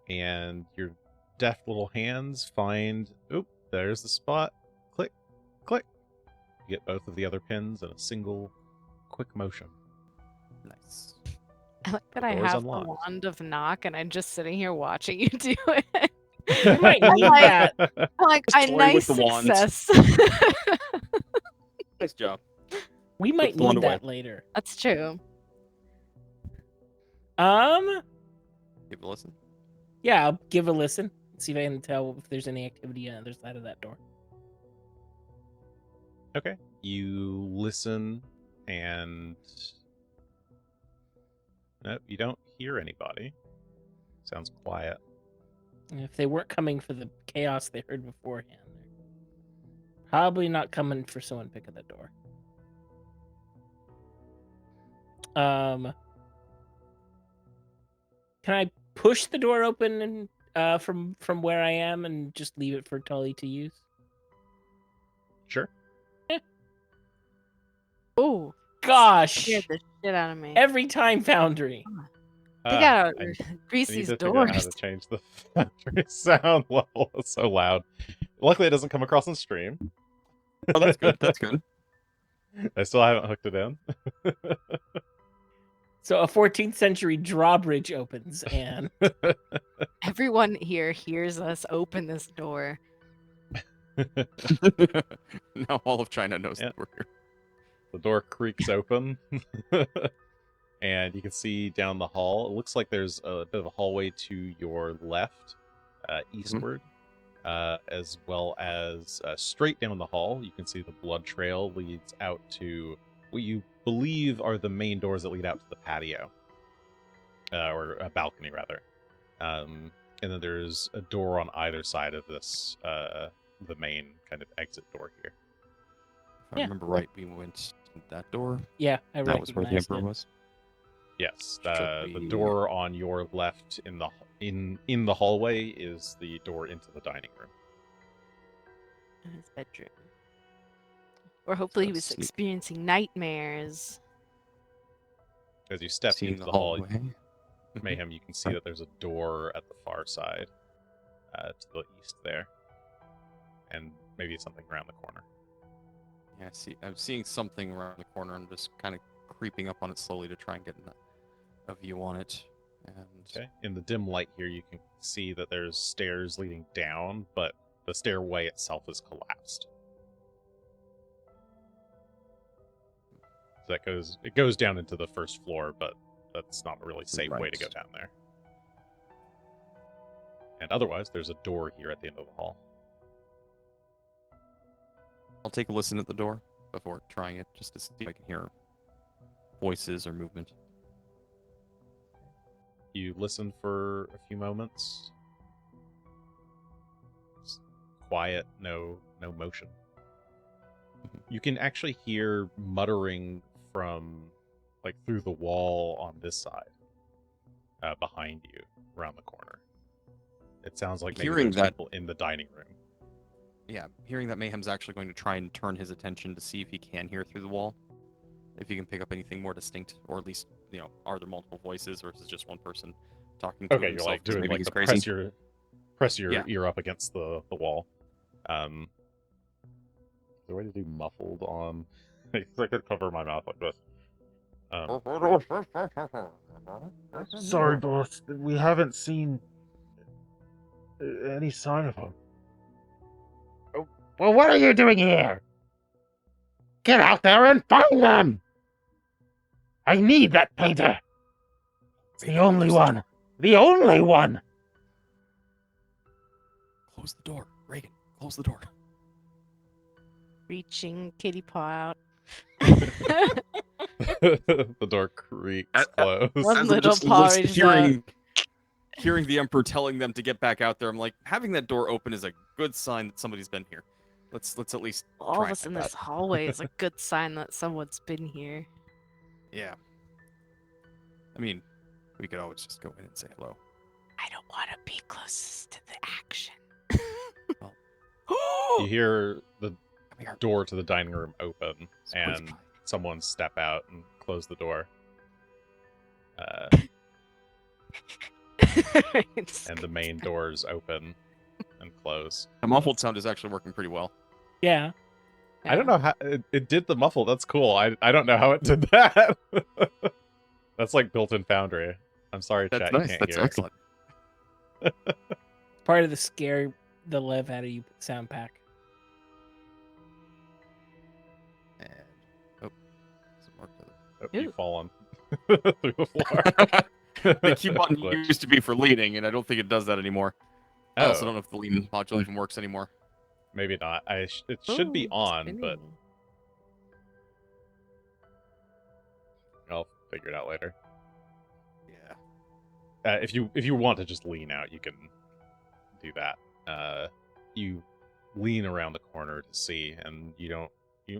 S1: And your deft little hands find... Oop, there's the spot. Click, click. You get both of the other pins in a single quick motion.
S3: Nice.
S2: I like that
S1: The
S2: I
S1: door's
S2: have the
S1: unlocked.
S2: wand of knock and I'm just sitting here watching you do it.
S4: You might need
S2: like-
S4: that.
S2: I'm like,
S3: Just
S2: a
S3: toy
S2: nice
S3: with the wand.
S2: success.
S3: Nice job.
S4: We might
S3: the wand
S4: need
S3: away.
S4: that later.
S2: That's true.
S3: Give it a listen.
S4: Yeah, I'll give a listen. See if I can tell if there's any activity on the other side of that door.
S1: Okay. You listen and... Nope, you don't hear anybody. Sounds quiet.
S4: And if they weren't coming for the chaos they heard beforehand, they're probably not coming for someone to pick at the door. Can I push the door open and from where I am and just leave it for Tully to use?
S1: Sure.
S2: Oh,
S4: Gosh,
S2: scared the shit out of me.
S4: every time Foundry.
S2: They got
S1: I need
S2: Greasy's
S1: to figure out how
S2: doors.
S1: to change the factory sound level. It's so loud. Luckily, it doesn't come across on stream.
S3: Oh, that's good. That's good.
S1: I still haven't hooked it in.
S4: So a 14th century drawbridge opens, and
S2: Everyone here hears us open this door.
S3: Now all of China knows
S1: Yeah.
S3: that we're here.
S1: The door creaks open, and you can see down the hall. It looks like there's a bit of a hallway to your left, eastward, as well as straight down the hall. You can see the blood trail leads out to what you believe are the main doors that lead out to the patio, or a balcony rather. And then there's a door on either side of this, the main kind of exit door here.
S3: If I
S4: Yeah.
S3: remember right, we went to that door.
S4: yeah, I
S3: That was where the
S4: recognized
S3: Emperor
S4: it.
S3: was.
S1: Yes,
S3: Should
S1: the
S3: we-
S1: door on your left in the hallway is the door into the dining room.
S2: In his bedroom. Or hopefully he was
S3: Let's see.
S2: experiencing nightmares.
S1: As you step
S3: Seeing
S1: into the hall,
S3: hallway.
S1: Mayhem, you can see that there's a door at the far side, to the east there, and maybe something around the corner.
S3: Yeah, I'm seeing something around the corner. I'm just kind of creeping up on it slowly to try and get a view on it. And
S1: Okay. In the dim light here, you can see that there's stairs leading down, but the stairway itself is collapsed. So it goes down into the first floor, but that's not a really safe way to go
S3: Right.
S1: down there. And otherwise, there's a door here at the end of the hall.
S3: I'll take a listen at the door before trying it, just to see if I can hear voices or movement.
S1: You listen for a few moments. It's quiet, no motion. You can actually hear muttering from like through the wall on this side, behind you, around the corner. It sounds like maybe
S3: Hearing
S1: there's
S3: that-
S1: people in the dining room.
S3: Yeah, hearing that Mayhem's actually going to try and turn his attention to see if he can hear through the wall. If he can pick up anything more distinct, or at least, are there multiple voices, or is it just one person talking to
S1: Okay, you're
S3: himself?
S1: like
S3: 'cause
S1: doing
S3: maybe
S1: like
S3: he's
S1: the
S3: crazy.
S1: press your
S3: Yeah.
S1: ear up against the wall. Is there a way to do muffled on? I could cover my mouth like this.
S6: Sorry, boss. We haven't seen any sign of him. Well, what are you doing here? Get out there and find them! I need that painter. It's the only one. The only one.
S3: Close the door, Regan. Close the door.
S2: Reaching kitty paw out.
S1: The door creaks closed.
S2: One
S3: As I'm
S2: little
S3: just
S2: paw reaches
S3: hearing the Emperor telling them to get back out there, I'm like, having that door open is a good sign that somebody's been here. Let's at least
S2: All
S3: try
S2: of us
S3: and
S2: in
S3: get
S2: this
S3: that.
S2: hallway is a good sign that someone's been here.
S3: Yeah. I mean, We could always just go in and say hello.
S2: I don't want to be closest to the action.
S1: You hear the
S3: Come here.
S1: door to the dining room open,
S3: Squeeze
S1: and
S3: pie.
S1: someone step out and close the door. And the main doors open and close.
S3: The muffled sound is actually working pretty well.
S4: Yeah.
S1: I don't know how it did the muffle. That's cool. I don't know how it did that. That's like built-in Foundry. I'm sorry,
S3: That's
S1: chat.
S3: nice.
S1: You can't
S3: That's
S1: hear.
S3: excellent.
S4: Part of the scare the live out of you sound pack.
S3: And some more to
S1: Oh,
S2: Ew.
S1: you've fallen through the floor.
S3: the key button
S1: Glitch.
S3: used to be for leading, and I don't think it does that anymore. I also
S1: Oh,
S3: don't know if the lean modulation works anymore.
S1: maybe not. It should be
S2: Ooh,
S1: on, but
S2: spinning.
S1: I'll figure it out later.
S3: Yeah.
S1: If you want to just lean out, you can do that. You lean around the corner to see, and you don't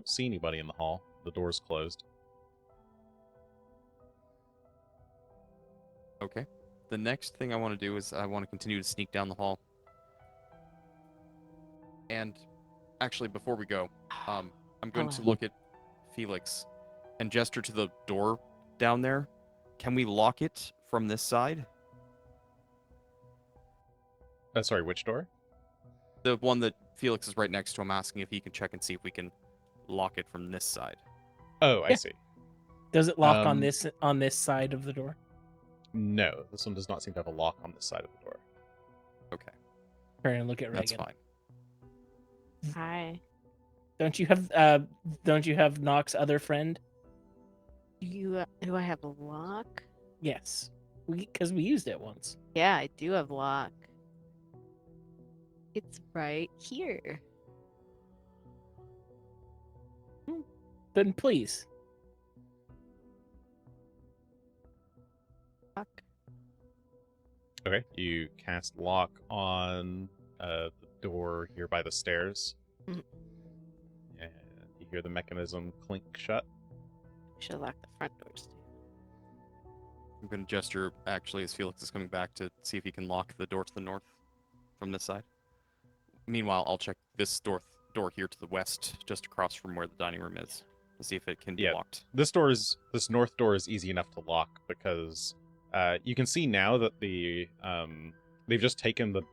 S1: see anybody in the hall. The door's closed.
S3: Okay. The next thing I want to do is I want to continue to sneak down the hall. And actually, before we go, I'm going to
S2: Hello.
S3: look at Felix and gesture to the door down there. Can we lock it from this side?
S1: Sorry, which door?
S3: The one that Felix is right next to. I'm asking if he can check and see if we can lock it from this side.
S1: Oh, I
S4: Yeah.
S1: see.
S4: Does it lock
S1: Um,
S4: on this side of the door?
S1: No, this one does not seem to have a lock on this side of the door.
S3: Okay,
S4: Turn and look at Regan.
S3: that's fine.
S2: Hi.
S4: Don't you have Nock's other friend?
S2: Do I have a lock?
S4: Yes. Because we used it once.
S2: Yeah, I do have lock. It's right here.
S4: Then please.
S2: Lock.
S1: Okay, you cast lock on the door here by the stairs.
S2: Mhm.
S1: And you hear the mechanism clink shut.
S2: Should lock the front doors.
S3: I'm going to gesture actually as Felix is coming back to see if he can lock the door to the north from this side. Meanwhile, I'll check this door here to the west, just across from where the dining room is, to see if it can be
S1: Yeah.
S3: locked.
S1: This north door is easy enough to lock because you can see now that they've just taken the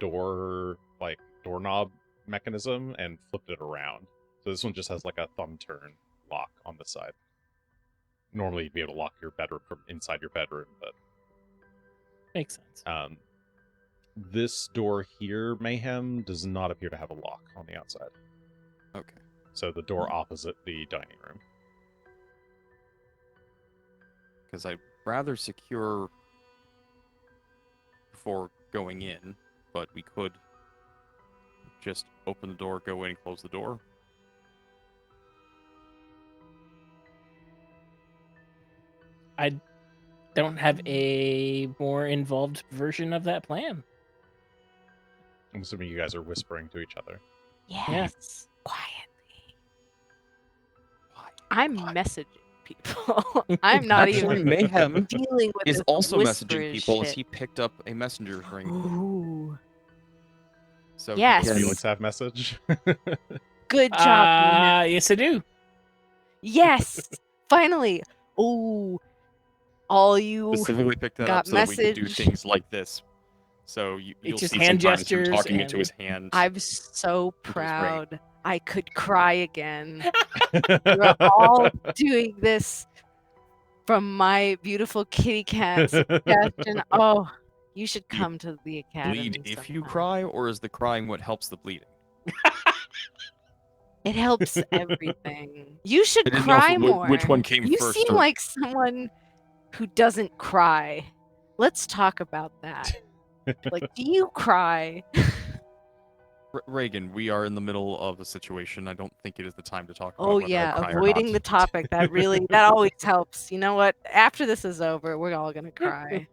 S1: doorknob mechanism and flipped it around. So this one just has like a thumb turn lock on the side. Normally you'd be able to lock your bedroom from inside your bedroom, but
S4: Makes sense.
S1: this door here, Mayhem, does not appear to have a lock on the outside.
S3: Okay.
S1: So the door opposite the dining room.
S3: Because I'd rather secure before going in, but we could just open the door, go in, and close the door.
S4: I don't have a more involved version of that plan.
S1: I'm assuming you guys are whispering to each other.
S2: Yes. Quietly. I'm messaging people. I'm not
S3: Actually,
S2: even
S3: Mayhem
S2: dealing with
S3: is
S2: this
S3: also messaging
S2: whisperous
S3: people as
S2: shit.
S3: he picked up a messenger ring.
S2: Ooh.
S3: So
S2: Yes.
S1: Does
S3: he
S1: Felix have message?
S2: Good job. Mayhem.
S4: Yes, I do.
S2: Yes. Finally. Ooh. All you.
S3: specifically picked that
S2: got
S3: up so that we could do
S2: message.
S3: things like this. So you'll
S4: just
S3: see
S4: hand
S3: sometimes him
S4: gestures
S3: talking into
S4: and-
S3: his hand.
S2: I'm so
S3: brain.
S2: proud. I could cry again. We're all doing this from my beautiful kitty cat suggestion. Oh, you should
S3: Do you
S2: come to the academy.
S3: Bleed if you
S2: sometime.
S3: cry, or is the crying what helps the bleeding?
S2: It helps everything. You should
S3: I didn't know
S2: cry
S3: if-
S2: more.
S3: which one came
S2: You
S3: first,
S2: seem
S3: or-
S2: like someone who doesn't cry. Let's talk about that. Like, do you cry?
S3: Reagan, we are in the middle of a situation. I don't think it is the time to talk about
S2: Oh
S3: whether I
S2: yeah,
S3: cry or
S2: avoiding
S3: not.
S2: the topic. That always helps. You know what? After this is over, we're all gonna cry.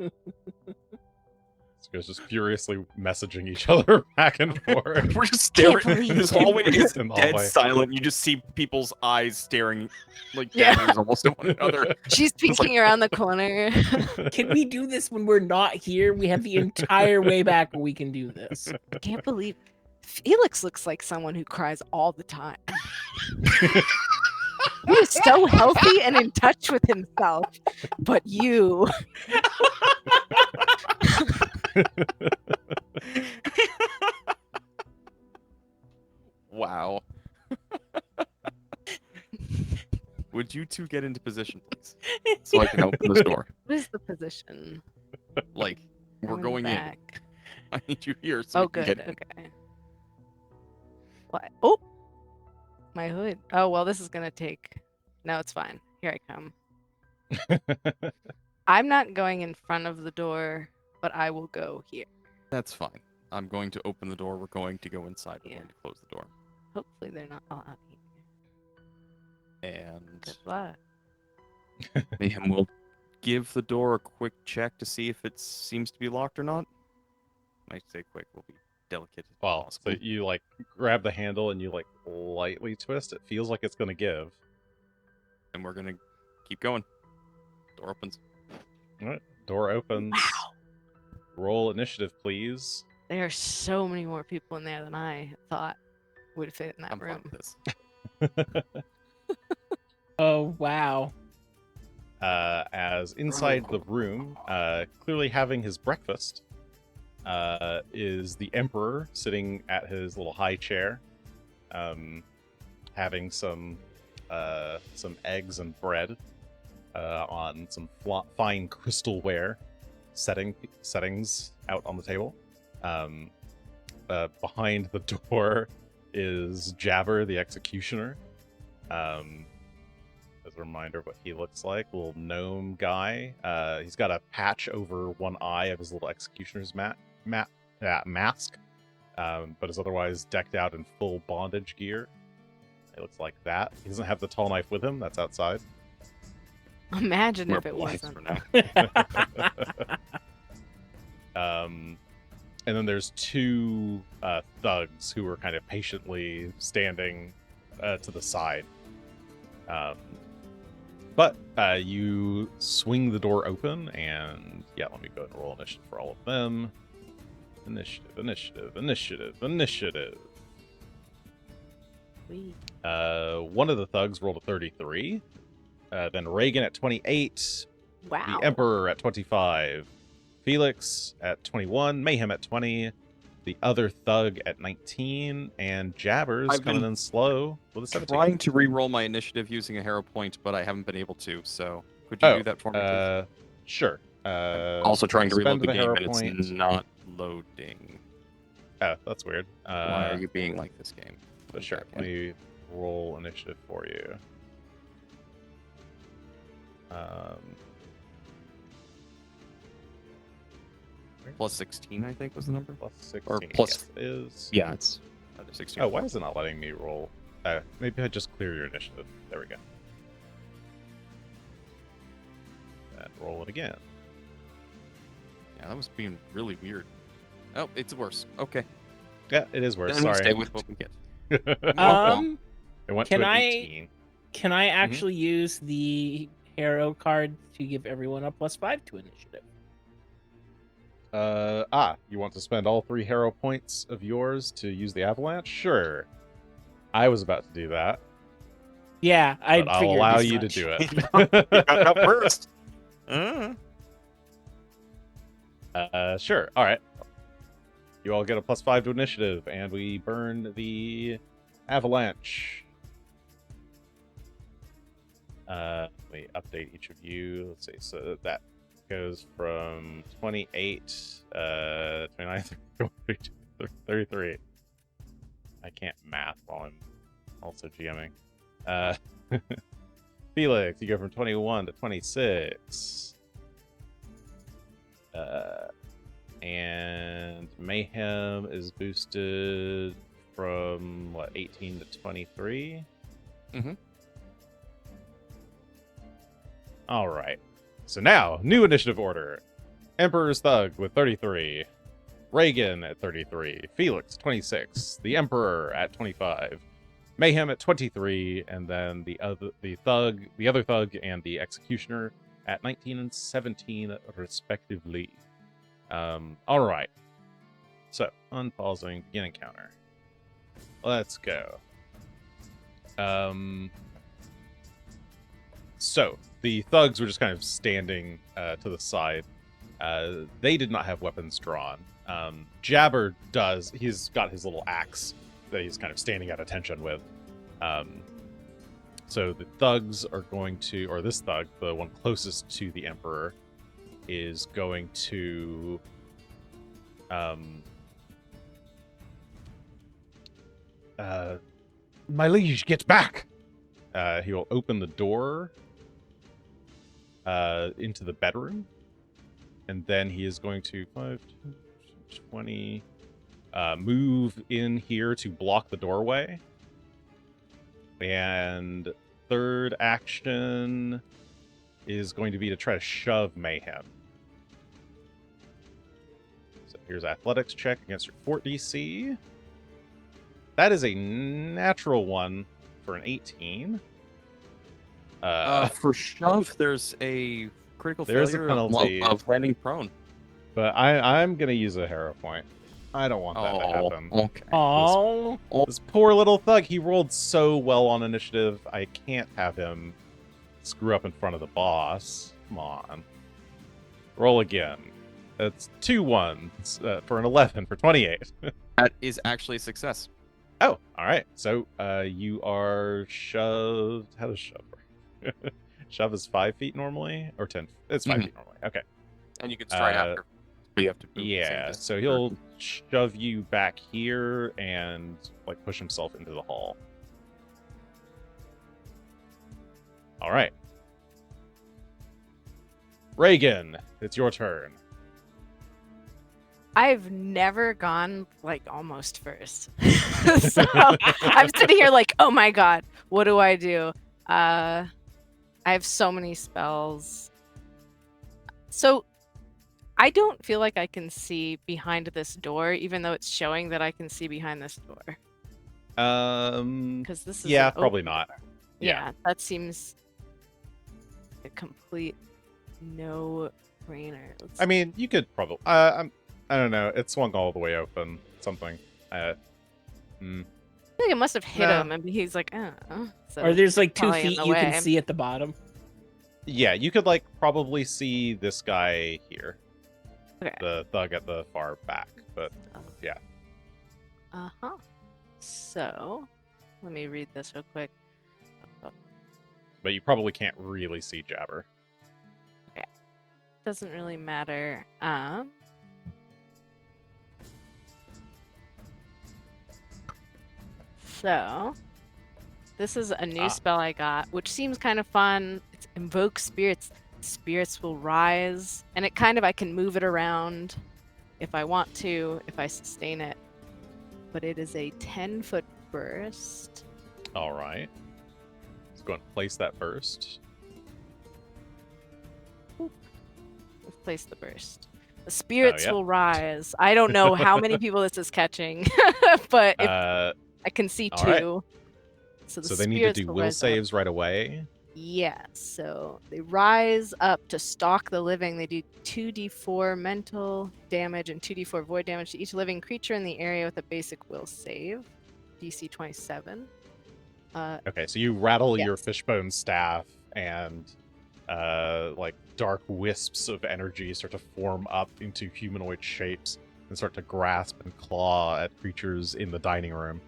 S1: guys just furiously messaging each other back and forth.
S3: We're just staring.
S2: believe
S3: This
S2: it.
S3: hallway is
S1: In the
S3: dead
S1: hallway.
S3: silent. You just see people's eyes staring like
S2: Yeah.
S3: daggers almost at one another.
S2: She's peeking around the corner.
S4: Can we do this when we're not here? We have the entire way back where we can do this.
S2: I can't believe Felix looks like someone who cries all the time. He is so healthy and in touch with himself. But you.
S3: Wow. Would you two get into position, please? So I can open this door.
S2: What is the position?
S3: Like, we're
S2: I'm
S3: going in.
S2: back.
S3: I need you here so
S2: Oh,
S3: we can
S2: good.
S3: get in.
S2: Okay. What? Oh, my hood. Oh, well, this is gonna take. No, it's fine. Here I come. I'm not going in front of the door, but I will go here.
S3: That's fine. I'm going to open the door. We're going to go inside. We're
S2: Yeah.
S3: going to close the door.
S2: Hopefully, they're not all out here.
S3: And
S2: Good luck.
S3: Mayhem will give the door a quick check to see if it seems to be locked or not. When I say quick, will be delicate as
S1: Well,
S3: possible.
S1: so you like grab the handle and you like lightly twist. It feels like it's gonna give.
S3: And we're going to keep going. Door opens.
S1: All right, door opens. Roll initiative, please.
S2: There are so many more people in there than I thought would fit in that
S3: I'm fine
S2: room.
S3: with this.
S4: Oh, wow.
S1: As inside the room, clearly having his breakfast, is the Emperor sitting at his little high chair, having some eggs and bread on some fine crystalware settings out on the table. Behind the door is Jabber, the Executioner. As a reminder of what he looks like, little gnome guy. He's got a patch over one eye of his little executioner's mask, but is otherwise decked out in full bondage gear. It looks like that. He doesn't have the tall knife with him. That's outside.
S2: Imagine
S3: We're
S2: if it
S3: blind
S2: wasn't.
S3: for now.
S1: And then there's two thugs who are kind of patiently standing to the side. But you swing the door open, and yeah, let me go ahead and roll initiative for all of them. Initiative.
S2: Sweet.
S1: One of the thugs rolled a 33. Then Regan at 28.
S2: Wow.
S1: The Emperor at 25. Felix at 21. Mayhem at 20. The other thug at 19. And Jabber's
S3: I've
S1: coming
S3: been
S1: in slow with a 17.
S3: Trying to re-roll my initiative using a hero point, but I haven't been able to. So could you do that for me, please?
S1: Sure.
S3: Also trying to reload
S1: spend
S3: the game,
S1: hero
S3: and it's
S1: point.
S3: not loading.
S1: Oh, that's weird.
S3: Why are you being like this game?
S1: But sure, let me roll initiative for you.
S3: Plus 16, I think, was the number.
S1: Plus 16.
S3: Or plus-
S1: yes, it is.
S3: Yeah, it's 16.
S1: Oh, why is it not letting me roll? Maybe I just clear your initiative. There we go. And roll it again.
S3: Yeah, that was being really weird. Oh, it's worse. Okay.
S1: Yeah, it is worse.
S3: Then we'll
S1: Sorry.
S3: stay with what we get.
S1: It went
S4: can
S1: to an
S4: I-
S1: 18.
S4: Can I actually use the hero card to give everyone a +5 to initiative?
S1: You want to spend all 3 hero points of yours to use the avalanche? Sure. I was about to do that,
S4: Yeah, I
S1: but I'll
S4: figured
S1: allow
S4: as
S1: you to
S4: much.
S1: do
S3: You got up
S1: it.
S3: first.
S1: Sure. All right. You all get a +5 to initiative, and we burn the avalanche. Let me update each of you. Let's see. So that goes from 28, 29, 33. I can't math while I'm also GMing. Felix, you go from 21 to 26. And Mayhem is boosted from, what, 18 to 23?
S3: Mhm.
S1: All right. So now, new initiative order. Emperor's Thug with 33. Regan at 33, Felix 26, the Emperor at 25, Mayhem at 23, and then the other thug, and the Executioner at 19 and 17 respectively. All right. So unpausing, begin encounter. Let's go. So the thugs were just kind of standing to the side. They did not have weapons drawn. Jabber does. He's got his little axe that he's kind of standing at attention with. So the thugs are going to, or this thug, the one closest to the Emperor, is going to my liege, get back! He will open the door into the bedroom, and then he is going to 5, 20, move in here to block the doorway. And third action is going to be to try to shove Mayhem. So here's athletics check against your fort DC. That is a natural one for an 18.
S3: For shove, there's a critical
S1: There's a
S3: failure
S1: penalty.
S3: of landing prone.
S1: But I'm going to use a hero point. I don't want that to happen.
S3: Okay.
S4: Oh,
S1: This poor little thug, he rolled so well on initiative. I can't have him screw up in front of the boss. Come on. Roll again. That's 2 ones for an 11 for 28.
S3: That is actually a success.
S1: Oh, all right. So you are shoved. How does shove work? Shove is 5 feet normally, or 10. It's 5 feet normally. Okay.
S3: And you can strike after. But you have to move the same
S1: Yeah.
S3: distance.
S1: So he'll shove you back here and like push himself into the hall. All right. Regan, it's your turn.
S2: I've never gone like almost first. So I'm sitting here like, oh my god, what do I do? I have so many spells. So I don't feel like I can see behind this door, even though it's showing that I can see behind this door. Because this is
S1: Yeah,
S2: an
S1: probably
S2: open
S1: not.
S2: door.
S1: Yeah.
S2: Yeah, that seems a complete no-brainer.
S1: I mean, you could probably. I don't know. It swung all the way open. Something.
S2: I think it must have hit
S1: No.
S2: him, and he's like, so
S4: or there's like 2
S2: probably in
S4: feet
S2: the
S4: you can
S2: way.
S4: see at the bottom.
S1: Yeah, you could like probably see this guy here,
S2: Okay.
S1: the thug at the far back. But yeah.
S2: Uh-huh. So, let me read this real quick.
S1: But you probably can't really see Jabber.
S2: Doesn't really matter. So, this is a new spell I got, which seems kind of fun. It's invoke spirits. Spirits will rise, and it kind of, I can move it around if I want to, if I sustain it. But it is a 10-foot burst.
S1: All right. Let's go and place that first.
S2: Let's place the burst. The spirits
S1: yep.
S2: will rise. I don't know how many people this is catching, but if I can see
S1: all right.
S2: 2. So
S1: they need to do will
S2: rise up.
S1: saves right away.
S2: Yeah, so they rise up to stalk the living. They do 2d4 mental damage and 2d4 void damage to each living creature in the area with a basic will save. DC 27.
S1: Okay, so you rattle your
S2: Yes.
S1: fishbone staff, and like dark wisps of energy start to form up into humanoid shapes and start to grasp and claw at creatures in the dining room,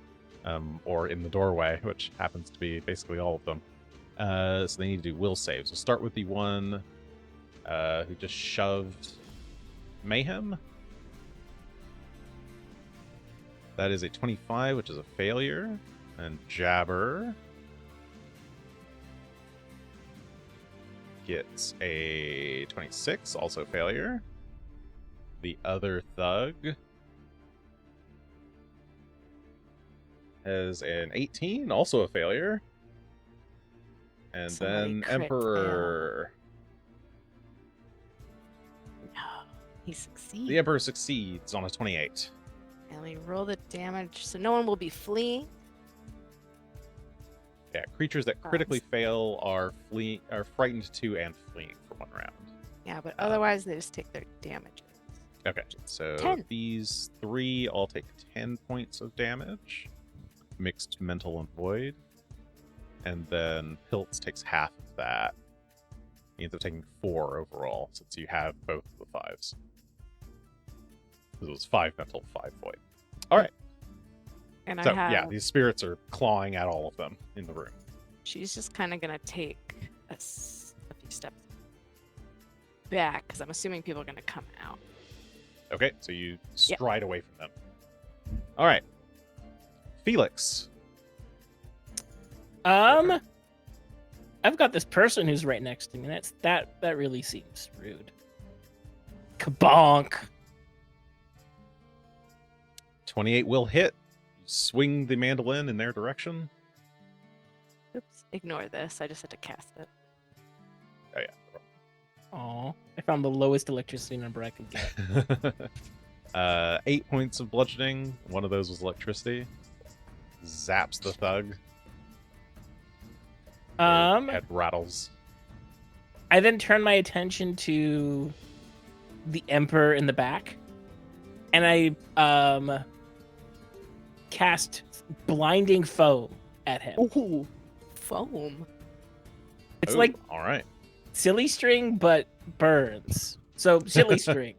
S1: or in the doorway, which happens to be basically all of them. So they need to do will saves. We'll start with the one who just shoved Mayhem. That is a 25, which is a failure. And Jabber gets a 26, also failure. The other thug has an 18, also a failure. And
S2: Somebody
S1: then
S2: crit
S1: Emperor.
S2: He succeeds.
S1: The Emperor succeeds on a 28.
S2: And we roll the damage, so no one will be fleeing.
S1: Yeah, creatures that critically fail are frightened 2 and fleeing for 1 round.
S2: Yeah, but otherwise they just take their damages.
S1: Okay, so
S2: 10.
S1: these 3 all take 10 points of damage. Mixed mental and void. And then Pilt takes half of that. He ends up taking 4 overall, since you have both of the 5s. It was 5 mental, 5 void. Alright,
S2: And
S1: so
S2: I have.
S1: yeah, these spirits are clawing at all of them in the room.
S2: She's just kind of gonna take a few steps back because I'm assuming people are gonna come out.
S1: Okay, so you stride away from them. Alright. Felix.
S4: I've got this person who's right next to me. That really seems rude. Kabonk.
S1: 28 will hit. You swing the mandolin in their direction.
S2: Oops, ignore this. I just had to cast it.
S1: Oh, yeah.
S4: Aw, I found the lowest electricity number I could get.
S1: 8 points of bludgeoning. One of those was electricity. Zaps the thug. Head rattles.
S4: I then turn my attention to the Emperor in the back, and I cast blinding foam at him.
S2: Ooh, foam.
S4: It's
S1: Ooh,
S4: like
S1: all right.
S4: silly string, but burns. So silly string.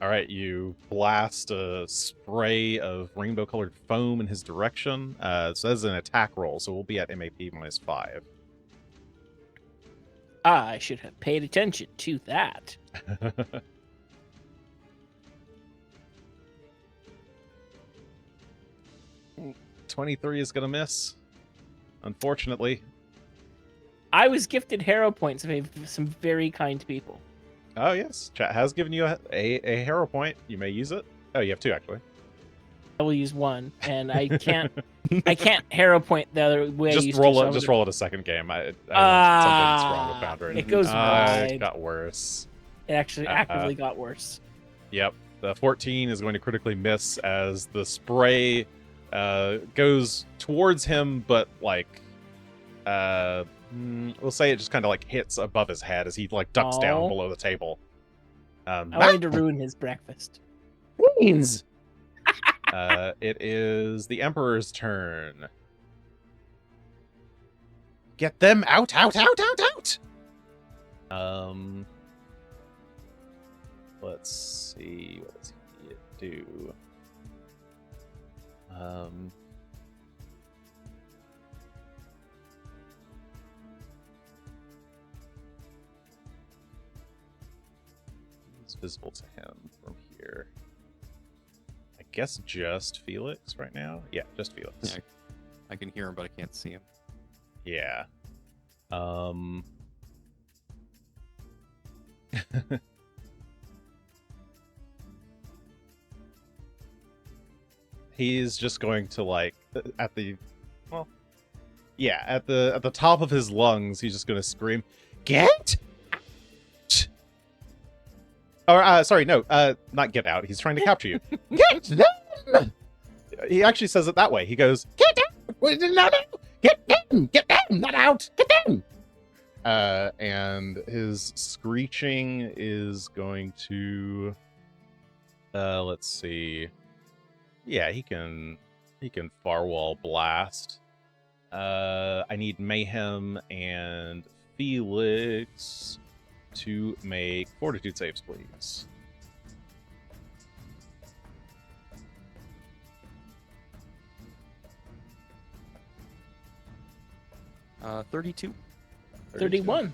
S1: All right, you blast a spray of rainbow-colored foam in his direction. So that's an attack roll, so we'll be at MAP -5.
S4: I should have paid attention to that.
S1: 23 is gonna miss, unfortunately.
S4: I was gifted hero points by some very kind people.
S1: Oh yes, chat has given you a hero point. You may use it. Oh, you have 2 actually.
S4: I will use one, and I can't hero point the other way. I
S1: Just
S4: used
S1: roll
S4: to,
S1: it.
S4: so
S1: Just roll it a second game. Something's wrong with
S4: Ah,
S1: Boundary.
S4: it goes
S1: It
S4: wide.
S1: got worse.
S4: It actually actively got worse.
S1: Yep. The 14 is going to critically miss as the spray goes towards him, but like, we'll say it just kind of like hits above his head as he like ducks down
S4: Aw.
S1: below the table.
S4: I wanted to ruin his breakfast.
S6: Beans.
S1: It is the Emperor's turn.
S6: Get them out, out, out, out, out.
S1: Let's see, what does he do? It's visible to him from here. I guess just Felix right now? Yeah, just Felix.
S3: Yeah, I can hear him, but I can't see him.
S1: Yeah. He's just going to like at the top of his lungs, he's just going to scream, "Get out!" Or sorry, no, not get out. He's trying to capture you.
S6: Get them.
S1: He actually says it that way. He goes,
S6: Get them. No, no. Get them. Get them. Not out. Get them.
S1: and his screeching is going to let's see. Yeah, he can firewall blast. I need Mayhem and Felix to make fortitude saves, please.
S3: Uh, 32.
S4: 31.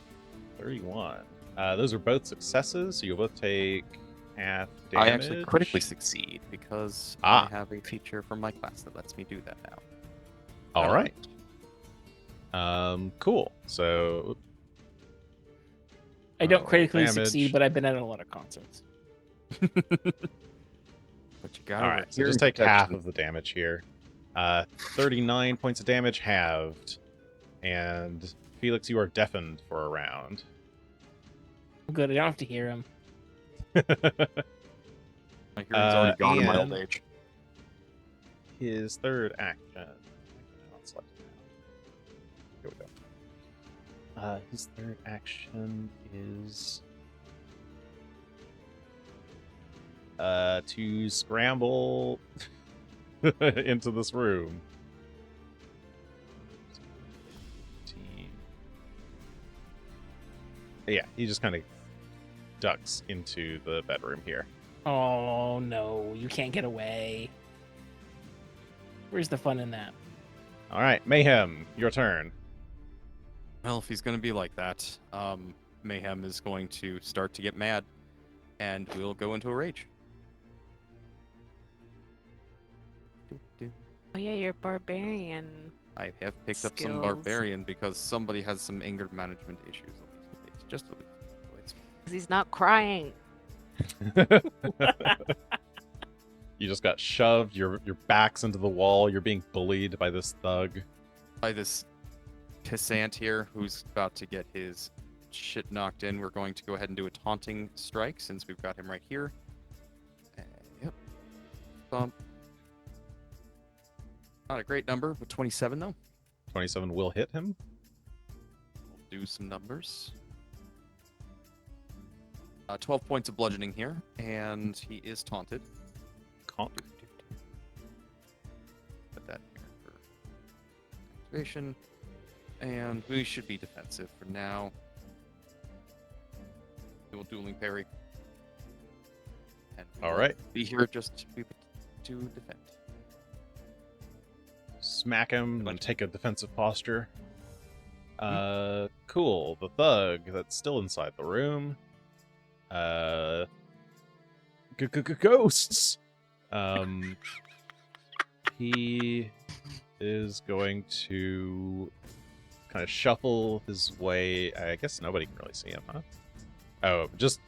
S1: 31. Those are both successes, so you'll both take half damage.
S3: I actually critically succeed because
S1: Ah.
S3: I have a feature from my class that lets me do that now.
S1: All right. Cool. So
S4: I don't critically
S1: damage.
S4: succeed, but I've been at a lot of concerts.
S3: But you got
S1: all right, so just take half of the damage here. 39 points of damage halved, and Felix, you are deafened for a round.
S4: Good, I don't have to hear him.
S3: I hear he's already gone in my old
S1: and-
S3: age.
S1: His third action. Let's select it now. Here we go. His third action is to scramble into this room. Yeah, he just kind of ducks into the bedroom here.
S4: Oh no, you can't get away. Where's the fun in that?
S1: All right, Mayhem, your turn.
S3: Well, if he's going to be like that, Mayhem is going to start to get mad, and we'll go into a rage.
S2: Oh yeah, you're barbarian.
S3: I have picked up some
S2: Skills.
S3: barbarian because somebody has some anger management issues. It's just a little. It's
S2: 'Cause he's not crying.
S1: You just got shoved. Your back's into the wall. You're being bullied by this thug.
S3: by this pissant here who's about to get his shit knocked in. We're going to go ahead and do a taunting strike since we've got him right here. Yep. Bump. Not a great number, but 27 though.
S1: 27 will hit him.
S3: We'll do some numbers. 12 points of bludgeoning here, and he is taunted.
S1: Conk.
S3: Put that here for activation. And we should be defensive for now. We will dueling parry. And we
S1: All
S3: will
S1: right.
S3: Be here just to defend.
S1: Smack him and take a defensive posture. Cool. The thug that's still inside the room. Ghosts. He is going to kind of shuffle his way. I guess nobody can really see him, huh? Oh, just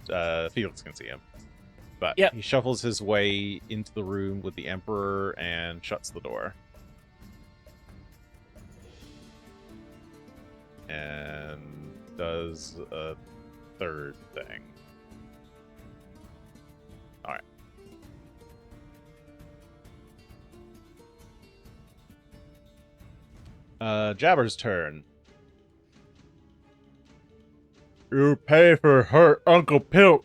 S1: Felix can see him. But
S4: Yep.
S1: he shuffles his way into the room with the Emperor and shuts the door. And does a third thing. Alright. Jabber's turn. You pay for hurt Uncle Pilt.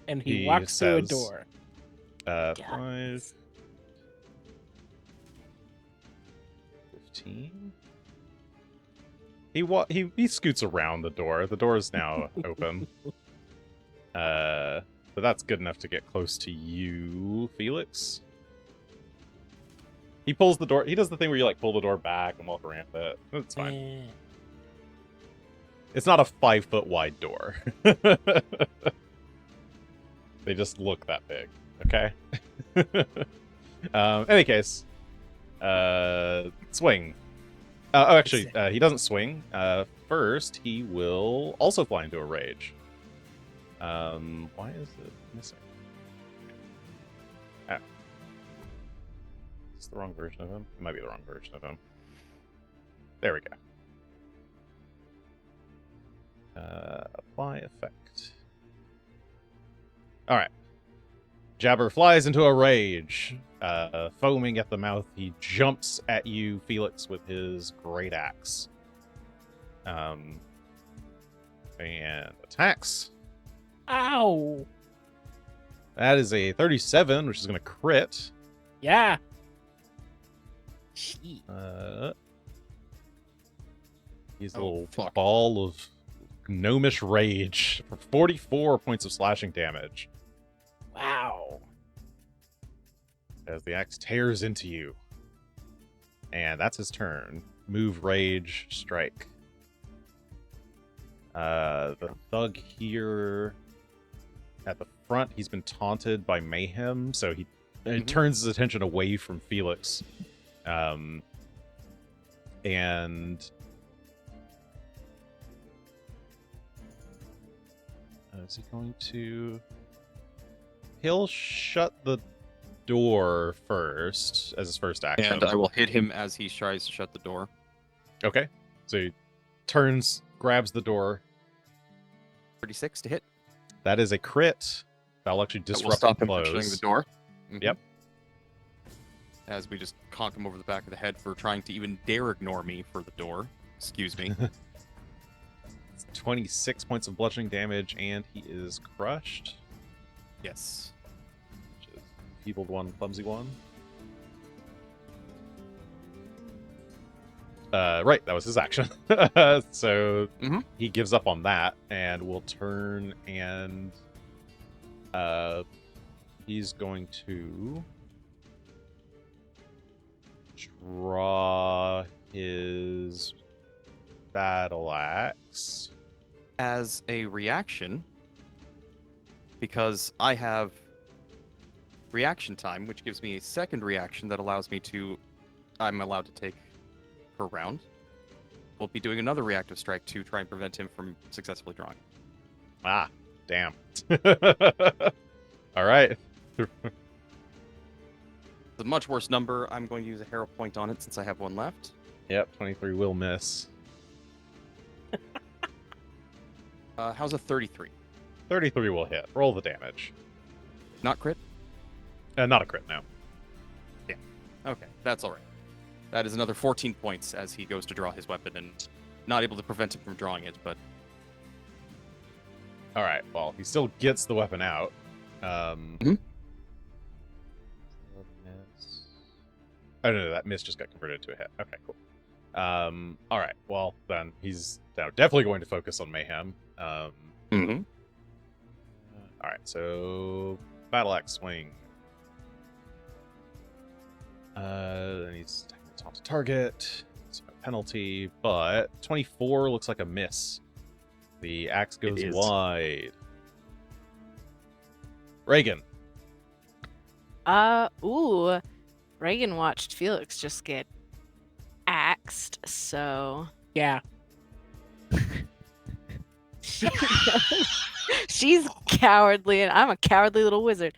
S4: And he
S1: He
S4: walks through a
S1: says-
S4: door.
S1: 5, 15. He scoots around the door. The door is now open. But that's good enough to get close to you, Felix. He pulls the door. He does the thing where you like pull the door back and walk around it. It's fine.
S4: Eh.
S1: It's not a 5 foot wide door. They just look that big. Okay. Any case, swing. Actually, he doesn't swing. First, he will also fly into a rage. Why is it missing? Ah. It's the wrong version of him. It might be the wrong version of him. There we go. Apply effect. Alright. Jabber flies into a rage. Foaming at the mouth, he jumps at you, Felix, with his great axe. And attacks.
S4: Ow!
S1: That is a 37, which is going to crit.
S4: Yeah. Gee.
S1: He's a
S3: Oh,
S1: little
S3: fuck.
S1: ball of gnomish rage for 44 points of slashing damage
S4: Wow.
S1: as the axe tears into you. And that's his turn. Move, rage, strike. The thug here at the front, he's been taunted by Mayhem, so he turns his attention away from Felix. And is he going to... He'll shut the door first as his first action.
S3: And I will hit him as he tries to shut the door.
S1: Okay. So he turns, grabs the door.
S3: 36 to hit.
S1: That is a crit. That'll actually
S3: That will
S1: disrupt
S3: stop
S1: the
S3: him from shutting
S1: close.
S3: the door. Mhm.
S1: Yep.
S3: As we just conk him over the back of the head for trying to even dare ignore me for the door. Excuse me.
S1: 26 points of bludgeoning damage, and he is crushed.
S3: Yes.
S1: Which is feebled one, clumsy one. Right, that was his action. So
S3: Mhm.
S1: he gives up on that and will turn and he's going to draw his battle axe.
S3: As a reaction, because I have reaction time, which gives me a second reaction that allows me to... I'm allowed to take per round. We'll be doing another reactive strike to try and prevent him from successfully drawing.
S1: Ah, damn. All right.
S3: It's a much worse number. I'm going to use a hero point on it since I have one left.
S1: Yep, 23 will miss.
S3: How's a 33?
S1: 33 will hit. Roll the damage.
S3: Not crit?
S1: Not a crit, no.
S3: Okay, that's all right. That is another 14 points as he goes to draw his weapon and not able to prevent him from drawing it, but
S1: All right, well, he still gets the weapon out.
S3: Mhm.
S1: Oh, no, that miss just got converted to a hit. Okay, cool. All right, well, then he's now definitely going to focus on Mayhem.
S3: mm-hmm.
S1: All right, so battle axe swing. And he's attacking the top target. It's a penalty, but 24 looks like a miss. The axe goes
S5: is.
S1: wide. Regan.
S2: Ooh. Regan watched Felix just get axed, so
S4: Yeah.
S2: she's cowardly, and I'm a cowardly little wizard.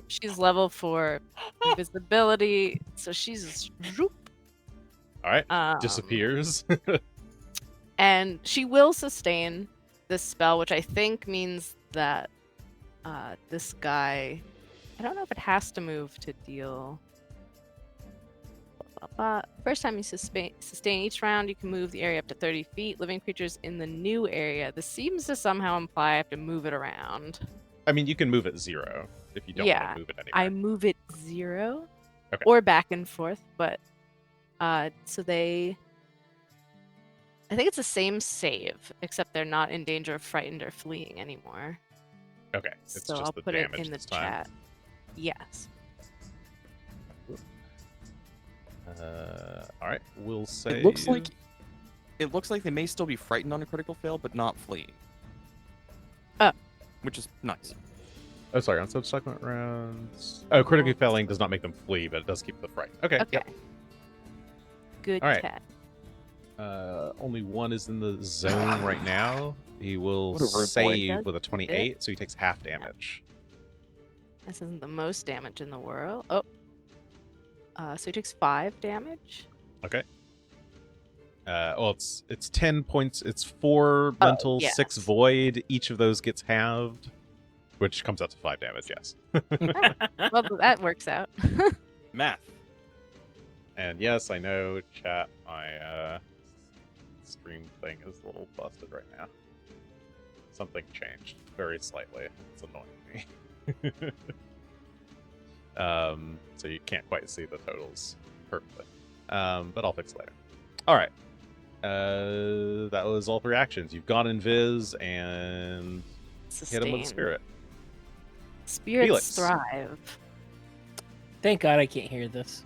S2: She's level 4 invisibility, so she's just zoop.
S1: All right, disappears.
S2: And she will sustain this spell, which I think means that this guy, I don't know if it has to move to deal. First time you sustain each round, you can move the area up to 30 feet. Living creatures in the new area. This seems to somehow imply I have to move it around.
S1: I mean, you can move it 0 if you don't
S2: Yeah,
S1: want to move it anywhere.
S2: I move it 0
S1: Okay.
S2: or back and forth, but so they, I think it's the same save, except they're not in danger of frightened or fleeing anymore.
S1: Okay, it's
S2: So
S1: just
S2: I'll
S1: the
S2: put it
S1: damage
S2: in the
S1: this time.
S2: chat. Yes.
S1: All right, we'll say
S3: It looks like they may still be frightened on a critical fail, but not fleeing.
S2: Oh.
S3: Which is nice.
S1: Oh, sorry. On subsequent rounds. Oh, critically failing does not make them flee, but it does keep the fright. Okay.
S2: Okay.
S1: Yep.
S2: Good
S1: All right.
S2: cat.
S1: Only one is in the zone right now. He will
S3: What a rude boy.
S1: save with a 28, so he takes half damage.
S2: This isn't the most damage in the world. Oh. So he takes 5 damage.
S1: Okay. Well, it's 10 points. It's 4 mental, 6
S2: yes.
S1: void. Each of those gets halved, which comes out to 5 damage. Yes.
S2: Well, that works out.
S3: Math.
S1: And yes, I know, chat. My stream thing is a little busted right now. Something changed very slightly. It's annoying me. So you can't quite see the totals perfectly. But I'll fix it later. All right. That was all 3 actions. You've gone invis and hit him with a
S2: Sustain.
S1: spirit.
S2: Spirits
S1: Felix.
S2: thrive.
S4: Thank God I can't hear this.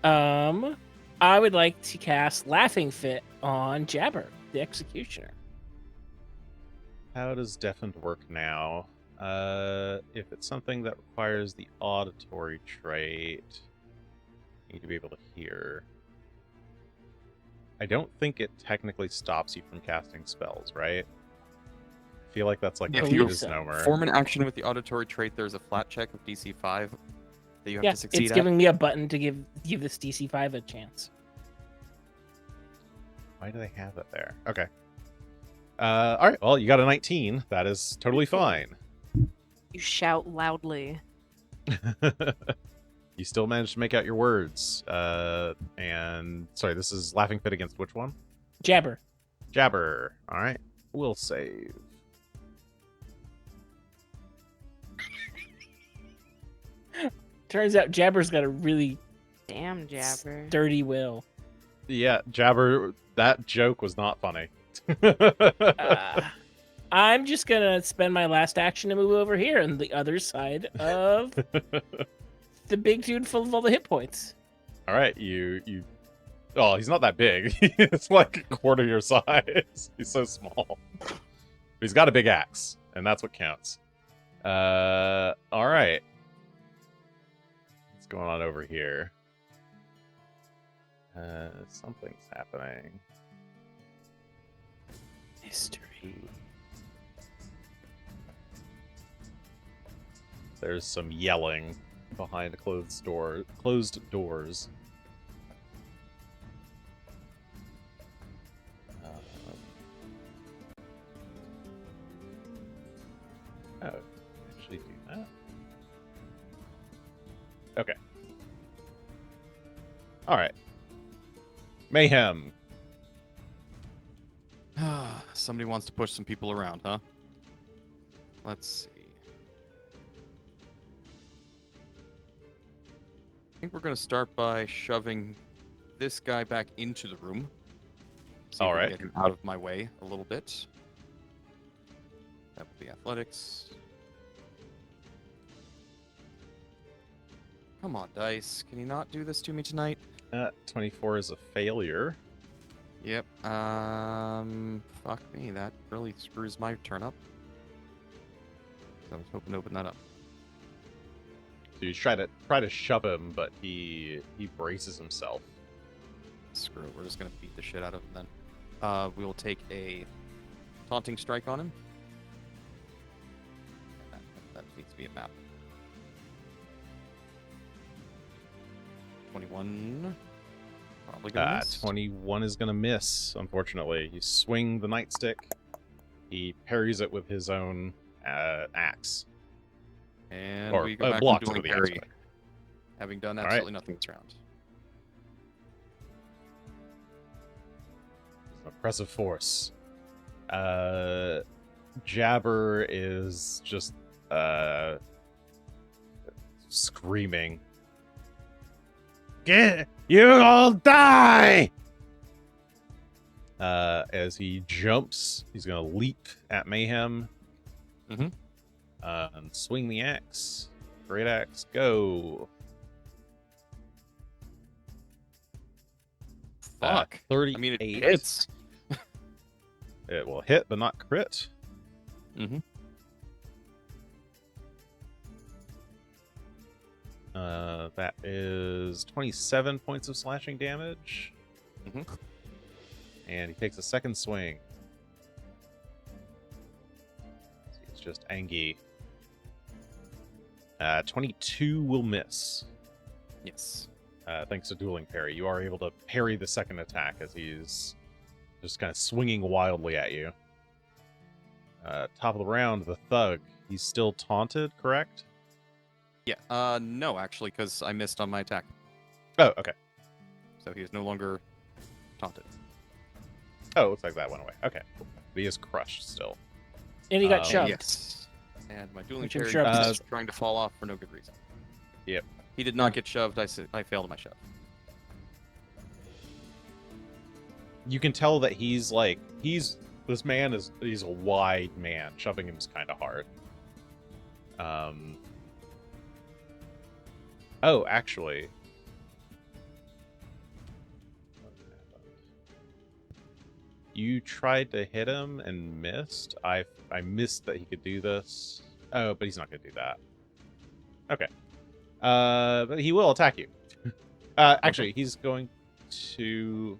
S4: I would like to cast Laughing Fit on Jabber, the Executioner.
S1: How does Deafened work now? If it's something that requires the auditory trait, you need to be able to hear. I don't think it technically stops you from casting spells, right? I feel like that's like
S3: If
S1: a
S3: you
S1: misnomer.
S3: Form an action with the auditory trait, there's a flat check of DC 5 that you have
S4: Yeah,
S3: to succeed
S4: it's
S3: at.
S4: giving me a button to give this DC 5 a chance.
S1: Why do they have it there? Okay. All right. Well, you got a 19. That is totally fine.
S2: You shout loudly.
S1: You still managed to make out your words. And sorry, this is Laughing Fit against which one?
S4: Jabber.
S1: Jabber. All right. We'll save.
S4: Turns out Jabber's got a really
S2: Damn, Jabber.
S4: sturdy will.
S1: Yeah, Jabber. That joke was not funny.
S4: I'm just gonna spend my last action to move over here on the other side of the big dude full of all the hit points.
S1: All right, you. Oh, he's not that big. It's like a quarter your size. He's so small. But he's got a big axe, and that's what counts. All right. What's going on over here? Something's happening.
S4: History.
S1: There's some yelling behind closed doors. Oh, actually do that. Okay. All right. Mayhem.
S3: Somebody wants to push some people around, huh? Let's see. I think we're going to start by shoving this guy back into the room. See if we can get him out of my way a little bit. That would be athletics. Come on, dice. Can you not do this to me tonight?
S1: 24 is a failure.
S3: Yep. Fuck me. That really screws my turn up. I was hoping to open that up.
S1: So you try to shove him, but he braces himself.
S3: Screw it. We're just gonna beat the shit out of him then. We will take a taunting strike on him. That needs to be a map. 21. Probably gonna miss.
S1: 21 is gonna miss, unfortunately. You swing the nightstick. He parries it with his own axe.
S3: And
S1: Or,
S3: we go back
S1: blocks
S3: to doing
S1: with the axe,
S3: parry. Having done
S1: right.
S3: absolutely nothing this round.
S1: Oppressive force. Jabber is just screaming. You'll all die! As he jumps, he's gonna leap at Mayhem.
S3: Mhm.
S1: And swing the axe. Great axe, go.
S3: Fuck.
S1: 38.
S3: I mean, it hits.
S1: It will hit, but not crit.
S3: Mm-hmm.
S1: That is 27 points of slashing damage.
S3: Mhm.
S1: And he takes a second swing. It's just Angie. 22 will miss.
S3: Yes.
S1: Thanks to dueling parry. You are able to parry the second attack as he's just kind of swinging wildly at you. Top of the round, the thug. He's still taunted, correct?
S3: Yeah. No, actually, because I missed on my attack.
S1: Oh, okay.
S3: So he is no longer taunted.
S1: Oh, looks like that went away. Okay. But he is crushed still.
S4: And he got shoved.
S3: Yes. And my dueling
S4: Which I'm
S3: parry
S4: sure
S3: is
S1: upsets-
S3: trying to fall off for no good reason.
S1: Yep.
S3: He did not get shoved. I failed at my shove.
S1: You can tell that he's a wide man. Shoving him is kind of hard. Oh, actually. What happened? You tried to hit him and missed. I missed that he could do this. Oh, but he's not going to do that. Okay. But he will attack you. Actually, he's going to...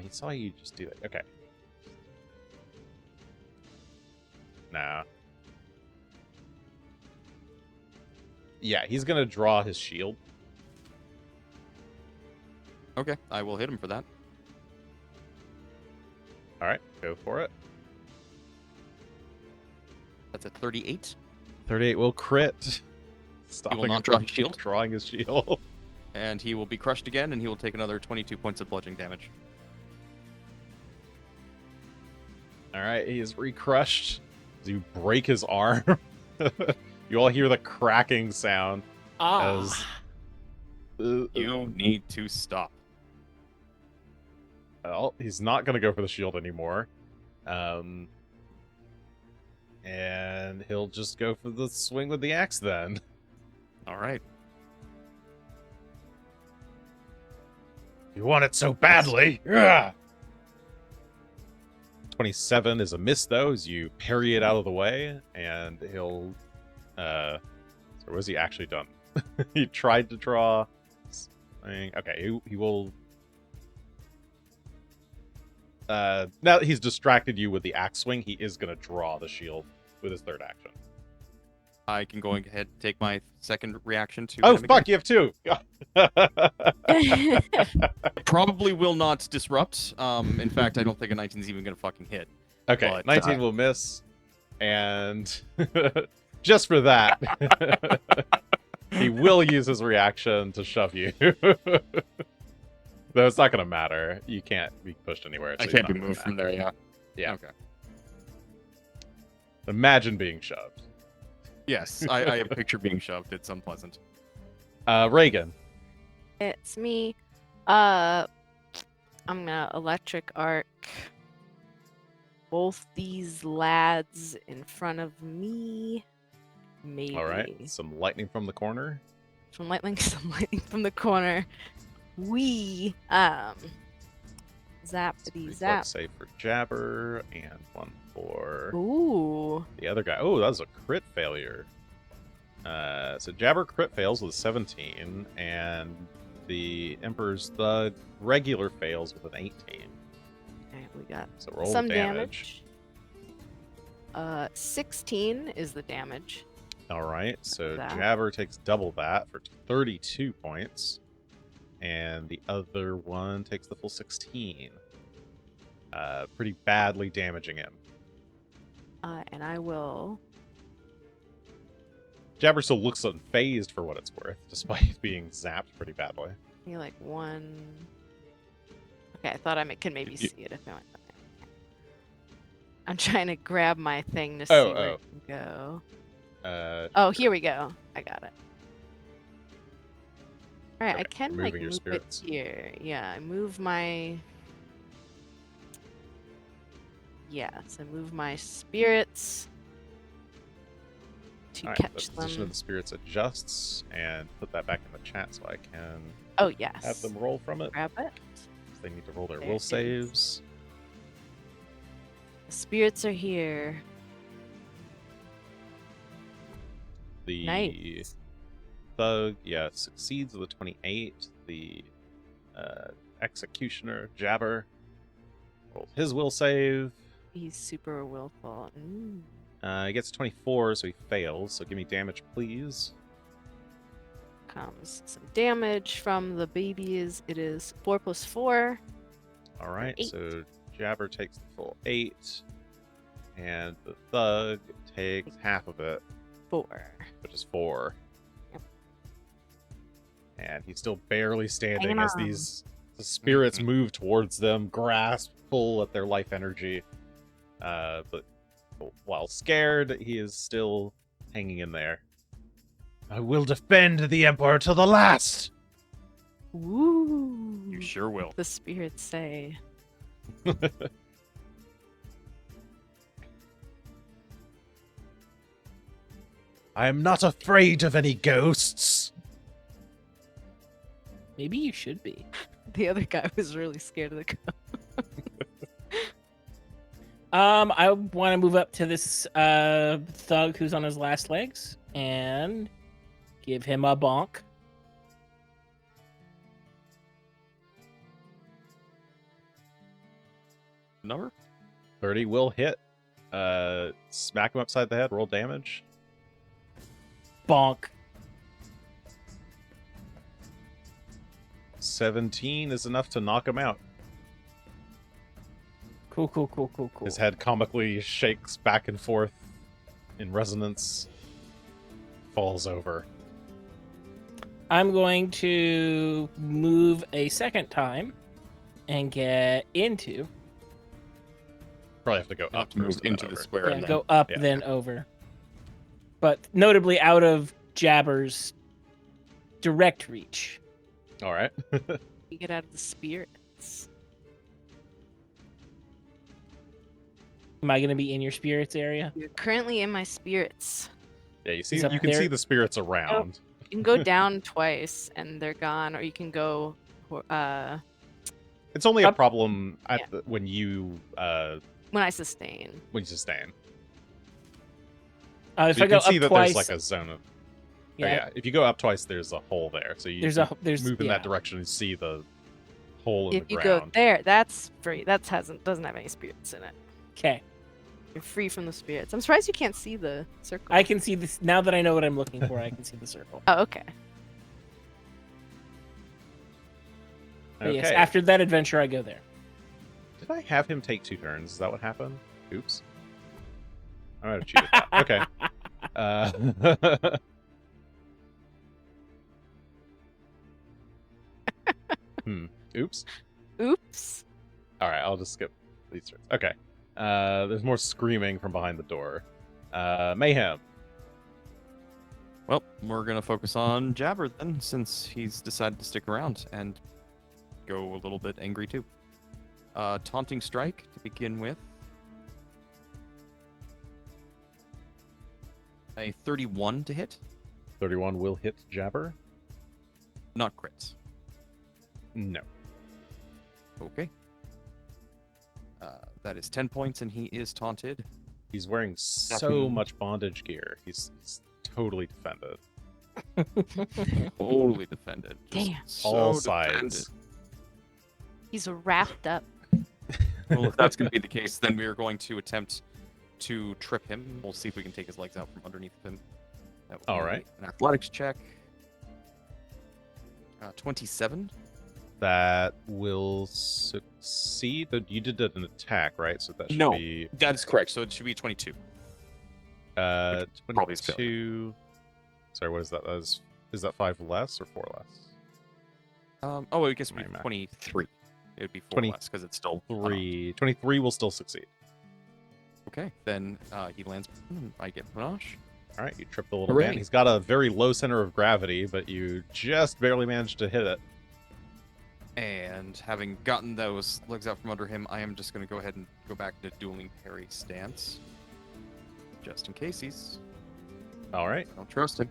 S1: he saw you just do that. Okay. Nah. Yeah, he's going to draw his shield.
S3: Okay, I will hit him for that.
S1: All right. Go for it.
S3: That's a 38.
S1: 38 will crit. Stopping
S3: not
S1: him
S3: draw
S1: from
S3: his shield?
S1: drawing his shield.
S3: And he will be crushed again, and he will take another 22 points of bludgeoning damage.
S1: All right, he is recrushed. You break his arm. You all hear the cracking sound as
S3: You need to stop.
S1: well, he's not going to go for the shield anymore. And he'll just go for the swing with the axe then.
S3: All right.
S1: You want it so badly. Yeah. 27 is a miss, though, as you parry it out of the way, and he'll... So what has he actually done? He tried to draw... Okay, he will... now that he's distracted you with the axe swing, he is going to draw the shield with his third action.
S3: I can go ahead and take my second reaction to...
S1: Oh,
S3: him again.
S1: fuck, you have two!
S3: Probably will not disrupt. In fact, I don't think a 19 is even going to fucking hit.
S1: Okay,
S3: But,
S1: 19 will miss, and just for that, he will use his reaction to shove you. Though it's not going to matter. You can't be pushed anywhere.
S5: I
S1: so
S5: can't
S1: it's
S5: be
S1: not
S5: moved
S1: gonna
S5: from there, yeah.
S1: Yeah.
S3: Okay.
S1: Imagine being shoved.
S3: Yes, I picture being shoved. It's unpleasant.
S1: Regan.
S2: It's me. I'm gonna electric arc both these lads in front of me. Maybe.
S1: All right. Some lightning from the corner.
S2: Some lightning from the corner. We zappity zap.
S1: Save for Jabber and one for
S2: Ooh.
S1: the other guy. Oh, that was a crit failure. So Jabber crit fails with a 17, and the Emperor's the regular fails with an 18.
S2: Okay, we got
S1: So roll
S2: some
S1: the damage.
S2: 16 is the damage.
S1: All right, so
S2: that.
S1: Jabber takes double that for 32 points, and the other one takes the full 16. Pretty badly damaging him.
S2: And I will.
S1: Jabber still looks unfazed for what it's worth, despite being zapped pretty badly.
S2: Maybe like one. Okay, I thought I could maybe see it if I went. I'm trying to grab my thing to see where it can go. Oh, here we go. I got it. All right, I
S1: Okay,
S2: can
S1: you're
S2: like
S1: moving your
S2: move
S1: spirits.
S2: it here. Yeah, I move my. Yes, I move my spirits to
S1: All right,
S2: catch
S1: the position of
S2: them.
S1: the spirits adjusts, and put that back in the chat so I can
S2: Oh yes.
S1: have them roll from it.
S2: Grab it.
S1: They need to roll their
S2: There
S1: will
S2: it is.
S1: saves.
S2: The spirits are here.
S1: The
S2: Nice.
S1: thug, yeah, succeeds with a 28. The executioner, Jabber, rolls his will save.
S2: He's super willful.
S1: He gets 24, so he fails. So give me damage, please.
S2: Comes some damage from the babies. It is 4 + 4.
S1: All right,
S2: 8.
S1: so Jabber takes the full 8, and the thug takes half of it,
S2: 4.
S1: which is 4.
S2: Yep.
S1: And he's still barely standing
S2: Hanging
S1: as
S2: on.
S1: the spirits move towards them, grasp, pull at their life energy. But while scared, he is still hanging in there. I will defend the Emperor to the last!
S2: Woo!
S3: You sure will.
S2: The spirits say.
S1: I am not afraid of any ghosts.
S4: Maybe you should be.
S2: The other guy was really scared of the ghost.
S4: I want to move up to this thug who's on his last legs and give him a bonk.
S3: Number?
S1: 30 will hit. Smack him upside the head, roll damage.
S4: Bonk.
S1: 17 is enough to knock him out.
S4: Cool.
S1: His head comically shakes back and forth in resonance, falls over.
S4: I'm going to move a second time and get into.
S1: Probably have to go
S3: You'll
S1: up
S3: have to move
S1: first and
S3: into
S1: then
S3: the
S1: over.
S3: square
S4: Yeah,
S3: and then
S4: go up,
S1: yeah.
S4: then over. But notably out of Jabber's direct reach.
S1: All right.
S2: You get out of the spirits.
S4: Am I going to be in your spirits area?
S2: You're currently in my spirits.
S1: Yeah, you see,
S4: He's up
S1: you can
S4: there.
S1: see the spirits around.
S2: You can go down twice and they're gone, or you can go.
S1: It's only a
S4: Up-
S1: problem at
S2: Yeah.
S1: when you
S2: When I sustain.
S1: sustain.
S4: If
S1: So you
S4: I go
S1: can see
S4: up
S1: that
S4: twice,
S1: there's like a zone of.
S4: yeah,
S1: Yeah, if you go up twice, there's a hole there. So you
S4: there's
S1: move in
S4: yeah.
S1: that direction and see the hole in
S2: If
S1: the
S2: you
S1: ground.
S2: go there, that's free. That doesn't have any spirits in it.
S4: Okay,
S2: You're free from the spirits. I'm surprised you can't see the circle.
S4: I can see this now that I know what I'm looking for. I can see the circle.
S2: Oh, okay.
S4: But yes,
S1: Okay.
S4: after that adventure, I go there.
S1: Did I have him take 2 turns? Is that what happened? Oops. I might have cheated that. Okay. Oops.
S2: Oops.
S1: All right, I'll just skip these turns. Okay. There's more screaming from behind the door. Mayhem.
S3: Well, we're gonna focus on Jabber then, since he's decided to stick around and go a little bit angry too. Taunting strike to begin with. A 31 to hit,
S1: 31 will hit Jabber.
S3: not crits.
S1: No.
S3: Okay. That is 10 points, and he is taunted.
S1: He's wearing so
S3: Nothing.
S1: much bondage gear. He's totally defended.
S3: Totally defended. Just
S2: Damn.
S3: so
S1: All
S3: defended.
S1: sides.
S2: He's wrapped up.
S3: Well, if that's going to be the case, then we are going to attempt to trip him. We'll see if we can take his legs out from underneath him. That would
S1: All
S3: be
S1: right.
S3: An athletics check. 27.
S1: That will succeed. You did an attack, right? So that should
S3: No.
S1: be
S3: That is correct. So it should be 22. probably is
S1: 22. Sorry, what is that? Is that 5 less or 4 less?
S3: Oh, I guess it would
S1: My
S3: be
S1: math.
S3: 23. It would be 4
S1: 20
S3: less because it's still
S1: 23 will still succeed.
S3: Okay, then he lands. I get panache.
S1: All right, you trip the little
S3: Hooray.
S1: man. He's got a very low center of gravity, but you just barely managed to hit it.
S3: And having gotten those legs out from under him, I am just going to go ahead and go back to dueling parry stance. Just in case he's...
S1: All right.
S3: I don't trust him.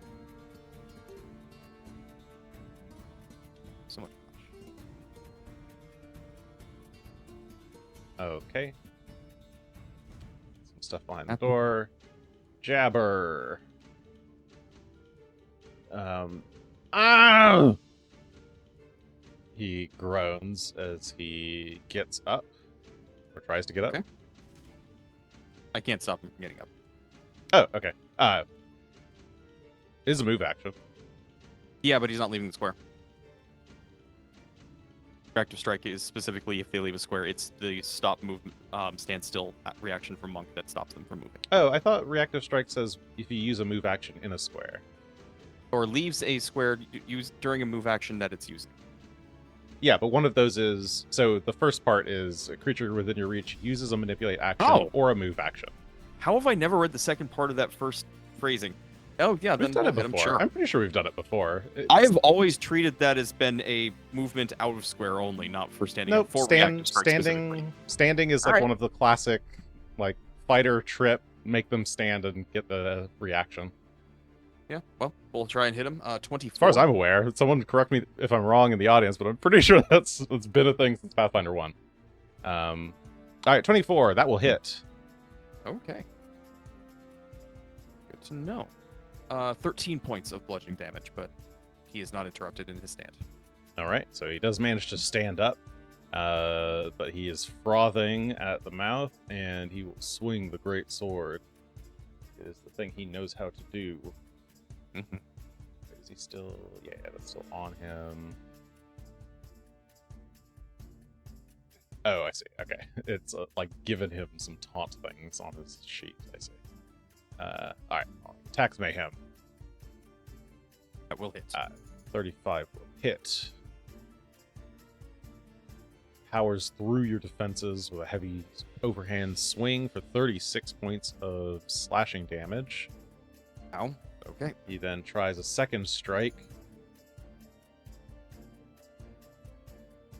S3: So much panache.
S1: Okay. Some stuff behind the door. Jabber. Ah! He groans as he gets up, or tries to get up.
S3: Okay. I can't stop him from getting up.
S1: Oh, okay. It is a move action.
S3: Yeah, but he's not leaving the square. Reactive strike is specifically if they leave a square, it's the stop movement, stand still reaction from Monk that stops them from moving.
S1: Oh, I thought reactive strike says if you use a move action in a square.
S3: Or leaves a square used during a move action that it's using.
S1: Yeah, but one of those is so the first part is a creature within your reach uses a manipulate action
S3: Oh.
S1: or a move action.
S3: How have I never read the second part of that first phrasing? Oh yeah,
S1: We've
S3: then
S1: done
S3: we'll
S1: it
S3: hit him,
S1: before.
S3: sure.
S1: I'm pretty sure we've done it before.
S3: I have always treated that as been a movement out of square only, not for standing
S1: Nope,
S3: up for reactive strike specifically.
S1: standing is like
S3: Alright.
S1: one of the classic like fighter trip, make them stand and get the reaction.
S3: Yeah, well, we'll try and hit him. 24.
S1: As far as I'm aware, someone correct me if I'm wrong in the audience, but I'm pretty sure it's been a thing since Pathfinder 1. All right, 24, that will hit.
S3: Okay. Good to know. 13 points of bludgeoning damage, but he is not interrupted in his stand.
S1: All right, so he does manage to stand up, but he is frothing at the mouth, and he will swing the great sword. It is the thing he knows how to do. Is he still? Yeah, that's still on him. Oh, I see. Okay. It's like giving him some taunt things on his sheet. I see. Alright. Attacks Mayhem.
S3: That will hit.
S1: 35 will hit. Powers through your defenses with a heavy overhand swing for 36 points of slashing damage.
S3: Ow. Okay.
S1: He then tries a second strike.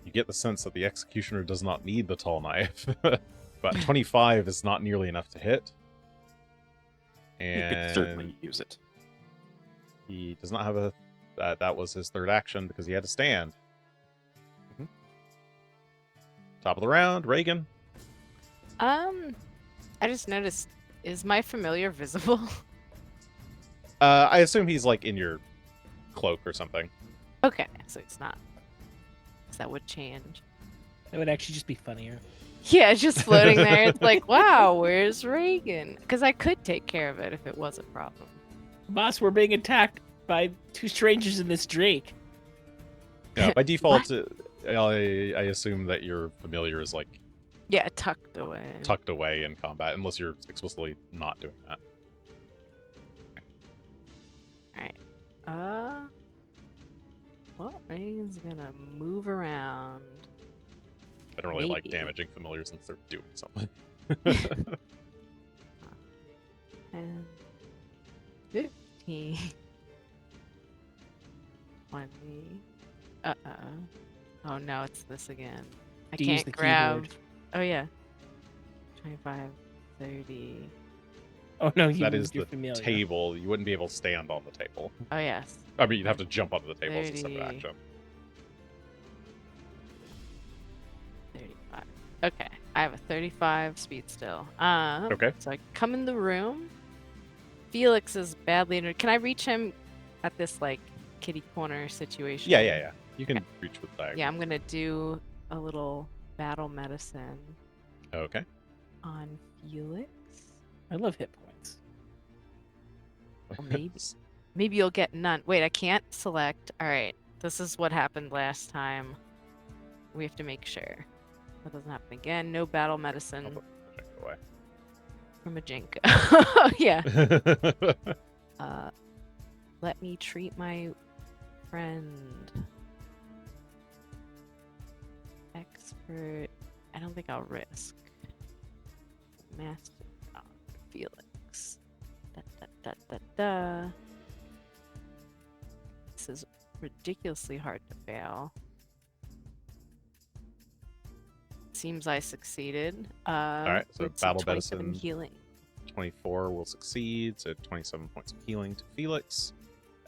S1: You get the sense that the executioner does not need the tall knife, but 25 is not nearly enough to hit.
S3: You
S1: And
S3: could certainly use it.
S1: he does not have a... that was his third action because he had to stand.
S3: Mhm.
S1: Top of the round, Regan.
S2: I just noticed, is my familiar visible?
S1: I assume he's like in your cloak or something.
S2: Okay, so it's not. 'Cause that would change.
S4: It would actually just be funnier.
S2: Yeah, it's just floating there. It's like, wow, where's Regan? Because I could take care of it if it was a problem.
S4: Boss, we're being attacked by two strangers in this Drake.
S1: Yeah, by default, I assume that your familiar is like
S2: Yeah, tucked away.
S1: tucked away in combat, unless you're explicitly not doing that.
S2: Well, Regan's gonna move around.
S1: I don't really like
S2: Maybe.
S1: damaging familiars since they're doing something.
S2: And 15. 20. Oh no, it's this again. I
S4: To use
S2: can't
S4: the
S2: grab.
S4: keyboard.
S2: Oh yeah. 25, 30.
S4: Oh no, you
S1: That
S4: moved
S1: is
S4: your
S1: the
S4: familiar.
S1: table. You wouldn't be able to stand on the table.
S2: Oh yes.
S1: I mean, you'd have to jump onto the table as a separate
S2: 30.
S1: action.
S2: 35. Okay, I have a 35 speed still.
S1: Okay.
S2: So I come in the room. Felix is badly injured. Can I reach him at this like kitty corner situation?
S1: Yeah. You can reach with diagonal.
S2: Yeah, I'm gonna do a little battle medicine
S1: Okay.
S2: on Felix.
S4: I love hit points.
S2: Or maybe you'll get none. Wait, I can't select. All right, this is what happened last time. We have to make sure that doesn't happen again. No battle medicine
S1: I'll put the check away.
S2: from a Jinka. Yeah. Let me treat my friend. Expert. I don't think I'll risk. Master. Felix. Da. This is ridiculously hard to fail. Seems I succeeded.
S1: right, so
S2: it's
S1: battle
S2: 27
S1: medicine.
S2: healing.
S1: 24 will succeed, so 27 points of healing to Felix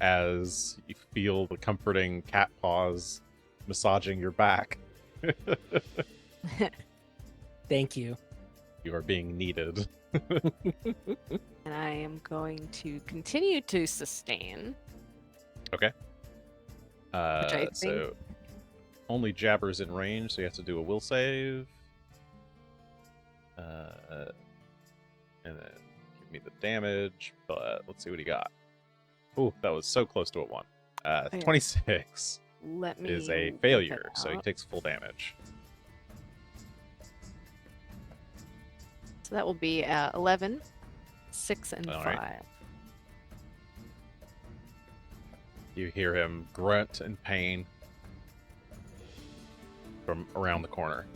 S1: as you feel the comforting cat paws massaging your back.
S4: Thank you.
S1: You are being needed.
S2: And I am going to continue to sustain.
S1: Okay.
S2: I
S1: So only Jabber's in range, so you have to do a will save. And then give me the damage, but let's see what he got. Ooh, that was so close to a 1.
S2: yeah.
S1: 26
S2: Let me
S1: is a
S2: work
S1: failure,
S2: that
S1: so he
S2: out.
S1: takes full damage.
S2: So that will be 11, 6, and
S1: All
S2: 5.
S1: right. You hear him grunt in pain from around the corner.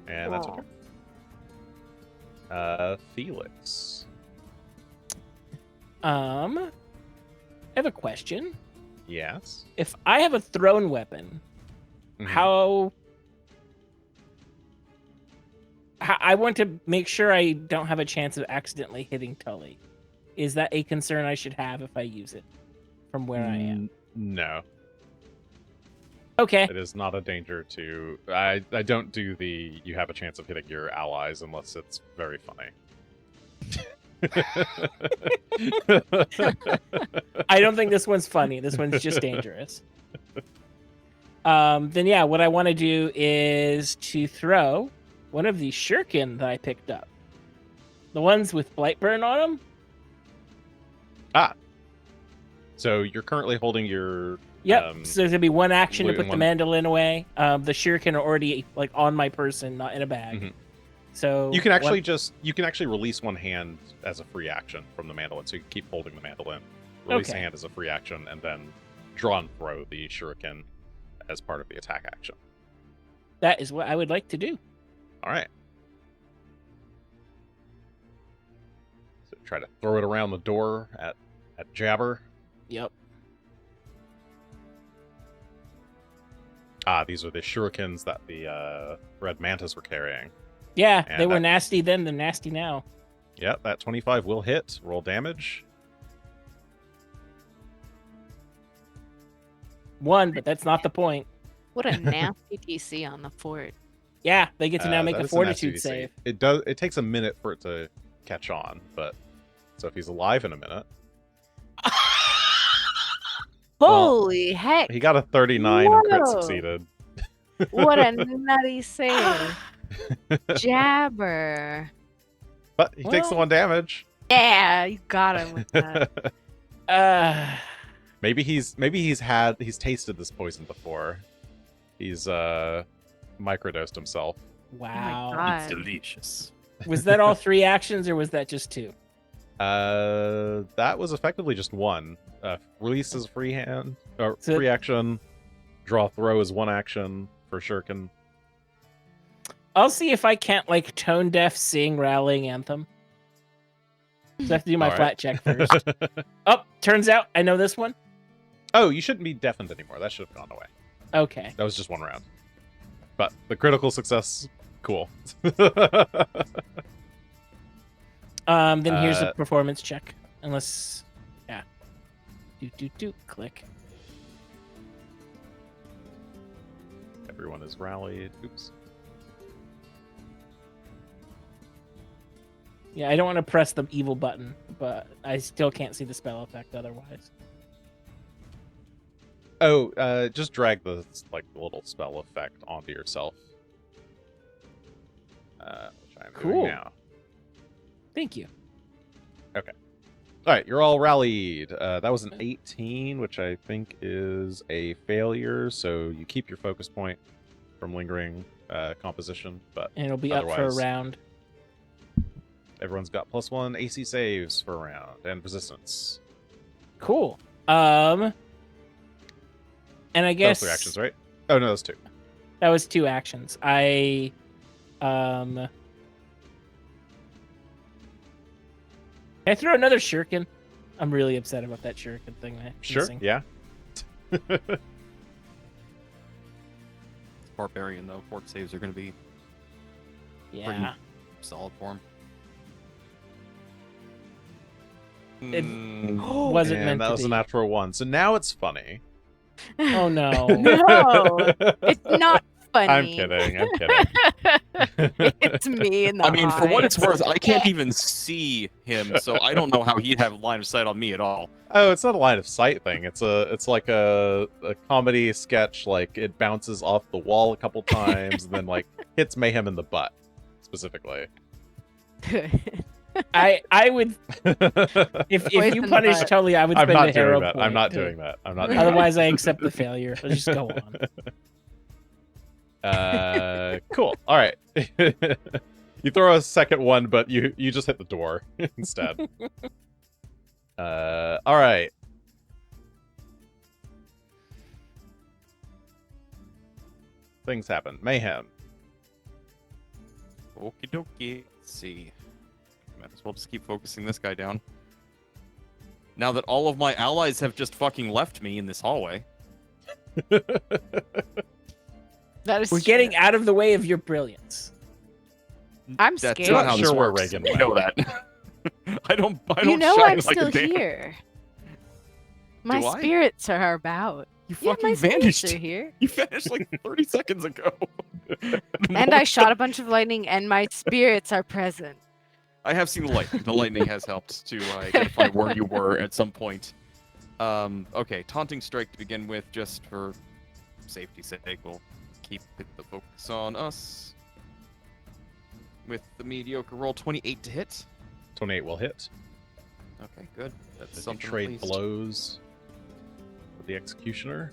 S1: And that's
S2: Aw.
S1: okay. Felix.
S4: I have a question.
S1: Yes.
S4: If I have a thrown weapon,
S1: Mhm.
S4: how I want to make sure I don't have a chance of accidentally hitting Tully. Is that a concern I should have if I use it from where I am?
S1: No,
S4: Okay.
S1: it is not a danger to. I don't do the you have a chance of hitting your allies unless it's very funny.
S4: I don't think this one's funny. This one's just dangerous. Then yeah, what I want to do is to throw one of these shuriken that I picked up. The ones with Blightburn on them?
S1: So you're currently holding your
S4: Yep. So there's gonna be one action to
S1: loot
S4: put
S1: in
S4: the
S1: one-
S4: mandolin away. The shuriken are already like on my person, not in a bag.
S1: Mhm.
S4: So
S1: You can actually release one hand as a free action from the mandolin, so you can keep holding the mandolin. Release a
S4: Okay.
S1: hand as a free action, and then draw and throw the shuriken as part of the attack action.
S4: that is what I would like to do.
S1: All right. So try to throw it around the door at Jabber.
S4: Yep.
S1: These are the shurikens that the red mantis were carrying.
S4: Yeah,
S1: And
S4: they were
S1: that-
S4: nasty then. They're nasty now.
S1: Yep, that 25 will hit. Roll damage.
S4: 1, but that's not the point.
S2: What a nasty DC on the fort.
S4: Yeah, they get to now make
S1: That
S4: a
S1: is an
S4: fortitude
S1: SCDC.
S4: save.
S1: It takes a minute for it to catch on, but so if he's alive in a minute,
S2: Holy heck!
S1: he got a 39 and crit
S2: Whoa.
S1: succeeded.
S2: What a nutty save. Jabber.
S1: But he takes the
S4: Well-
S1: 1 damage.
S2: Yeah, you got him with that.
S1: Maybe he's tasted this poison before. He's microdosed himself.
S4: Wow.
S2: God.
S5: Delicious.
S4: Was that all 3 actions or was that just 2?
S1: That was effectively just 1. Release is free hand or
S4: So-
S1: free action. Draw throw is 1 action for shuriken.
S4: I'll see if I can't like tone deaf sing Rallying Anthem. So I have to do my
S1: All right.
S4: flat check first. Oh, turns out I know this one.
S1: Oh, you shouldn't be deafened anymore. That should have gone away.
S4: Okay.
S1: That was just 1 round. But the critical success, cool.
S4: Then here's a
S1: Uh,
S4: performance check. Unless, yeah. Click.
S1: Everyone is rallied. Oops.
S4: Yeah, I don't want to press the evil button, but I still can't see the spell effect otherwise.
S1: Oh, just drag the little spell effect onto yourself. Which I'm
S4: Cool.
S1: doing now.
S4: Thank you.
S1: All right, you're all rallied. That was an 18, which I think is a failure. So you keep your focus point from lingering composition, but
S4: And it'll be up for a
S1: Otherwise-
S4: round.
S1: everyone's got +1 AC saves for a round and resistance.
S4: Cool. And I
S1: Those
S4: guess
S1: 3 actions, right? Oh no, those 2.
S4: that was 2 actions. I Can I throw another shuriken? I'm really upset about that shuriken thing.
S1: Sure.
S4: missing.
S1: Yeah.
S3: Barbarian though, fort saves are going to be
S4: Yeah.
S3: solid for him.
S4: It-
S3: Mm,
S4: Wasn't
S1: And
S4: meant
S1: that
S4: to
S1: was a
S4: be.
S1: natural 1. So now it's funny.
S4: Oh no.
S2: No, it's not funny.
S1: I'm kidding. I'm kidding.
S2: It's me in the
S3: I mean, for what it's
S2: eyes.
S3: worth, I can't even see him, so I don't know how he'd have line of sight on me at all.
S1: Oh, it's not a line of sight thing. It's like a comedy sketch. Like it bounces off the wall a couple times and then like hits Mayhem in the butt specifically.
S4: I would if you
S2: Poison
S4: punish
S2: butt.
S4: Tully, I would
S1: I'm
S4: spend
S1: not
S4: a hero
S1: doing that. I'm
S4: point.
S1: not doing that. I'm not doing
S4: Otherwise, I accept the failure. Let's just go on.
S1: that. Cool. All right. You throw a second one, but you just hit the door instead. All right. Things happen. Mayhem.
S3: Okie dokie. Let's see. Might as well just keep focusing this guy down. Now that all of my allies have just fucking left me in this hallway.
S2: That is
S4: We're
S2: true.
S4: getting out of the way of your brilliance.
S2: I'm
S3: That's
S2: scared.
S3: not
S1: Not
S3: how
S1: sure
S3: this
S1: where
S3: works.
S1: Regan
S3: You
S1: went.
S3: know that. I don't
S2: You know
S3: shine
S2: I'm
S3: like
S2: still
S3: a damn.
S2: here. My
S3: Do I?
S2: spirits are about.
S3: You
S2: Yeah,
S3: fucking
S2: my spirits
S3: vanished.
S2: are here.
S3: You vanished like 30 seconds ago.
S2: And I shot a bunch of lightning, and my spirits are present.
S3: I have seen the lightning. The lightning has helped to identify where you were at some point. Okay, taunting strike to begin with, just for safety's sake. We'll keep the focus on us. With the mediocre roll, 28 to hit.
S1: 28 will hit.
S3: Okay, good. That's
S1: As you
S3: something. at
S1: trade
S3: least.
S1: blows. the executioner.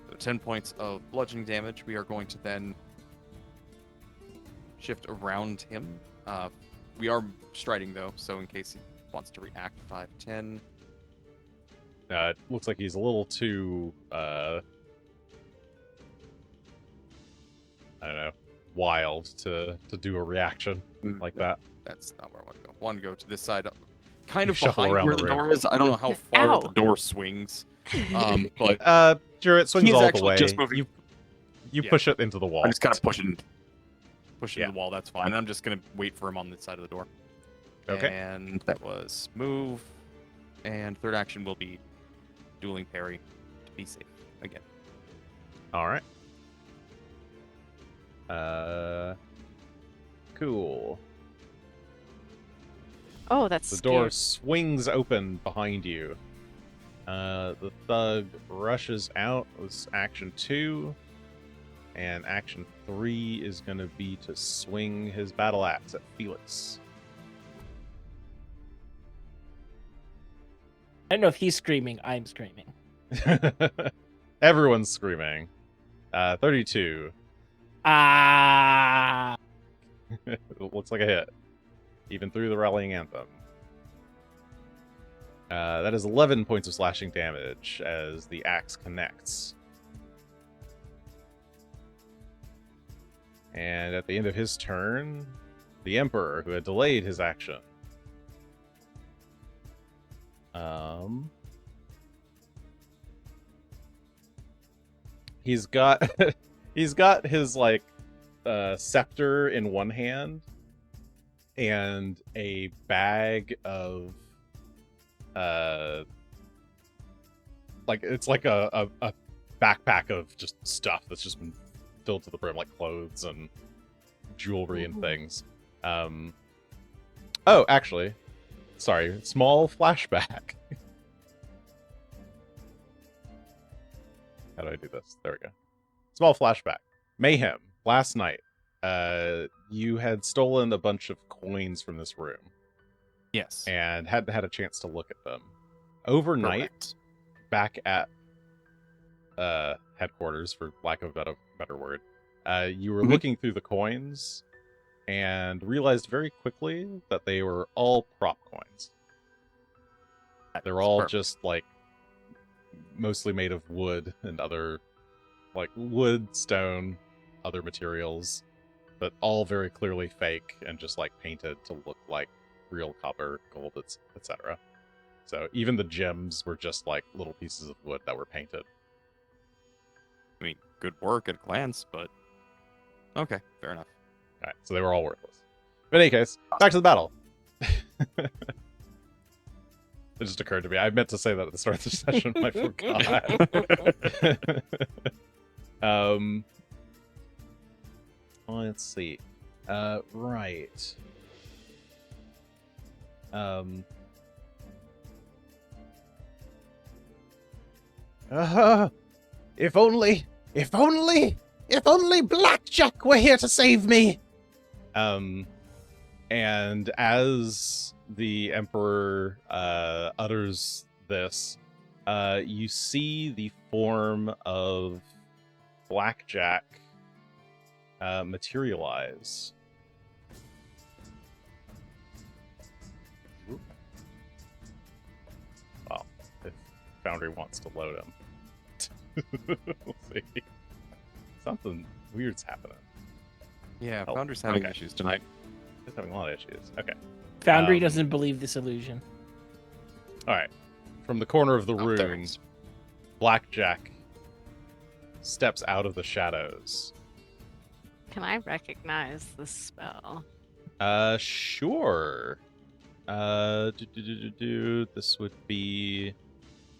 S3: So 10 points of bludgeoning damage. We are going to then shift around him. We are striding though, so in case he wants to react, 5, 10.
S1: It looks like he's a little too, I don't know, wild to do a reaction like that.
S3: That's not where I want to go. I want to go to this side, kind of
S1: Shuffle
S3: behind
S1: around
S3: where
S1: the
S3: the
S1: room.
S3: door is. I don't know how far
S2: Ow.
S3: the door swings, but
S1: Sure, it swings
S3: He's
S1: all the
S3: actually
S1: way.
S3: just moving-
S1: You
S3: Yeah.
S1: push it into the wall.
S3: I'm just kind of pushing
S1: Yeah.
S3: the wall. That's fine. I'm just gonna wait for him on this side of the door.
S1: Okay.
S3: And that was move, and third action will be dueling parry to be safe again.
S1: All right. Cool.
S2: Oh, that's
S1: The
S2: scary.
S1: door swings open behind you. The thug rushes out. With action 2. And action 3 is going to be to swing his battle axe at Felix.
S4: I don't know if he's screaming. I'm screaming.
S1: Everyone's screaming. 32.
S4: Ah!
S1: It looks like a hit. Even through the rallying anthem. That is 11 points of slashing damage as the axe connects. And at the end of his turn, the Emperor, who had delayed his action, he's got his like scepter in one hand and a bag of like it's like a backpack of just stuff that's just been filled to the brim, like clothes and jewelry and things. Oh, actually, sorry, small flashback. How do I do this? There we go. Small flashback. Mayhem. Last night, you had stolen a bunch of coins from this room
S3: Yes.
S1: and hadn't had a chance to look at them. Overnight,
S3: Correct.
S1: back at headquarters, for lack of a better word, you were
S3: Mhm.
S1: looking through the coins and realized very quickly that they were all prop coins. They're all
S3: Perfect.
S1: just like mostly made of wood and other like wood, stone, other materials, but all very clearly fake and just like painted to look like real copper, gold, etc. So even the gems were just like little pieces of wood that were painted.
S3: I mean, good work at a glance, but okay, fair enough.
S1: All right, so they were all worthless. But in any case, back to the battle. It just occurred to me. I meant to say that at the start of the session. I forgot. Let's see. Right. If only Blackjack were here to save me. And as the Emperor utters this, you see the form of Blackjack materialize. Oop. Well, if Foundry wants to load him. We'll see. Something weird's happening.
S3: Yeah,
S1: Oh,
S3: Founder's having
S1: okay.
S3: issues tonight.
S1: He's having a lot of issues. Okay.
S4: Foundry doesn't believe this illusion.
S1: All right. From the corner of the
S3: Oh, there it
S1: room,
S3: is.
S1: Blackjack steps out of the shadows.
S2: Can I recognize the spell?
S1: Sure. This would be,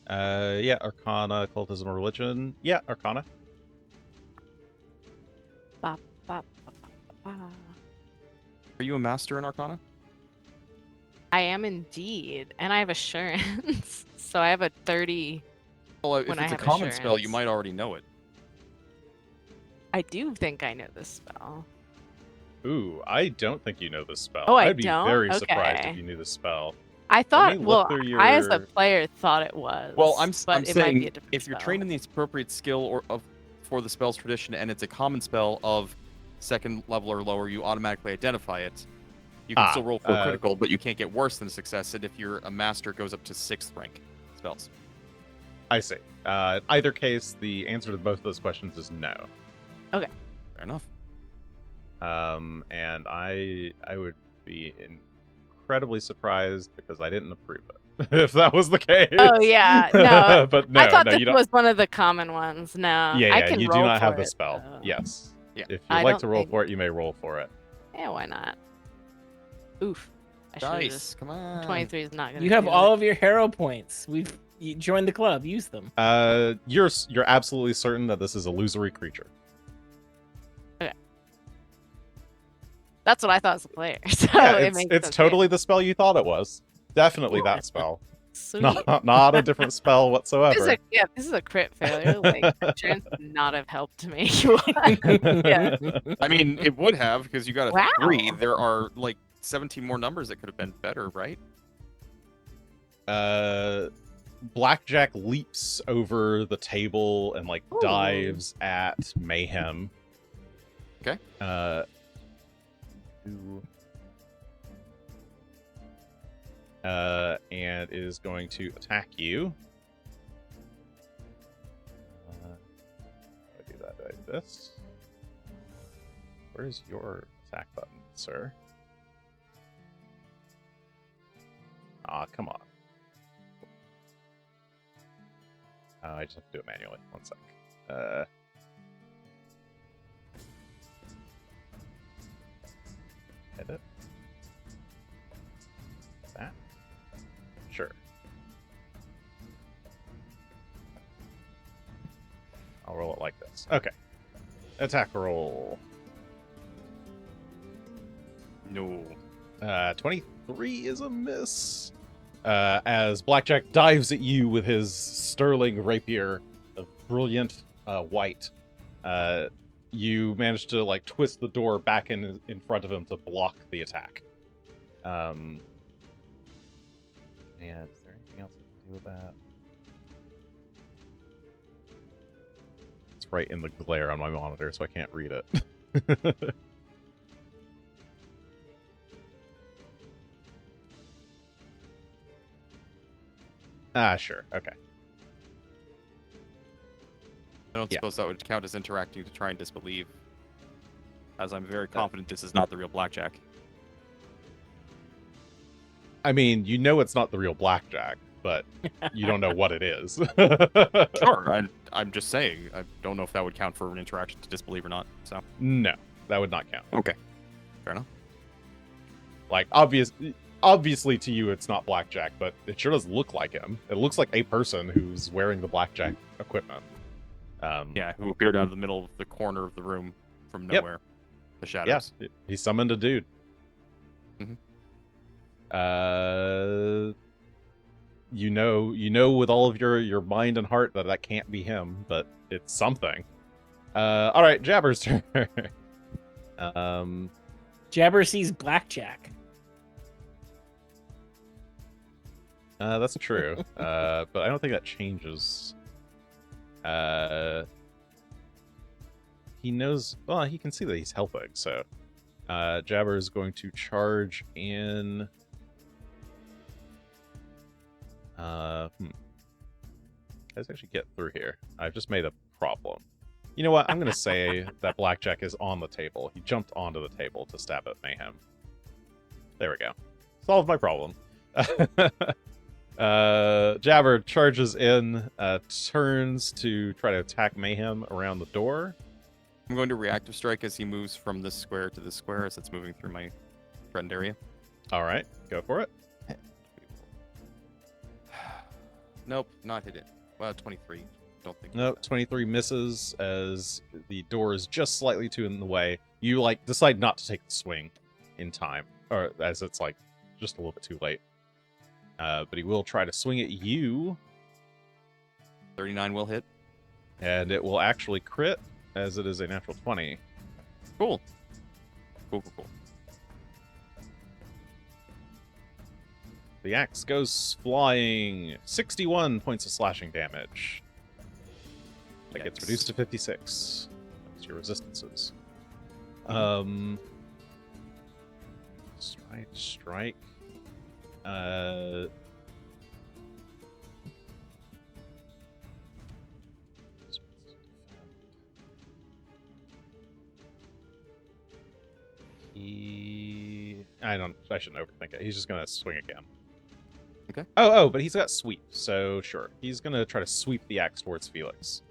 S1: yeah, Arcana, Occultism, or Religion. Yeah, Arcana.
S2: Ba, ba, ba, ba, ba.
S3: Are you a master in Arcana?
S2: I am indeed, and I have assurance, so I have a 30.
S3: Well, if
S2: When
S3: it's
S2: I
S3: a
S2: have
S3: common spell, you
S2: assurance.
S3: might already know it.
S2: I do think I know this spell.
S1: Ooh, I don't think you know this spell.
S2: Oh, I
S1: I'd be
S2: don't?
S1: very surprised
S2: Okay.
S1: if you knew this spell.
S2: I thought,
S1: look
S2: well,
S1: through
S2: I as a
S1: your-
S2: player thought it was.
S3: Well, I'm
S2: but it might
S3: saying
S2: be a different
S3: if you're
S2: spell.
S3: trained in the appropriate skill for the spell's tradition and it's a common spell of second level or lower, you automatically identify it. You can still roll for a critical, but you can't get worse than a success. And if you're a master, it goes up to 6th rank spells.
S1: I see. In either case, the answer to both of those questions is no.
S3: Fair enough.
S1: And I would be incredibly surprised because I didn't approve it if that was the case.
S2: Oh yeah, no.
S1: But no,
S2: I thought
S1: no,
S2: this
S1: you don't.
S2: was one of the common ones. No,
S1: Yeah,
S2: I
S1: yeah,
S2: can
S1: you do
S2: roll
S1: not have
S2: for
S1: the
S2: it,
S1: spell.
S2: though.
S1: Yes.
S3: Yeah.
S1: If
S2: I
S1: you'd like
S2: don't
S1: to roll
S2: think-
S1: for it, you may roll for it.
S2: Yeah, why not? Oof. I should've
S3: Dice,
S2: just-
S3: come on.
S2: 23 is not gonna.
S4: You have
S2: do
S4: all
S2: it.
S4: of your hero points. You joined the club. Use them.
S1: You're absolutely certain that this is a illusory creature.
S2: That's what I thought as a player. So
S1: Yeah,
S2: it makes
S1: it's
S2: sense.
S1: totally the spell you thought it was. Definitely that spell.
S2: Sweet.
S1: Not a different spell whatsoever.
S2: This is a crit failure. Like, insurance would not have helped me. Yeah.
S3: I mean, it would have because you got a
S2: Wow.
S3: 3. There are like 17 more numbers that could have been better, right?
S1: Blackjack leaps over the table and like
S2: Ooh.
S1: dives at Mayhem.
S3: Okay.
S1: And is going to attack you. I do that. Do I do this? Where's your attack button, sir? Ah, come on. I just have to do it manually. One sec. Edit. That. Sure. I'll roll it like this. Okay. Attack roll.
S3: No.
S1: 23 is a miss. As Blackjack dives at you with his sterling rapier of brilliant white, you manage to like twist the door back in front of him to block the attack. And is there anything else I can do with that? It's right in the glare on my monitor, so I can't read it. Sure. Okay.
S3: I don't
S1: Yeah.
S3: suppose that would count as interacting to try and disbelieve, as I'm very confident this is not the real Blackjack.
S1: I mean, you know it's not the real Blackjack, but you don't know what it is.
S3: Sure, I'm just saying. I don't know if that would count for an interaction to disbelieve or not. So
S1: No, that would not count.
S3: okay, fair enough.
S1: Like, obviously to you it's not Blackjack, but it sure does look like him. It looks like a person who's wearing the Blackjack equipment.
S3: Yeah, who appeared out of the middle of the corner of the room from
S1: Yep.
S3: nowhere. The shadows.
S1: Yeah, he summoned a dude.
S3: Mhm.
S1: You know with all of your mind and heart that can't be him, but it's something. All right, Jabber's turn.
S4: Jabber sees Blackjack.
S1: That's true. But I don't think that changes. He knows. Well, he can see that he's helping. So, Jabber is going to charge in. Let's actually get through here. I've just made a problem. You know what? I'm going to say that Blackjack is on the table. He jumped onto the table to stab at Mayhem. There we go. Solved my problem. Jabber charges in, turns to try to attack Mayhem around the door.
S3: I'm going to reactive strike as he moves from this square to this square as it's moving through my threatened area.
S1: All right, go for it.
S3: Nope, not hit it. Well, 23. Don't think.
S1: Nope, 23 misses as the door is just slightly too in the way. You like decide not to take the swing in time, or as it's like just a little bit too late. But he will try to swing at you,
S3: 39 will hit.
S1: and it will actually crit as it is a natural 20.
S3: Cool. Cool.
S1: The axe goes flying. 61 points of slashing damage. That gets
S3: Yikes.
S1: reduced to 56. That's your resistances. Strike. I shouldn't overthink it. He's just gonna swing again.
S3: Okay.
S1: But he's got sweep, so sure. He's gonna try to sweep the axe towards Felix.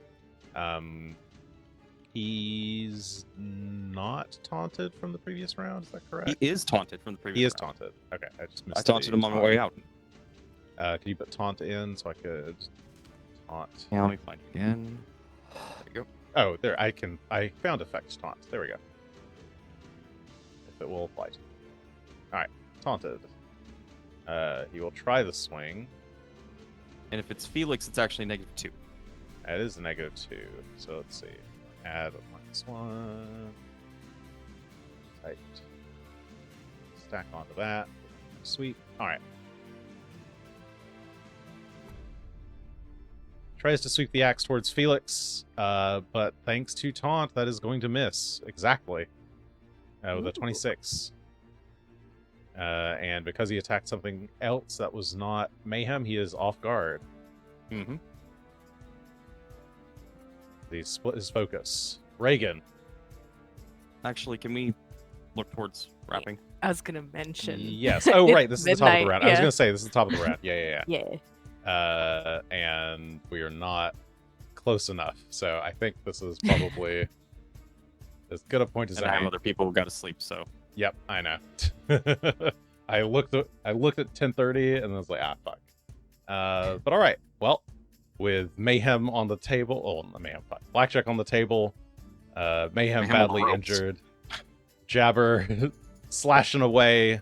S1: He's not taunted from the previous round, is that correct?
S3: He is taunted from the previous
S1: He is
S3: round.
S1: taunted. Okay, I just missed
S3: I taunted him on my way out.
S1: Can you put taunt in so I could taunt?
S3: Yeah, let me find it again. There you go.
S1: Oh, there, I found effect taunt. There we go. If it will apply to you. Alright, taunted. He will try the swing.
S3: And if it's Felix, it's actually -2.
S1: That is a -2. So let's see. Add a -1. Type. Stack onto that. Sweet. Alright. Tries to sweep the axe towards Felix, but thanks to taunt, that is going to miss. Exactly. With a 26. And because he attacked something else that was not Mayhem, he is off guard.
S3: Mm-hmm.
S1: He split his focus. Regan.
S3: Actually, can we look towards wrapping?
S2: I was gonna mention.
S1: Yes. Oh, right. This is the top of the
S2: midnight,
S1: round. I was
S2: yeah.
S1: going to say, this is the top of the round. Yeah.
S2: Yeah.
S1: And we are not close enough. So I think this is probably as good a point as
S3: And I have
S1: any.
S3: other people who got to sleep, so.
S1: Yep, I know. I looked at 10:30 and I was like, fuck. But all right. Well, with Mayhem on the table, not Mayhem, Blackjack on the table, Mayhem
S3: Mayhem on the
S1: badly
S3: ropes.
S1: injured, Jabber slashing away,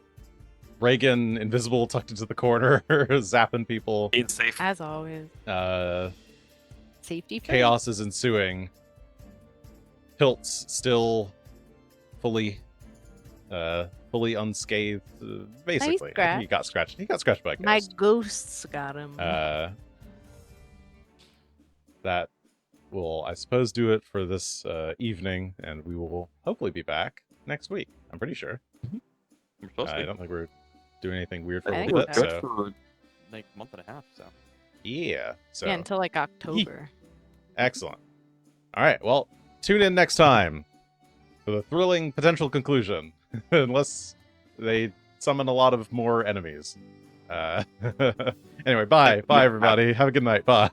S1: Reagan invisible tucked into the corner, zapping people.
S3: Being safe.
S2: As always, safety first.
S1: Chaos is ensuing. Pilt's still fully unscathed, basically. I think he got scratched. He got scratched by a
S2: My
S1: ghost.
S2: ghosts got him.
S1: That will, I suppose, do it for this evening, and we will hopefully be back next week. I'm pretty sure.
S3: We're supposed to
S1: I
S3: be.
S1: don't think we're doing anything weird for a
S2: I
S1: little
S2: think
S1: bit.
S2: so.
S3: Good
S1: So
S3: for like a month and a half, so.
S1: yeah. So
S2: yeah, until like October.
S1: excellent. All right. Well, tune in next time for the thrilling potential conclusion, unless they summon a lot of more enemies. Anyway, bye, everybody. Have a good night. Bye.